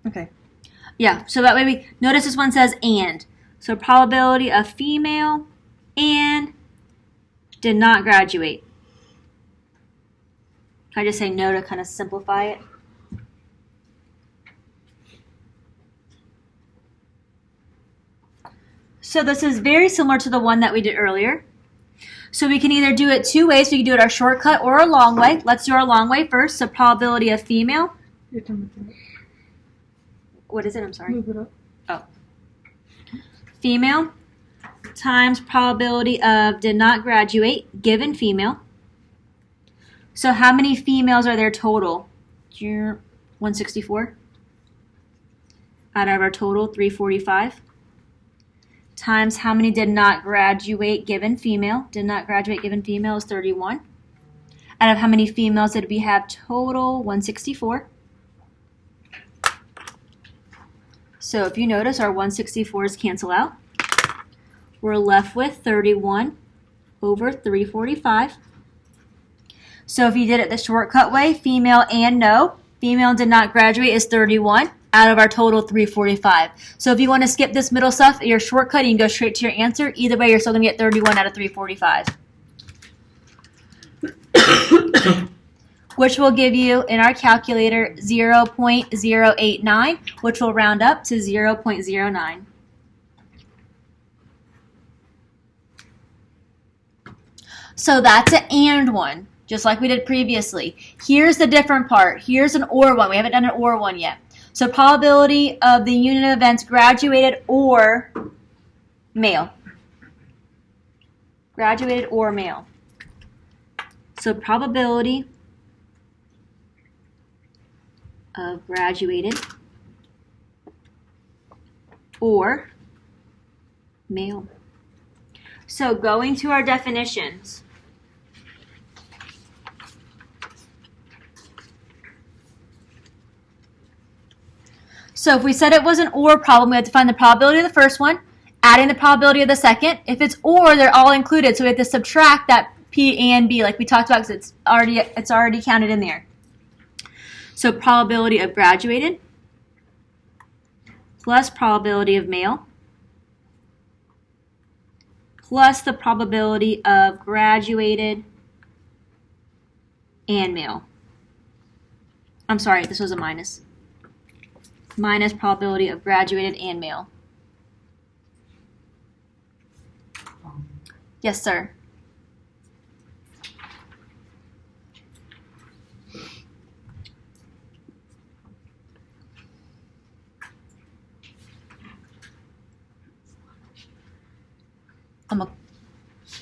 [SPEAKER 1] Okay. Yeah, so that way we notice this one says and. So probability of female and did not graduate. Can I just say no to kind of simplify it? So this is very similar to the one that we did earlier. So we can either do it two ways. We can do it our shortcut or a long way. Let's do our long way first. So probability of female.
[SPEAKER 3] You can move it
[SPEAKER 1] What is it? I'm
[SPEAKER 3] up.
[SPEAKER 1] sorry.
[SPEAKER 3] Move it up.
[SPEAKER 1] Female times probability of did not graduate given female. So how many females are there total? 164. Out of our total, 345. Times how many did not graduate given female. Did not graduate given female is 31. Out of how many females did we have total? 164. So if you notice, our 164s cancel out. We're left with 31 over 345. So if you did it the shortcut way, female and no, female did not graduate is 31 out of our total 345. So if you want to skip this middle stuff, your shortcut, you can go straight to your answer. Either way, you're still going to get 31 out of 345. which will give you in our calculator 0.089, which will round up to 0.09. So that's an and one, just like we did previously. Here's the different part. Here's an or one. We haven't done an or one yet. So probability of the unit of events graduated or male. Graduated or male. So probability of graduated or male. So going to our definitions. So if we said it was an or problem, we had to find the probability of the first one, adding the probability of the second. If it's or, they're all included, so we have to subtract that P and B like we talked about because it's already counted in there. So probability of graduated plus probability of male plus the probability of graduated and male. I'm sorry, this was a minus. Minus probability of graduated and male. Yes, sir.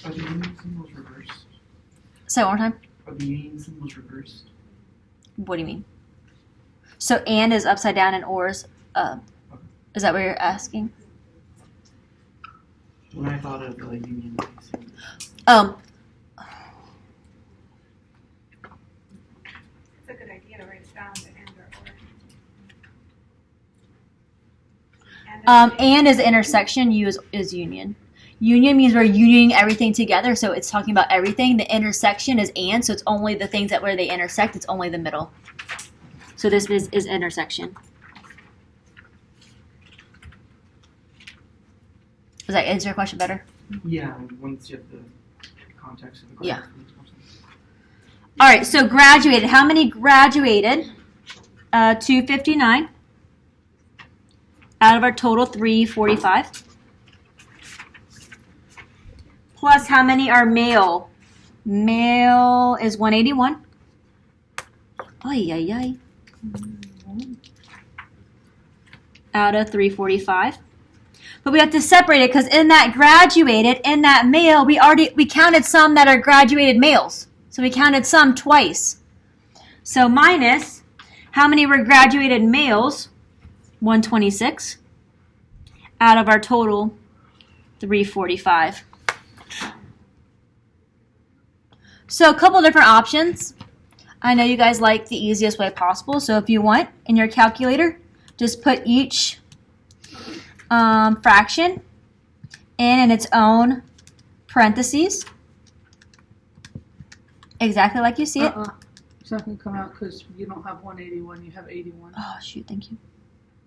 [SPEAKER 2] Are the union symbols reversed?
[SPEAKER 1] Say it one more time.
[SPEAKER 2] Are the union symbols reversed?
[SPEAKER 1] What do you mean? So and is upside down and or is is that what you're asking?
[SPEAKER 2] When I thought of the union symbol.
[SPEAKER 7] It's a good idea to write it down, the and or.
[SPEAKER 1] And is intersection, U is union. Union means we're unioning everything together, so it's talking about everything. The intersection is and, so it's only the things that where they intersect, it's only the middle. So this is intersection. Does that answer your question better?
[SPEAKER 2] Yeah, once you have the context of the graph.
[SPEAKER 1] Yeah.
[SPEAKER 2] it makes more sense.
[SPEAKER 1] All right, so graduated. How many graduated? 259 out of our total 345. Plus, how many are male? Male is 181. Ay, ay, ay. Out of 345. But we have to separate it because in that graduated, in that male, we counted some that are graduated males. So we counted some twice. So minus, how many were graduated males? 126. Out of our total 345. So a couple different options. I know you guys like the easiest way possible. So if you want, in your calculator, just put each fraction in its own parentheses. Exactly like you see it.
[SPEAKER 3] It's not going to come out because you don't have 181, you have 81.
[SPEAKER 1] Oh, shoot, thank you.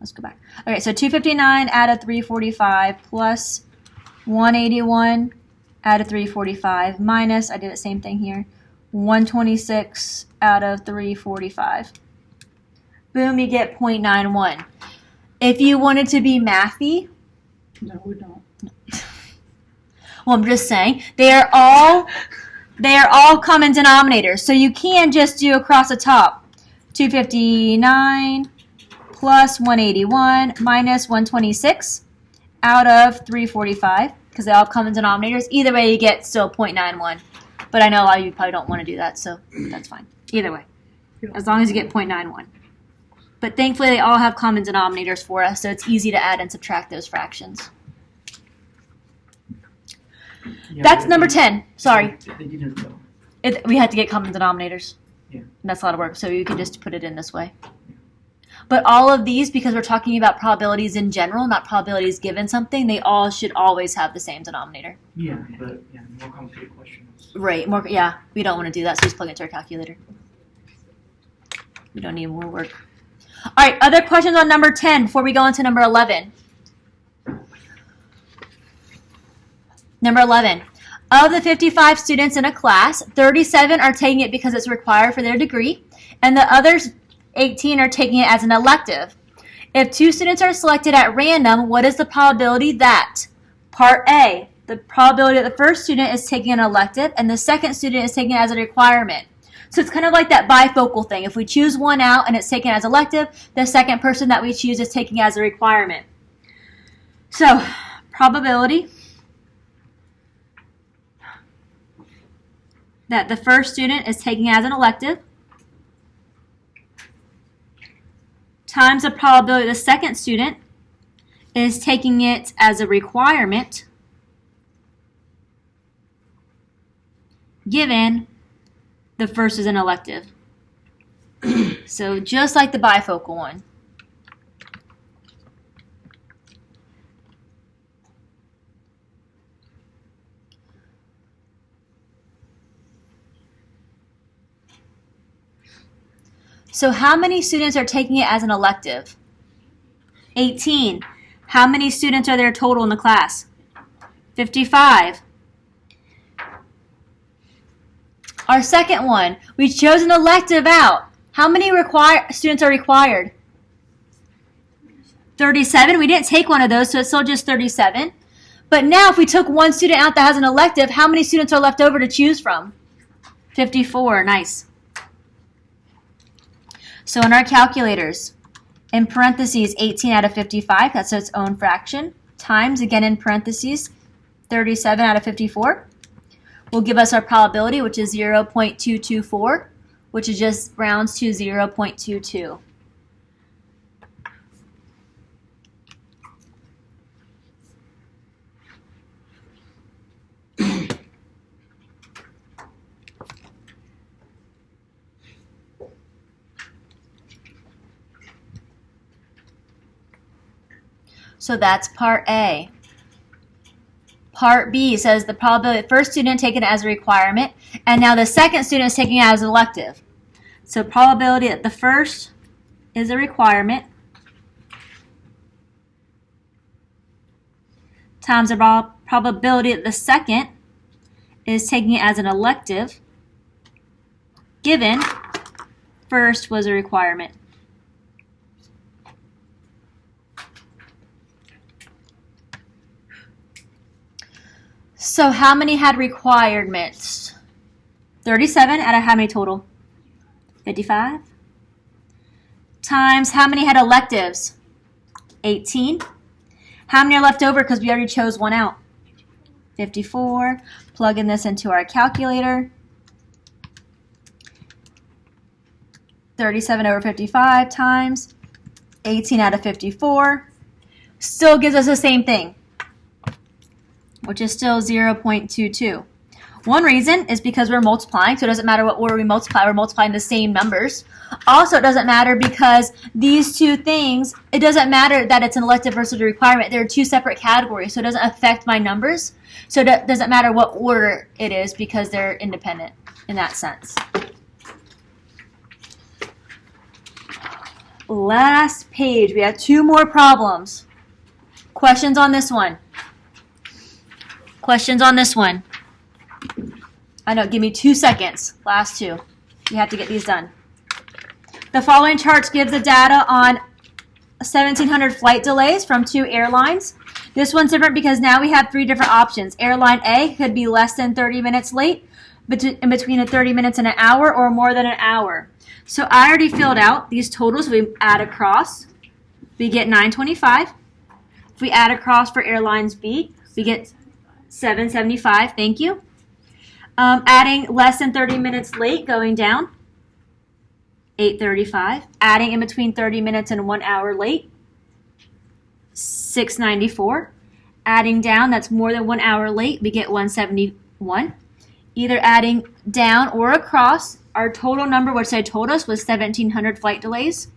[SPEAKER 1] Let's go back. Okay, so 259 out of 345 plus 181 out of 345 minus, I did the same thing here, 126 out of 345. Boom, you get 0.91. If you wanted to be mathy,
[SPEAKER 3] No, we don't.
[SPEAKER 1] well, I'm just saying, they are all common denominators. So you can just do across the top. 259 plus 181 minus 126 out of 345 because they all have common denominators. Either way, you get still 0.91. But I know a lot of you probably don't want to do that, so that's fine. Either way, as long as you get 0.91. But thankfully, they all have common denominators for us, so it's easy to add and subtract those fractions.
[SPEAKER 2] Yeah,
[SPEAKER 1] That's
[SPEAKER 2] but
[SPEAKER 1] number
[SPEAKER 2] they-
[SPEAKER 1] 10. Sorry.
[SPEAKER 2] They didn't though.
[SPEAKER 1] We had to get common denominators.
[SPEAKER 2] Yeah.
[SPEAKER 1] And that's a lot of work, so you can just put it in this way. But all of these, because we're talking about probabilities in general, not probabilities given something, they all should always have the same denominator.
[SPEAKER 2] Yeah, but yeah, more complicated questions.
[SPEAKER 1] Right. More. Yeah. We don't want to do that, so just plug it into our calculator. We don't need more work. All right. Other questions on number 10 before we go into number 11. Number 11. Of the 55 students in a class, 37 are taking it because it's required for their degree, and the others 18 are taking it as an elective. If 2 students are selected at random, what is the probability that? Part A, the probability that the first student is taking an elective and the second student is taking it as a requirement. So it's kind of like that bifocal thing. If we choose one out and it's taken as elective, the second person that we choose is taking as a requirement. So, probability that the first student is taking as an elective times the probability the second student is taking it as a requirement given the first is an elective. So just like the bifocal one. So how many students are taking it as an elective? 18. How many students are there total in the class? 55. Our second one, we chose an elective out. How many students are required? 37. We didn't take one of those, so it's still just 37. But now if we took one student out that has an elective, how many students are left over to choose from? 54. Nice. So in our calculators, in parentheses, 18 out of 55, that's its own fraction, times, again in parentheses, 37 out of 54, will give us our probability, which is 0.224, which is just rounds to 0.22. So that's part A. Part B says the probability the first student taking it as a requirement, and now the second student is taking it as an elective. So probability that the first is a requirement times the probability that the second is taking it as an elective given first was a requirement. So how many had requirements? 37 out of how many total? 55. Times how many had electives? 18. How many are left over because we already chose one out? 54. Plugging this into our calculator. 37 over 55 times 18 out of 54. Still gives us the same thing, which is still 0.22. One reason is because we're multiplying, so it doesn't matter what order we multiply, we're multiplying the same numbers. Also, it doesn't matter because these two things, it doesn't matter that it's an elective versus a requirement. They're two separate categories, so it doesn't affect my numbers. So it doesn't matter what order it is because they're independent in that sense. Last page, we have 2 more problems. Questions on this one? Questions on this one? I know, give me 2 seconds. Last 2. You have to get these done. The following charts give the data on 1,700 flight delays from 2 airlines. This one's different because now we have 3 different options. Airline A could be less than 30 minutes late, in between a 30 minutes and an hour, or more than an hour. So I already filled out these totals. We add across, we get 925. If we add across for airlines B, we get 775. Thank you. Adding less than 30 minutes late, going down, 835. Adding in between 30 minutes and 1 hour late, 694. Adding down, that's more than 1 hour late, we get 171. Either adding down or across, our total number, which I told us was 1,700 flight delays.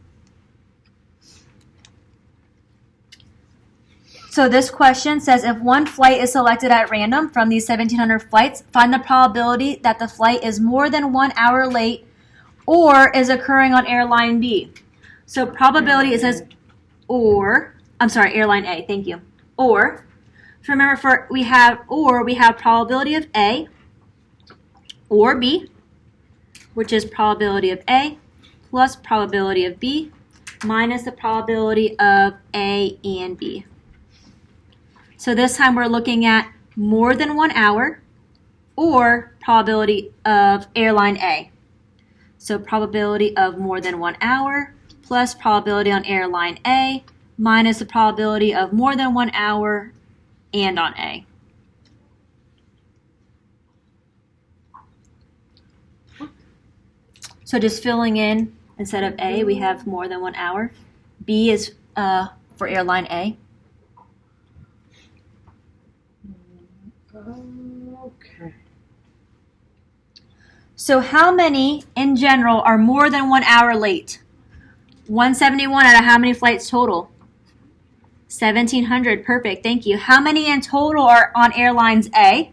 [SPEAKER 1] So this question says if one flight is selected at random from these 1,700 flights, find the probability that the flight is more than 1 hour late or is occurring on airline B. So probability, it says airline A, thank you. Or, So remember, we have probability of A or B, which is probability of A plus probability of B minus the probability of A and B. So this time we're looking at more than 1 hour or probability of airline A. So probability of more than 1 hour plus probability on airline A minus the probability of more than 1 hour and on A. So just filling in, instead of A, we have more than 1 hour. B is for airline A.
[SPEAKER 3] Okay.
[SPEAKER 1] So how many, in general, are more than 1 hour late? 171 out of how many flights total? 1,700. Perfect. Thank you. How many in total are on airlines A?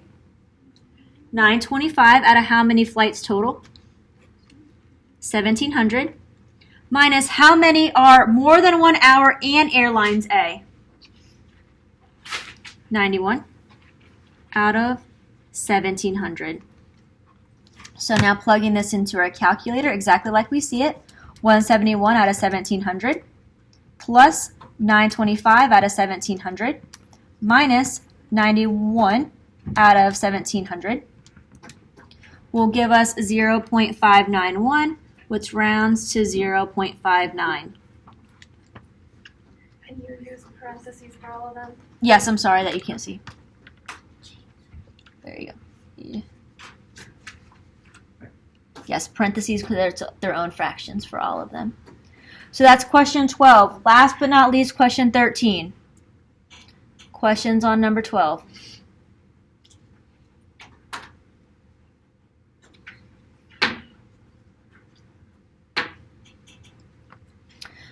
[SPEAKER 1] 925 out of how many flights total? 1,700. Minus how many are more than 1 hour and airlines A? 91 out of 1,700. So now plugging this into our calculator exactly like we see it. 171 out of 1,700 plus 925 out of 1,700 minus 91 out of 1,700 will give us 0.591, which rounds to 0.59.
[SPEAKER 7] And you use parentheses for all of them?
[SPEAKER 1] Yes, I'm sorry that you can't see. There you go. Yeah. Yes, parentheses because they're their own fractions for all of them. So that's question 12. Last but not least, question 13. Questions on number 12.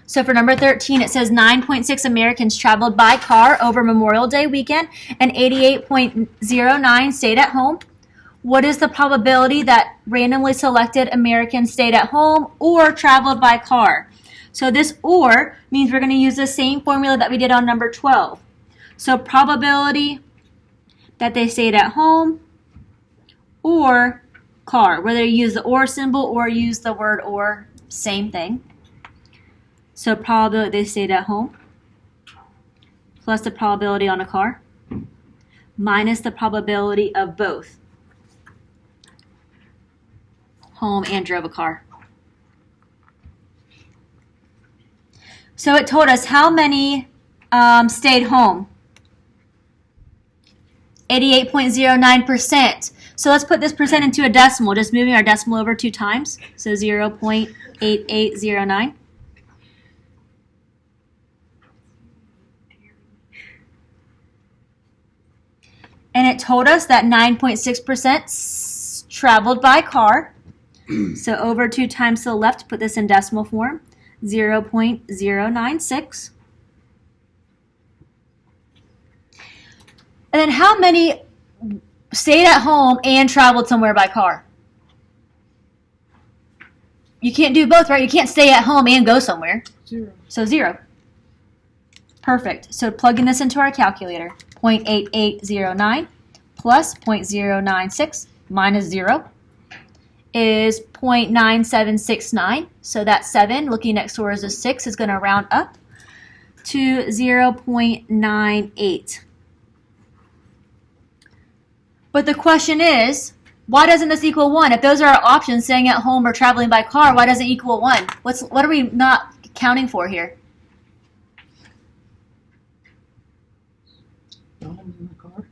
[SPEAKER 1] So for number 13, it says 9.6 Americans traveled by car over Memorial Day weekend and 88.09 stayed at home. What is the probability that randomly selected Americans stayed at home or traveled by car? So this or means we're going to use the same formula that we did on number 12. So probability that they stayed at home or car. Whether you use the or symbol or use the word or, same thing. So probability they stayed at home plus the probability on a car minus the probability of both home and drove a car. So it told us how many stayed home. 88.09%. So let's put this percent into a decimal, just moving our decimal over 2 times. So 0.8809. And it told us that 9.6% traveled by car. So over 2 times to the left, put this in decimal form, 0.096. And then how many stayed at home and traveled somewhere by car? You can't do both, right? You can't stay at home and go somewhere.
[SPEAKER 3] 0.
[SPEAKER 1] So 0. Perfect. So plugging this into our calculator, 0.8809 plus 0.096 minus 0 is 0.9769. So that 7, looking next door as a 6, is going to round up to 0.98. But the question is, why doesn't this equal 1? If those are our options, staying at home or traveling by car, why doesn't it equal 1? What are we not counting for here?
[SPEAKER 3] Dogs in the car.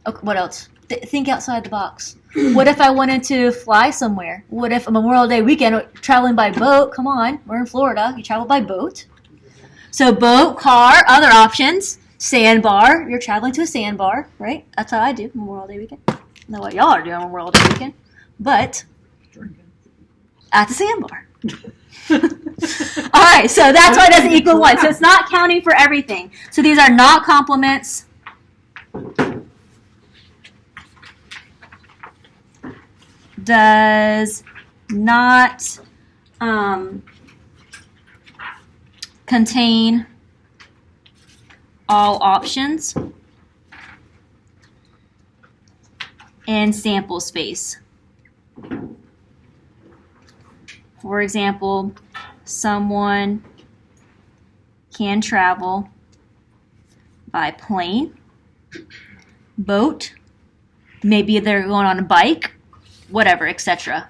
[SPEAKER 1] Okay, what else? Think outside the box. What if I wanted to fly somewhere? What if a Memorial Day weekend traveling by boat? Come on, we're in Florida. You travel by boat. So boat, car, other options. Sandbar. You're traveling to a sandbar, right? That's how I do Memorial Day weekend. I don't know what y'all are doing Memorial Day weekend, but
[SPEAKER 3] Drinking.
[SPEAKER 1] at the sandbar. All right, so that's why it doesn't equal 1. So it's not counting for everything. So these are not complements. Does not contain all options. and sample space. For example, someone can travel by plane, boat, maybe they're going on a bike, whatever, etc.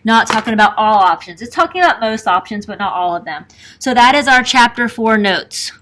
[SPEAKER 1] Not talking about all options. It's talking about most options, but not all of them. So that is our chapter 4 notes.